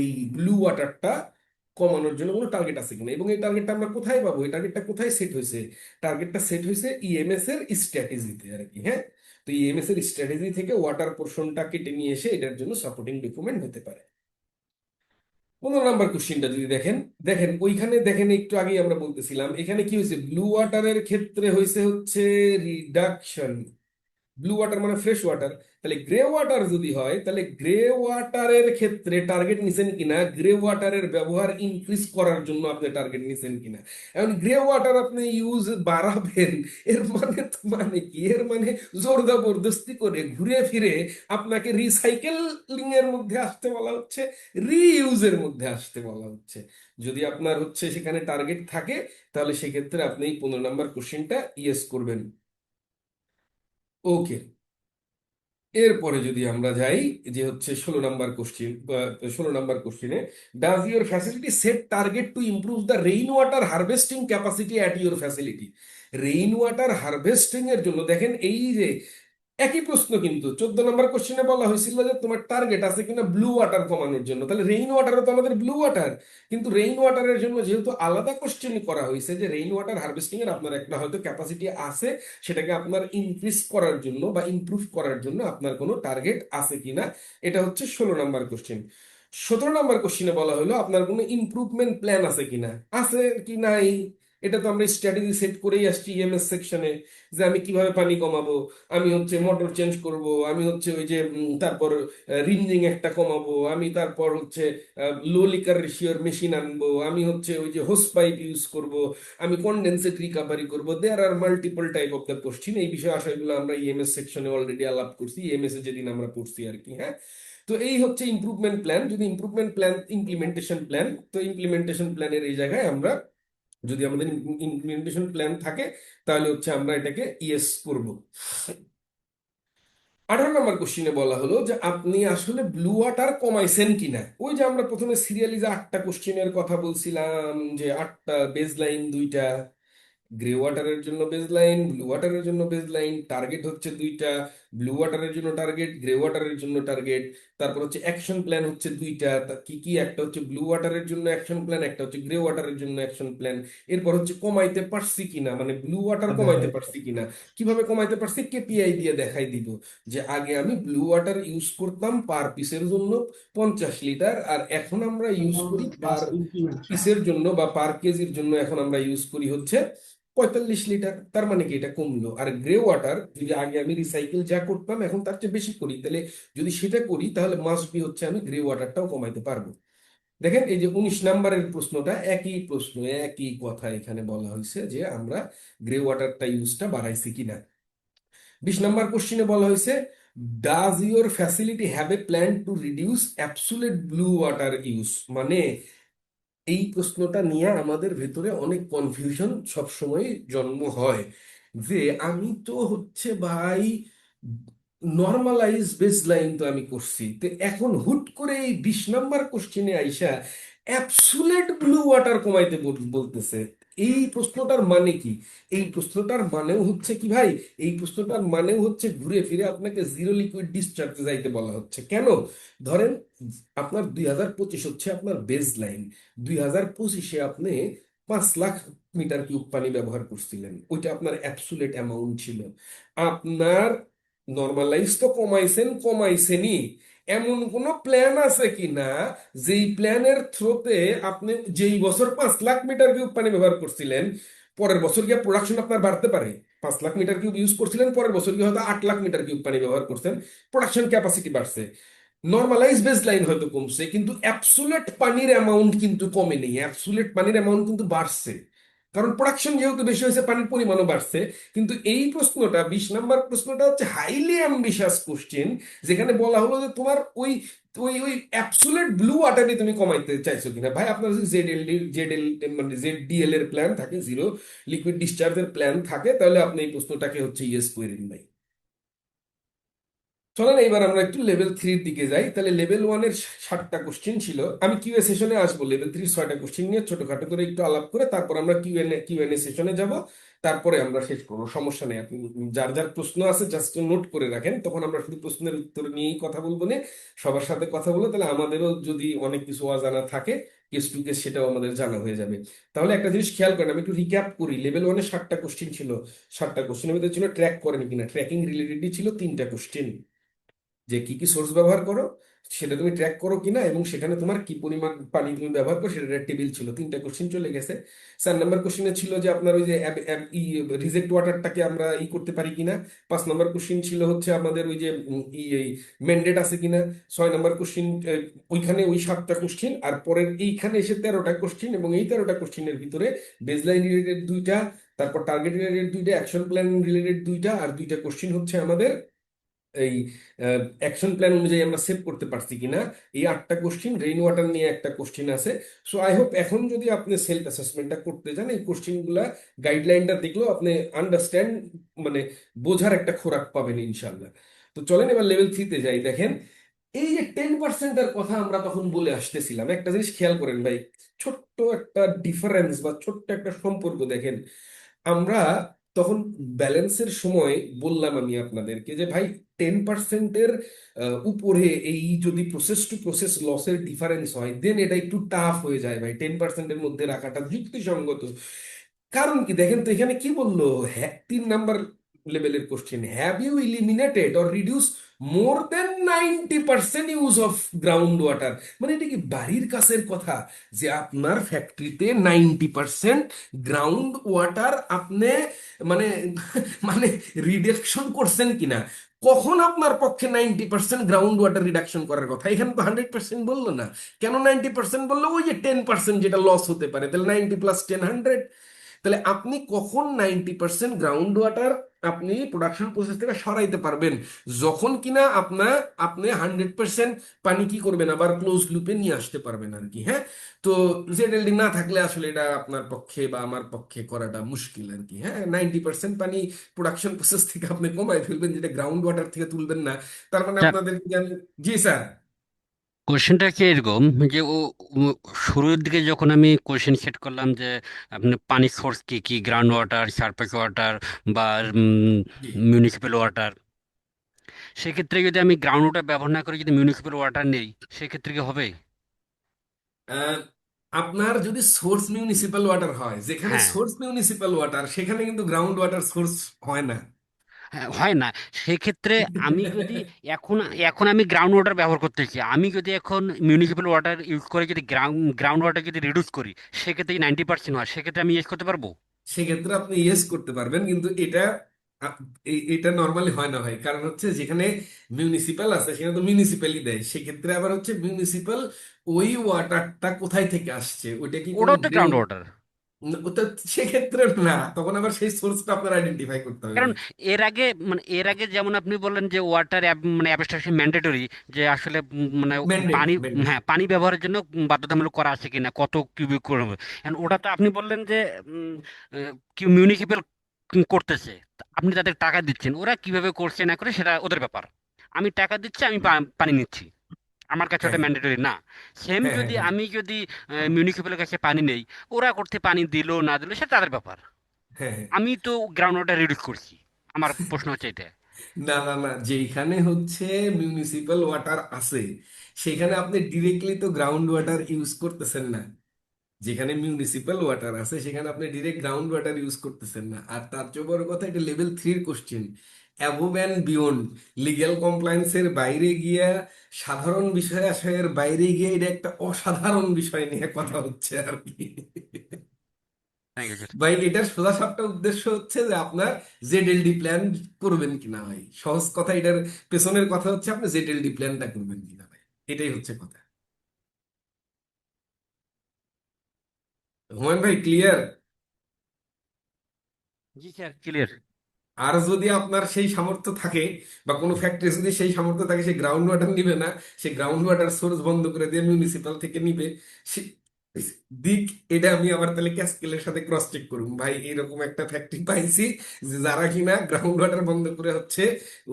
এই ব্লু ওয়াটারটা কমানোর জন্য কোনো টার্গেট আছে কিনা, এবং এই টার্গেটটা আমরা কোথায় পাবো, এই টার্গেটটা কোথায় সেট হয়েছে। টার্গেটটা সেট হয়েছে ইএমএস এর স্ট্র্যাটেজিতে আর কি। হ্যাঁ, তো ইএমএস এর স্ট্র্যাটেজি থেকে ওয়াটার পোর্শনটা কেটে নিয়ে এসে এটার জন্য সাপোর্টিং ডকুমেন্ট হতে পারে। 15 নম্বর কোশ্চিনটা যদি দেখেন, দেখেন ওইখানে দেখেন একটু আগে আমরা বলতেছিলাম এখানে কি হয়েছে, ব্লু ওয়াটারের ক্ষেত্রে হয়েছে হচ্ছে রিডাকশন। ব্লু ওয়াটার মানে ফ্রেশ ওয়াটার। তাহলে গ্রে ওয়াটার যদি হয়, তাহলে গ্রে ওয়াটারের ক্ষেত্রে টার্গেট নিছেন কিনা, গ্রে ওয়াটারের ব্যবহার ইনক্রিজ করার জন্য আপনি টার্গেট নিছেন কিনা। এখন গ্রে ওয়াটার আপনি ইউজ বাড়াবেন, এর মানে তো মানে কি, এর মানে জোর জবরদস্তি করে ঘুরে ফিরে আপনাকে রিসাইকেলিং এর মধ্যে আসতে বলা হচ্ছে, রিইউজের মধ্যে আসতে বলা হচ্ছে। যদি আপনার হচ্ছে সেখানে টার্গেট থাকে, তাহলে সেক্ষেত্রে আপনি এই 15 নম্বর কোশ্চেনটা ইয়েস করবেন। ওকে, এরপরে যদি আমরা যাই যে হচ্ছে 16 নম্বর কোশ্চিন, 16 নম্বর কোশ্চিনে does your facility set target to improve the rain water harvesting capacity at your facility. Rain water harvesting এর জন্য দেখেন এই যে একই প্রশ্ন, কিন্তু 14 নম্বর কোশ্চেনে বলা হয়েছিল যে তোমার টার্গেট আছে কিনা ব্লু ওয়াটার কমানোর জন্য, তাহলে রেইন ওয়াটারও তো আমাদের ব্লু ওয়াটার। কিন্তু রেইন ওয়াটারের জন্য যেহেতু আলাদা কোশ্চেন করা হয়েছে যে রেইন ওয়াটার হারভেস্টিং এর আপনার একটা হয়তো ক্যাপাসিটি আছে, সেটাকে আপনার ইনক্রিজ করার জন্য বা ইমপ্রুভ করার জন্য আপনার কোনো টার্গেট আছে কিনা, এটা হচ্ছে 16 নম্বর কোশ্চেন। 17 নম্বর কোশ্চেনে বলা হলো আপনার কোনো ইমপ্রুভমেন্ট প্ল্যান আছে কিনা, আছে কি নাই। এটা তো আমরা স্ট্র্যাটেজি সেট করেই আসছি ইএমএস সেকশনে, যে আমি কিভাবে পানি কমাবো, আমি হচ্ছে মোটর চেঞ্জ করব, আমি হচ্ছে ওই যে তারপর রিনজিং একটা কমাবো, আমি তারপর হচ্ছে লো লিকার রেশিওর মেশিন আনবো, আমি হচ্ছে ওই যে হোস পাইপ ইউজ করব, আমি কনডেন্সেট রিকভারি করব। There are multiple type of the question. এই বিষয়ে আশাগুলো আমরা ইএমএস সেকশনে অলরেডি আলাপ করছি, ইএমএস এ যেদিন আমরা পড়ছি আর কি। হ্যাঁ, তো এই হচ্ছে ইমপ্রুভমেন্ট প্ল্যান। যদি ইমপ্রুভমেন্ট প্ল্যান ইমপ্লিমেন্টেশন প্ল্যান, তো ইমপ্লিমেন্টেশন প্ল্যানের এই জায়গায় আমরা যদি আমাদের ইমপ্লিমেন্টেশন প্ল্যান থাকে, তাহলে হচ্ছে আমরা এটাকে ইয়েস করব। 18 নম্বর কোশ্চিনে বলা হলো যে আপনি আসলে ব্লু ওয়াটার কমাইছেন কিনা। ওই যে আমরা প্রথমে সিরিয়ালি যে 8টা কোশ্চিনের কথা বলছিলাম, যে 8টা বেজ লাইন, 2টা গ্রে ওয়াটারের জন্য বেজ লাইন, ব্লু ওয়াটারের জন্য বেজ লাইন, টার্গেট হচ্ছে 2টা, ব্লু ওয়াটারের জন্য টার্গেট, গ্রে ওয়াটারের জন্য টার্গেট। তারপর হচ্ছে অ্যাকশন প্ল্যান হচ্ছে 2টা, কি কি, একটা হচ্ছে ব্লু ওয়াটারের জন্য অ্যাকশন প্ল্যান, একটা হচ্ছে গ্রে ওয়াটারের জন্য অ্যাকশন প্ল্যান। এরপর হচ্ছে কমাইতে পারছি কিনা, মানে ব্লু ওয়াটার কমাইতে পারছি কিনা, কিভাবে কমাইতে পারছি, কেপিআই দিয়ে দেখাই দিব। যে আগে আমি ব্লু ওয়াটার ইউজ করতাম পার পিসের জন্য 50 লিটার, আর এখন আমরা ইউজ করি পার পিসের জন্য বা পার কেজির জন্য এখন আমরা ইউজ করি হচ্ছে 45 লিটার। তার মানে কি এটা কমলো। আর গ্রে ওয়াটার যদি আগে আমি রিসাইকেল যা করতাম এখন তার চেয়ে বেশি করি, তাহলে যদি সেটা করি তাহলে মাস্ট বি হচ্ছে আমি গ্রে ওয়াটারটাও কমাইতে পারবো। দেখেন এই যে 19 নম্বরের প্রশ্নটা একই প্রশ্ন, একই কথা এখানে বলা হয়েছে যে আমরা গ্রে ওয়াটারটা ইউজটা বাড়াইছি কিনা। 20 নম্বর কোশ্চিনে বলা হয়েছে does your facility have a plan to reduce absolute blue water use. মানে এই প্রশ্নটা নিয়ে আমাদের ভেতরে অনেক কনফিউশন সবসময় জন্ম হয়, যে আমি তো হচ্ছে ভাই নর্মালাইজ বেসলাইন তো আমি করছি, তো এখন হুট করে এই 20 নাম্বার কোশ্চেনে আইসা অ্যাবসুলেট ব্লু ওয়াটার কমাইতে বলতেছে। এই প্রশ্নটার মানে কি? এই প্রশ্নটার মানেও হচ্ছে কি ভাই, এই প্রশ্নটার মানেও হচ্ছে ঘুরে ফিরে আপনাকে জিরো লিকুইড ডিসচার্জে যাইতে বলা হচ্ছে। কেন? ধরেন আপনার 2025 হচ্ছে আপনার বেস লাইন, 2025-এ আপনি 5 লাখ মিটার কিউব পানি ব্যবহার করছিলেন, ওইটা আপনার অ্যাবসুলেট অ্যামাউন্ট ছিল। আপনার নর্মালাইজ তো কমাইছেনই, এমন কোন প্ল্যান আছে কিনা যেই প্ল্যানের থ্রোতে আপনি যেই বছর 5 লাখ মিটার কিউব পানি ব্যবহার করছিলেন, পরের বছর গিয়ে প্রোডাকশন আপনার বাড়তে পারে? 5 লাখ মিটার কিউব ইউজ করছিলেন, পরের বছর গিয়ে হয়তো 8 লাখ মিটার কিউব পানি ব্যবহার করছেন, প্রোডাকশন ক্যাপাসিটি বাড়ছে। নর্মালাইজ বেস লাইন হয়তো কমছে, কিন্তু অ্যাবসুলেট পানির অ্যামাউন্ট কিন্তু কমেনি, অ্যাবসুলেট পানির অ্যামাউন্ট কিন্তু বাড়ছে। কারণ প্রোডাকশন যেহেতু বেশি হয়েছে, পানির পরিমাণও বাড়ছে। কিন্তু এই প্রশ্নটা, 20 নাম্বার প্রশ্নটা হচ্ছে হাইলি অ্যাম্বিশাস কোশ্চেন, যেখানে বলা হলো যে তোমার ওই ওই ওই অ্যাবসুলেট ব্লু ওয়াটারই তুমি কমাইতে চাইছো কিনা। ভাই আপনার যদি জেড এল মানে ZDL এর প্ল্যান থাকে, জিরো লিকুইড ডিসচার্জের প্ল্যান থাকে, তাহলে আপনি এই প্রশ্নটাকে হচ্ছে ইয়েস করেন ভাই। চলেন এইবার আমরা একটু লেভেল 3-র দিকে যাই। তাহলে লেভেল 1-এর 60টা কোশ্চেন ছিল। আমি কিউএ সেশনে আসবো লেভেল 3-র 6টা কোশ্চেন নিয়ে ছোটখাটো করে একটু আলাপ করে, তারপর আমরা কিউএনএ সেশনে যাব, তারপরে আমরা শেষ করবো। সমস্যা নেই, আপনি যার যার প্রশ্ন আছে জাস্ট নোট করে রাখেন, তখন আমরা শুধু প্রশ্নের উত্তর নিয়েই কথা বলবো না, সবার সাথে কথা বলে, তাহলে আমাদেরও যদি অনেক কিছু অজানা থাকে কেস টু কেস, সেটাও আমাদের জানা হয়ে যাবে। তাহলে একটা জিনিস খেয়াল করেন, আমি একটু রিক্যাপ করি। লেভেল 1-এ 60টা কোশ্চেন ছিল, 60টা কোশ্চেনের ভিতরে ছিল ট্র্যাক করেন কিনা, ট্র্যাকিং রিলেটেডই ছিল 3টা কোশ্চেন, যে কি কি সোর্স ব্যবহার করো সেটা তুমি ট্র্যাক করো কিনা, এবং সেখানে তোমার কি পরিমাণ পানি তুমি ব্যবহার করো সেটা টেবিল ছিল। 3টা কোশ্চেন চলে গেছে। 4 নাম্বার কোশ্চেনে ছিল যে আপনার ওই যে রিজেক্ট ওয়াটারটাকে আমরা করতে পারি কিনা। 5 নাম্বার কোশ্চেন ছিল হচ্ছে আমাদের ওই যে ম্যান্ডেট আছে কিনা। 6 নাম্বার কোশ্চেন, ওইখানে ওই 7টা কোশ্চেন, আর পরের এইখানে এসে 13টা কোশ্চেন, এবং এই 13টা কোশ্চেনের ভিতরে বেসলাইন রিলেটেড 2টা, তারপর টার্গেট রিলেটেড 2টা, অ্যাকশন প্ল্যান রিলেটেড 2টা, আর 2টা কোশ্চেন হচ্ছে আমাদের এই অ্যাকশন প্ল্যান অনুযায়ী আমরা সেভ করতে পারছি কিনা। এই 8টা কোশ্চিন, রেইন ওয়াটার নিয়ে একটা কোশ্চিন আছে। সো আই হোপ এখন যদি আপনি সেলফ অ্যাসেসমেন্টটা করতে যান, এই কোশ্চিনগুলা গাইডলাইনটা দেখলেও আপনি আন্ডারস্ট্যান্ড মানে বোঝার একটা খোরাক পাবেন ইনশাল্লাহ। তো চলেন এবার লেভেল 3-তে যাই। দেখেন এই যে 10%-এর কথা আমরা তখন বলে আসতেছিলাম, একটা জিনিস খেয়াল করেন ভাই, ছোট্ট একটা ডিফারেন্স বা ছোট্ট একটা সম্পর্ক দেখেন। আমরা তখন ব্যালেন্সের সময় বললাম আমি আপনাদেরকে যে ভাই 10%-এর উপরে এই যদি প্রসেস টু প্রসেস লসের ডিফারেন্স হয়, দেন এটা একটু টাফ হয়ে যায় ভাই, 10%-এর মধ্যে রাখাটা যুক্তিসঙ্গত। কারণ কি দেখেন তো, এখানে কি বললো, হ্যাঁ 3 নাম্বার লেভেলের question, have you eliminated or reduce more than 90% use of ground water. মানে এটা কি বাড়ির কাছের কথা যে আপনার ফ্যাক্টরিতে 90% গ্রাউন্ড ওয়াটার আপনি মানে মানে রিডাকশন করছেন কিনা? কখন আপনার পক্ষে 90% গ্রাউন্ড ওয়াটার রিডাকশন করার কথা? এখানে তো 100% বললো না। কেন 90% বললো? ওই যে 10% যেটা লস হতে পারে, তাহলে 90 + 10 100। তাহলে আপনি কখন 90% গ্রাউন্ড ওয়াটার আপনি প্রোডাকশন প্রসেস থেকে সরাইতে পারবেন? যখন কিনা আপনি 100% পানি কি করবেন, আবার ক্লোজ লুপে নিয়ে আসতে পারবেন আর কি। হ্যাঁ, তো জেডএলডি না থাকলে আসলে এটা আপনার পক্ষে বা আমার পক্ষে করাটা মুশকিল আর কি। হ্যাঁ, 90% পানি প্রোডাকশন প্রসেস থেকে আপনি কমাই ফেলবেন, যেটা গ্রাউন্ড ওয়াটার থেকে তুলবেন না। তার মানে আপনাদের জি স্যার। কোশ্চেনটা কি এরকম যে ও শুরুর দিকে যখন আমি কোশ্চেন সেট করলাম যে আপনি পানির সোর্স কি কি, গ্রাউন্ড ওয়াটার, সারফেস ওয়াটার বা জি। মিউনিসিপ্যাল ওয়াটার, সেক্ষেত্রে যদি আমি গ্রাউন্ড ওয়াটার ব্যবহার না করে যদি মিউনিসিপ্যাল ওয়াটার নেই, সেক্ষেত্রে কি হবে? আহ, আপনার যদি সোর্স মিউনিসিপ্যাল ওয়াটার হয়, যেখানে হ্যাঁ, সোর্স মিউনিসিপ্যাল ওয়াটার, সেখানে কিন্তু গ্রাউন্ড ওয়াটার সোর্স হয় না। হ্যাঁ, হয় না। সেক্ষেত্রে আমি যদি এখন এখন আমি গ্রাউন্ড ওয়াটার ব্যবহার করতেছি, আমি যদি এখন মিউনিসিপ্যাল ওয়াটার ইউজ করে যদি গ্রাউন্ড ওয়াটার যদি রিডিউস করি, সেক্ষেত্রে 90% হয়, সেক্ষেত্রে আমি ইউজ করতে পারবো? সেক্ষেত্রে আপনি ইয়েস করতে পারবেন, কিন্তু এটা আ- এটা নর্মালি হয় না ভাই। কারণ হচ্ছে যেখানে মিউনিসিপ্যাল আছে সেখানে তো মিউনিসিপ্যালই দেয়। সেক্ষেত্রে আবার হচ্ছে মিউনিসিপ্যাল ওই ওয়াটারটা কোথায় থেকে আসছে, ওইটা কি কোনো ওটাও তো ড্রেন? Ground water. ওটা সেক্ষেত্রে না, তখন আবার সেই সোর্সটা আপনার আইডেন্টিফাই করতে হবে কারণ ভাই। এর আগে যেমন আপনি বললেন যে ওয়াটার মানে অ্যাবস্ট্রাকশন ম্যান্ডেটরি, যে আসলে মানে ম্যান্ডেট পানি, ম্যান্ডেট হ্যাঁ, পানি ব্যবহারের জন্য বাধ্যতামূলক করা আছে কিনা, কত কিউবিক করবে। ওটা তো আপনি বললেন যে মিউনিসিপ্যাল করতেছে, তা আপনি তাদের টাকা দিচ্ছেন, ওরা কিভাবে করছে না করে সেটা ওদের ব্যাপার। আমি টাকা দিচ্ছি, আমি পানি নিচ্ছি, আমার কাছে হ্যাঁ ওটা ম্যান্ডেটরি না। সেম হ্যাঁ হ্যাঁ যদি হ্যাঁ আমি মিউনিসিপ্যালের কাছে পানি নেই, ওরা করতে পানি দিলো না দিলো সেটা তাদের ব্যাপার। হ্যাঁ হ্যাঁ। আমি তো গ্রাউন্ড ওয়াটার রিডিউস করছি। আমার প্রশ্ন হচ্ছে এটা। না না না, যেখানে হচ্ছে মিউনিসিপাল ওয়াটার আছে সেখানে আপনি ডিরেক্টলি তো গ্রাউন্ড ওয়াটার ইউজ করতেছেন না। যেখানে মিউনিসিপাল ওয়াটার আছে সেখানে আপনি ডিরেক্ট গ্রাউন্ড ওয়াটার ইউজ করতেছেন না। আর তার চেয়ে বড় কথা, এটা লেভেল 3-র question, above and beyond, legal কমপ্লায়েন্সের বাইরে গিয়া, সাধারণ বিষয় আশয়ের বাইরে গিয়ে এটা একটা অসাধারণ বিষয় নিয়ে কথা হচ্ছে আর কি। Thank you sir. ভাই এটার সোজা সাপটা উদ্দেশ্য হচ্ছে যে আপনার জেডএলডি প্ল্যান করবেন কিনা ভাই, সহজ কথা এটার পেছনের কথা হচ্ছে আপনি জেডএলডি প্ল্যানটা করবেন কিনা ভাই, এটাই হচ্ছে কথা। হুমায়ুন ভাই ক্লিয়ার? জি স্যার, ক্লিয়ার। আর যদি আপনার সেই সামর্থ্য থাকে বা কোনো ফ্যাক্টরি যদি সেই সামর্থ্য থাকে, সে গ্রাউন্ড ওয়াটার নিবে না, সে গ্রাউন্ড ওয়াটার সোর্স বন্ধ করে দিয়ে মিউনিসিপাল থেকে নিবে, সে দিক। এটা আমি আবার তাহলে ক্যাসকেলের সাথে ক্রস চেক করুন ভাই, এরকম একটা ফ্যাক্টরি পাইছি যে যারা কিনা গ্রাউন্ড ওয়াটার বন্ধ করে হচ্ছে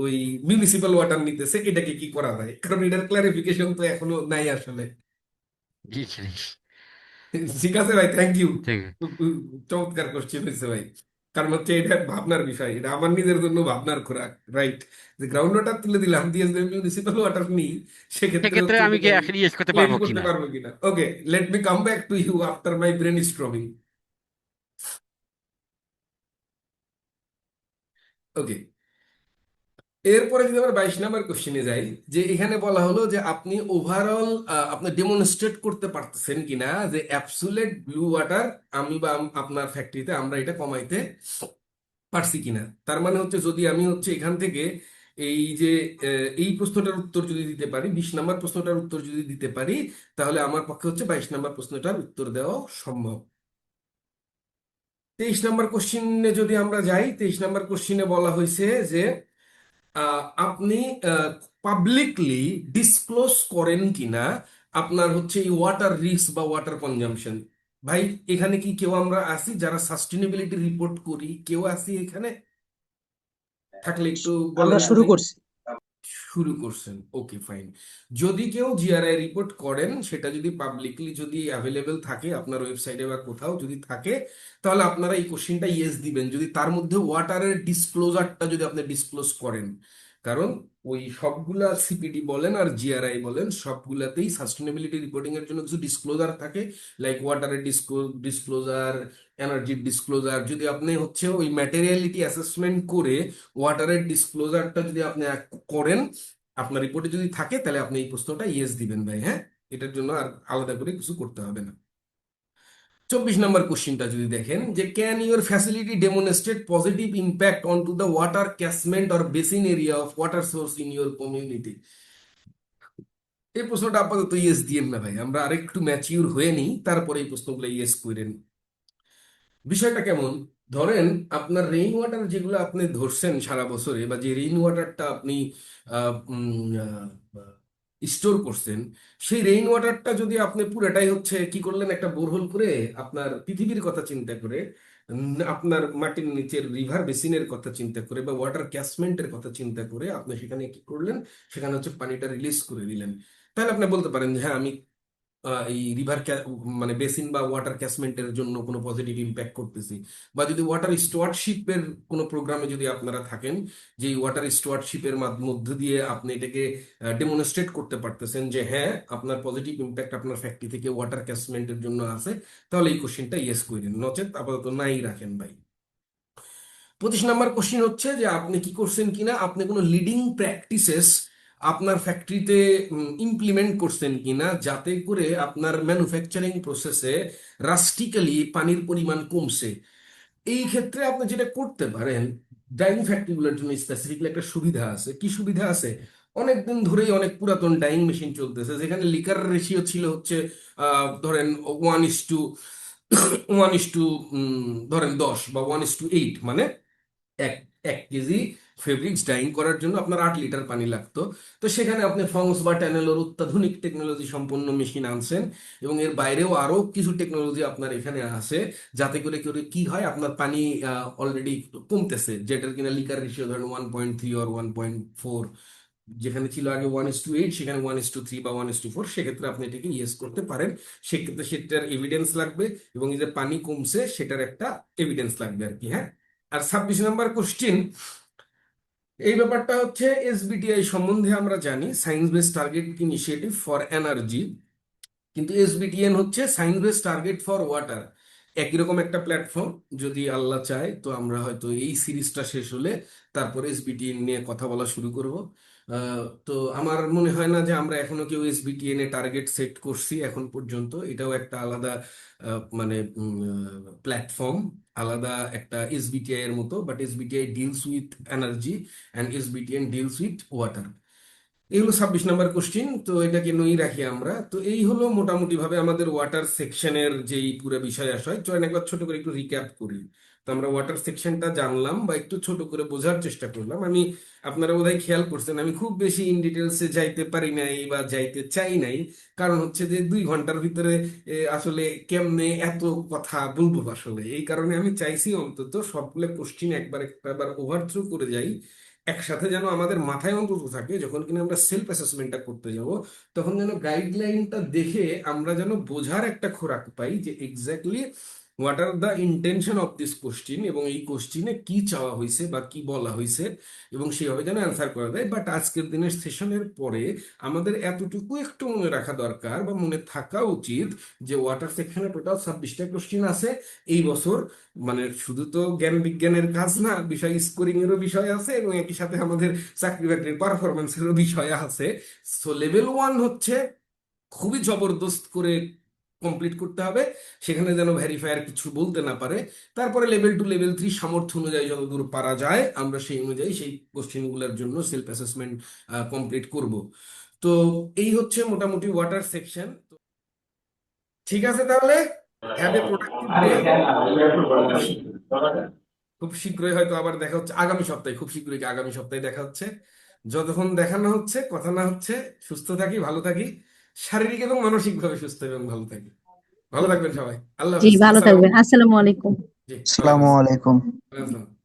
ওই মিউনিসিপাল ওয়াটার নিতেছে, এটাকে কি করা যায়, কারণ এটার ক্লারিফিকেশন তো এখনো নাই আসলে। জি স্যার। ঠিক আছে ভাই, থ্যাংক ইউ। ঠিক আছে। চমৎকার কোশ্চেন হয়েছে ভাই। কারণ হচ্ছে এটা ভাবনার বিষয়, এটা আমার নিজের জন্য ভাবনার খোরাক, রাইট? যে গ্রাউন্ড ওয়াটার তুলে দিলাম, দিয়ে যদি মিউনিসিপাল ওয়াটার নিই, সেক্ষেত্রে সেক্ষেত্রে হচ্ছে আমি কি এটাকে আমি আসলে ইউজ করতে ক্লেম পারবো করতে কিনা? পারবো কিনা। Okay, let me come back to you after my brain storming. Okay, এরপরে যদি আমরা 22 নম্বর কোশ্চেনে যাই, যে এখানে বলা হলো যে আপনি ওভারঅল আপনি ডেমনস্ট্রেট করতে পারতেছেন কিনা যে অ্যাবসুলেট ব্লু ওয়াটার আমি বা আপনার ফ্যাক্টরিতে আমরা এটা কমাইতে পারছি কিনা। তার মানে হচ্ছে যদি আমি হচ্ছে এখান থেকে এই যে এই প্রশ্নটার উত্তর যদি দিতে পারি, 20 নম্বর প্রশ্নটার উত্তর যদি দিতে পারি, তাহলে আমার পক্ষে হচ্ছে 22 নম্বর প্রশ্নটার উত্তর দেওয়া সম্ভব। 23 নম্বর কোশ্চিনে যদি আমরা যাই, 23 নম্বর কোশ্চিনে বলা হয়েছে যে আপনি পাবলিকলি ডিসক্লোজ করেন কিনা আপনার হচ্ছে এই ওয়াটার রিস্ক বা ওয়াটার কনজাম্পশন। ভাই এখানে কি কেউ আমরা আছি যারা সাস্টেনেবিলিটি রিপোর্ট করি? কেউ আছি এখানে? থাকলে একটু বলেন আমরা তো শুরু ভাই। করছি। শুরু করছেন, ওকে ফাইন। যদি কেউ জিআরআই রিপোর্ট করেন, সেটা যদি পাবলিকলি যদি অ্যাভেলেবেল থাকে আপনার ওয়েবসাইটে বা কোথাও যদি থাকে, তাহলে আপনারা এই কোশ্চিনটা ইয়েস দিবেন যদি তার মধ্যে ওয়াটারের ডিসক্লোজারটা যদি আপনি ডিসক্লোজ করেন। কারণ ওই সবগুলা সিপিডি বলেন আর জিআরআই বলেন, সবগুলাতেই সাস্টেনেবিলিটি রিপোর্টিং এর জন্য কিছু ডিসক্লোজার থাকে, লাইক ওয়াটারের ডিসক্লোজার, এনার্জির ডিসক্লোজার। যদি আপনি হচ্ছে ওই ম্যাটেরিয়ালিটি অ্যাসেসমেন্ট করে ওয়াটারের ডিসক্লোজারটা যদি আপনি করেন আপনার রিপোর্টে যদি থাকে, তাহলে আপনি এই প্রশ্নটা ইয়েস দিবেন ভাই, হ্যাঁ? এটার জন্য আর আলাদা করে কিছু করতে হবে না। 24 নম্বর কোশ্চিনটা যদি দেখেন, যে can your facility demonstrate positive impact on to the water catchment or basin area of water source in your community. এই প্রশ্নটা আপাতত ইয়েস দিয়েন না ভাই, আমরা আরেকটু ম্যাচিউর হয়ে নিই, তারপরে এই প্রশ্নগুলো ইয়েস করেন। বিষয়টা কেমন? ধরেন আপনার রেইন ওয়াটার যেগুলো আপনি ধরছেন সারা বছরে, বা যে রেইন ওয়াটারটা আপনি স্টোর করছেন, সেই রেইন ওয়াটারটা যদি আপনি পুরোটাই হচ্ছে কি করলেন, একটা বোরহোল করে আপনার পৃথিবীর কথা চিন্তা করে, আপনার মাটির নিচের রিভার বেসিনের কথা চিন্তা করে বা ওয়াটার ক্যাচমেন্টের কথা চিন্তা করে আপনি সেখানে কি করলেন, সেখানে হচ্ছে পানিটা রিলিজ করে দিলেন। তাহলে আপনি বলতে পারেন যে হ্যাঁ আমি এই রিভার মানে বেসিন বা ওয়াটার ক্যাচমেন্টের জন্য কোনো পজিটিভ ইম্প্যাক্ট করতেছি। বা যদি ওয়াটার স্টুয়ার্ডশিপের কোনো প্রোগ্রামে যদি আপনারা থাকেন, যে ওয়াটার স্টুয়ার্ডশিপের মধ্য দিয়ে আপনি এটাকে ডেমনস্ট্রেট করতে পারতেছেন যে হ্যাঁ আপনার পজিটিভ ইম্প্যাক্ট আপনার ফ্যাক্টরি থেকে ওয়াটার ক্যাচমেন্টের জন্য আছে, তাহলে এই কোশ্চেনটা ইয়েস করে দিন, নচেত আপাতত নাই রাখেন ভাই। 25 নম্বর কোশ্চিন হচ্ছে যে আপনি কি করছেন কিনা, আপনি কোনো লিডিং প্র্যাকটিসেস আপনার ফ্যাক্টরিতে ইমপ্লিমেন্ট করছেন কিনা, যাতে করে আপনার ম্যানুফ্যাকচারিং প্রসেসে রাস্টিক্যালি পানির পরিমাণ কমছে। এই ক্ষেত্রে আপনি যেটা করতে পারেন, ডাইং ফ্যাক্টরিগুলোর জন্য স্পেসিফিকলি একটা সুবিধা আছে। কি সুবিধা আছে? অনেকদিন ধরেই অনেক পুরাতন ডাইং মেশিন চলতেছে, যেখানে লিকার রেশিও ছিল হচ্ছে ধরেন 1:1:ধরেন 10 বা 1:8, মানে এক 1 কেজি ফেব্রিক্স ডাইং করার জন্য আপনার 8 লিটার পানি লাগতো। তো সেখানে আপনি ফংস বা ট্যানেলোর অত্যাধুনিক টেকনোলজি সম্পন্ন মেশিন আনছেন, এবং এর বাইরেও আরো কিছু টেকনোলজি আপনার এখানে আছে, যাতে করে করে কি হয়, আপনার পানি অলরেডি কমতেছে, যেটার কিনা লিকার রেশিও ধরেন 1.3 or 1.4, যেখানে ছিল আগে 1:8, সেখানে 1:3 বা 1:4, সেক্ষেত্রে আপনি এটাকে ইয়েস করতে পারেন। সেক্ষেত্রে সেটার এভিডেন্স লাগবে, এবং এই যে পানি কমছে সেটার একটা এভিডেন্স লাগবে আর কি। হ্যাঁ, আর 26 নম্বর কোশ্চিন, এই ব্যাপারটা হচ্ছে এসবিটিআই সম্বন্ধে আমরা জানি, science base target initiative for energy, কিন্তু এসবিটিএন হচ্ছে science base target for water. একই রকম একটা প্ল্যাটফর্ম, যদি আল্লাহ চায় তো আমরা হয়তো এই সিরিজটা শেষ হলে তারপরে এসবিটিএন নিয়ে কথা বলা শুরু করব। তো আমার মনে হয় না যে আমরা এখনো কেউ এসবিটিএন এ টার্গেট সেট করছি এখন পর্যন্ত। এটাও একটা আলাদা মানে প্ল্যাটফর্ম, আলাদা একটা এসবিটিআই এর মতো, but SBTI deals with energy and SBTN deals with water. এই হলো 26 নম্বর কোশ্চিন, তো এটাকে নই রাখি আমরা। তো এই হলো মোটামুটি ভাবে আমাদের ওয়াটার সেকশনের যেই পুরো বিষয় আশয়। চলেন একবার ছোট করে একটু রিক্যাপ করি। তো আমরা ওয়াটার সেকশনটা জানলাম বা একটু ছোট করে বোঝার চেষ্টা করলাম। আপনারা বোধহয় খেয়াল করছেন আমি খুব বেশি ইন ডিটেলসে যাইতে পারি নাই বা যাইতে চাই নাই, কারণ হচ্ছে যে 2 ঘন্টার ভিতরে আসলে কেমনে এত কথা বলবো, আসলে এই কারণে আমি চাইছি অন্তত সবগুলো কোশ্চিন একবার ওভারথ্রো করে যাই, একসাথে যেন আমাদের মাথায় অন্তত থাকে, যখন কিনা আমরা সেলফ অ্যাসেসমেন্টটা করতে যাব তখন যেন গাইডলাইনটা দেখে আমরা যেন বোঝার একটা খোরাক পাই যে exactly what are the intention of this question, এবং এই কোশ্চিনে কি চাওয়া হয়েছে বা কি বলা হয়েছে, এবং সেইভাবে যেন অ্যান্সার করা যায়। বাট আজকের দিনের সেশনের পরে আমাদের এতটুকু একটু মনে রাখা দরকার বা মনে থাকা উচিত যে ওয়াটার সেকশনে টোটাল 26টা কোশ্চিন আছে এই বছর। মানে শুধু তো জ্ঞান বিজ্ঞানের কাজ না, বিষয় স্কোরিং এরও বিষয় আছে, এবং একই সাথে আমাদের চাকরি বাকরির পারফরমেন্সেরও বিষয় আছে। সো লেভেল 1 হচ্ছে খুবই জবরদস্ত করে কমপ্লিট করতে হবে, সেখানে যেন ভেরিফায়ার কিছু বলতে না পারে। তারপরে লেভেল 2 লেভেল 3 সামর্থ্য অনুযায়ী যতদূর পারা যায় আমরা সেই অনুযায়ী সেই কোশ্চেনগুলোর জন্য সেলফ অ্যাসেসমেন্ট কমপ্লিট করব। তো এই হচ্ছে মোটামুটি ওয়াটার সেকশন। ঠিক আছে, তাহলে হ্যাভ এ প্রোডাক্টিভ ডে। খুব শীঘ্রই হয়তো আবার দেখা হচ্ছে, আগামী সপ্তাহে, খুব শীঘ্রই আগামী সপ্তাহে দেখা হচ্ছে। যতক্ষণ দেখা না হচ্ছে, কথা না হচ্ছে, সুস্থ থাকি, ভালো থাকি, শারীরিক এবং মানসিকভাবে সুস্থ এবং ভালো থাকি। ভালো থাকবেন সবাই, আল্লাহ জি হাফিজ, ভালো আসসালামু থাকবেন, আসসালামু আলাইকুম। জি, ওয়ালাইকুম আসসালামু আলাইকুম। আসসালাম।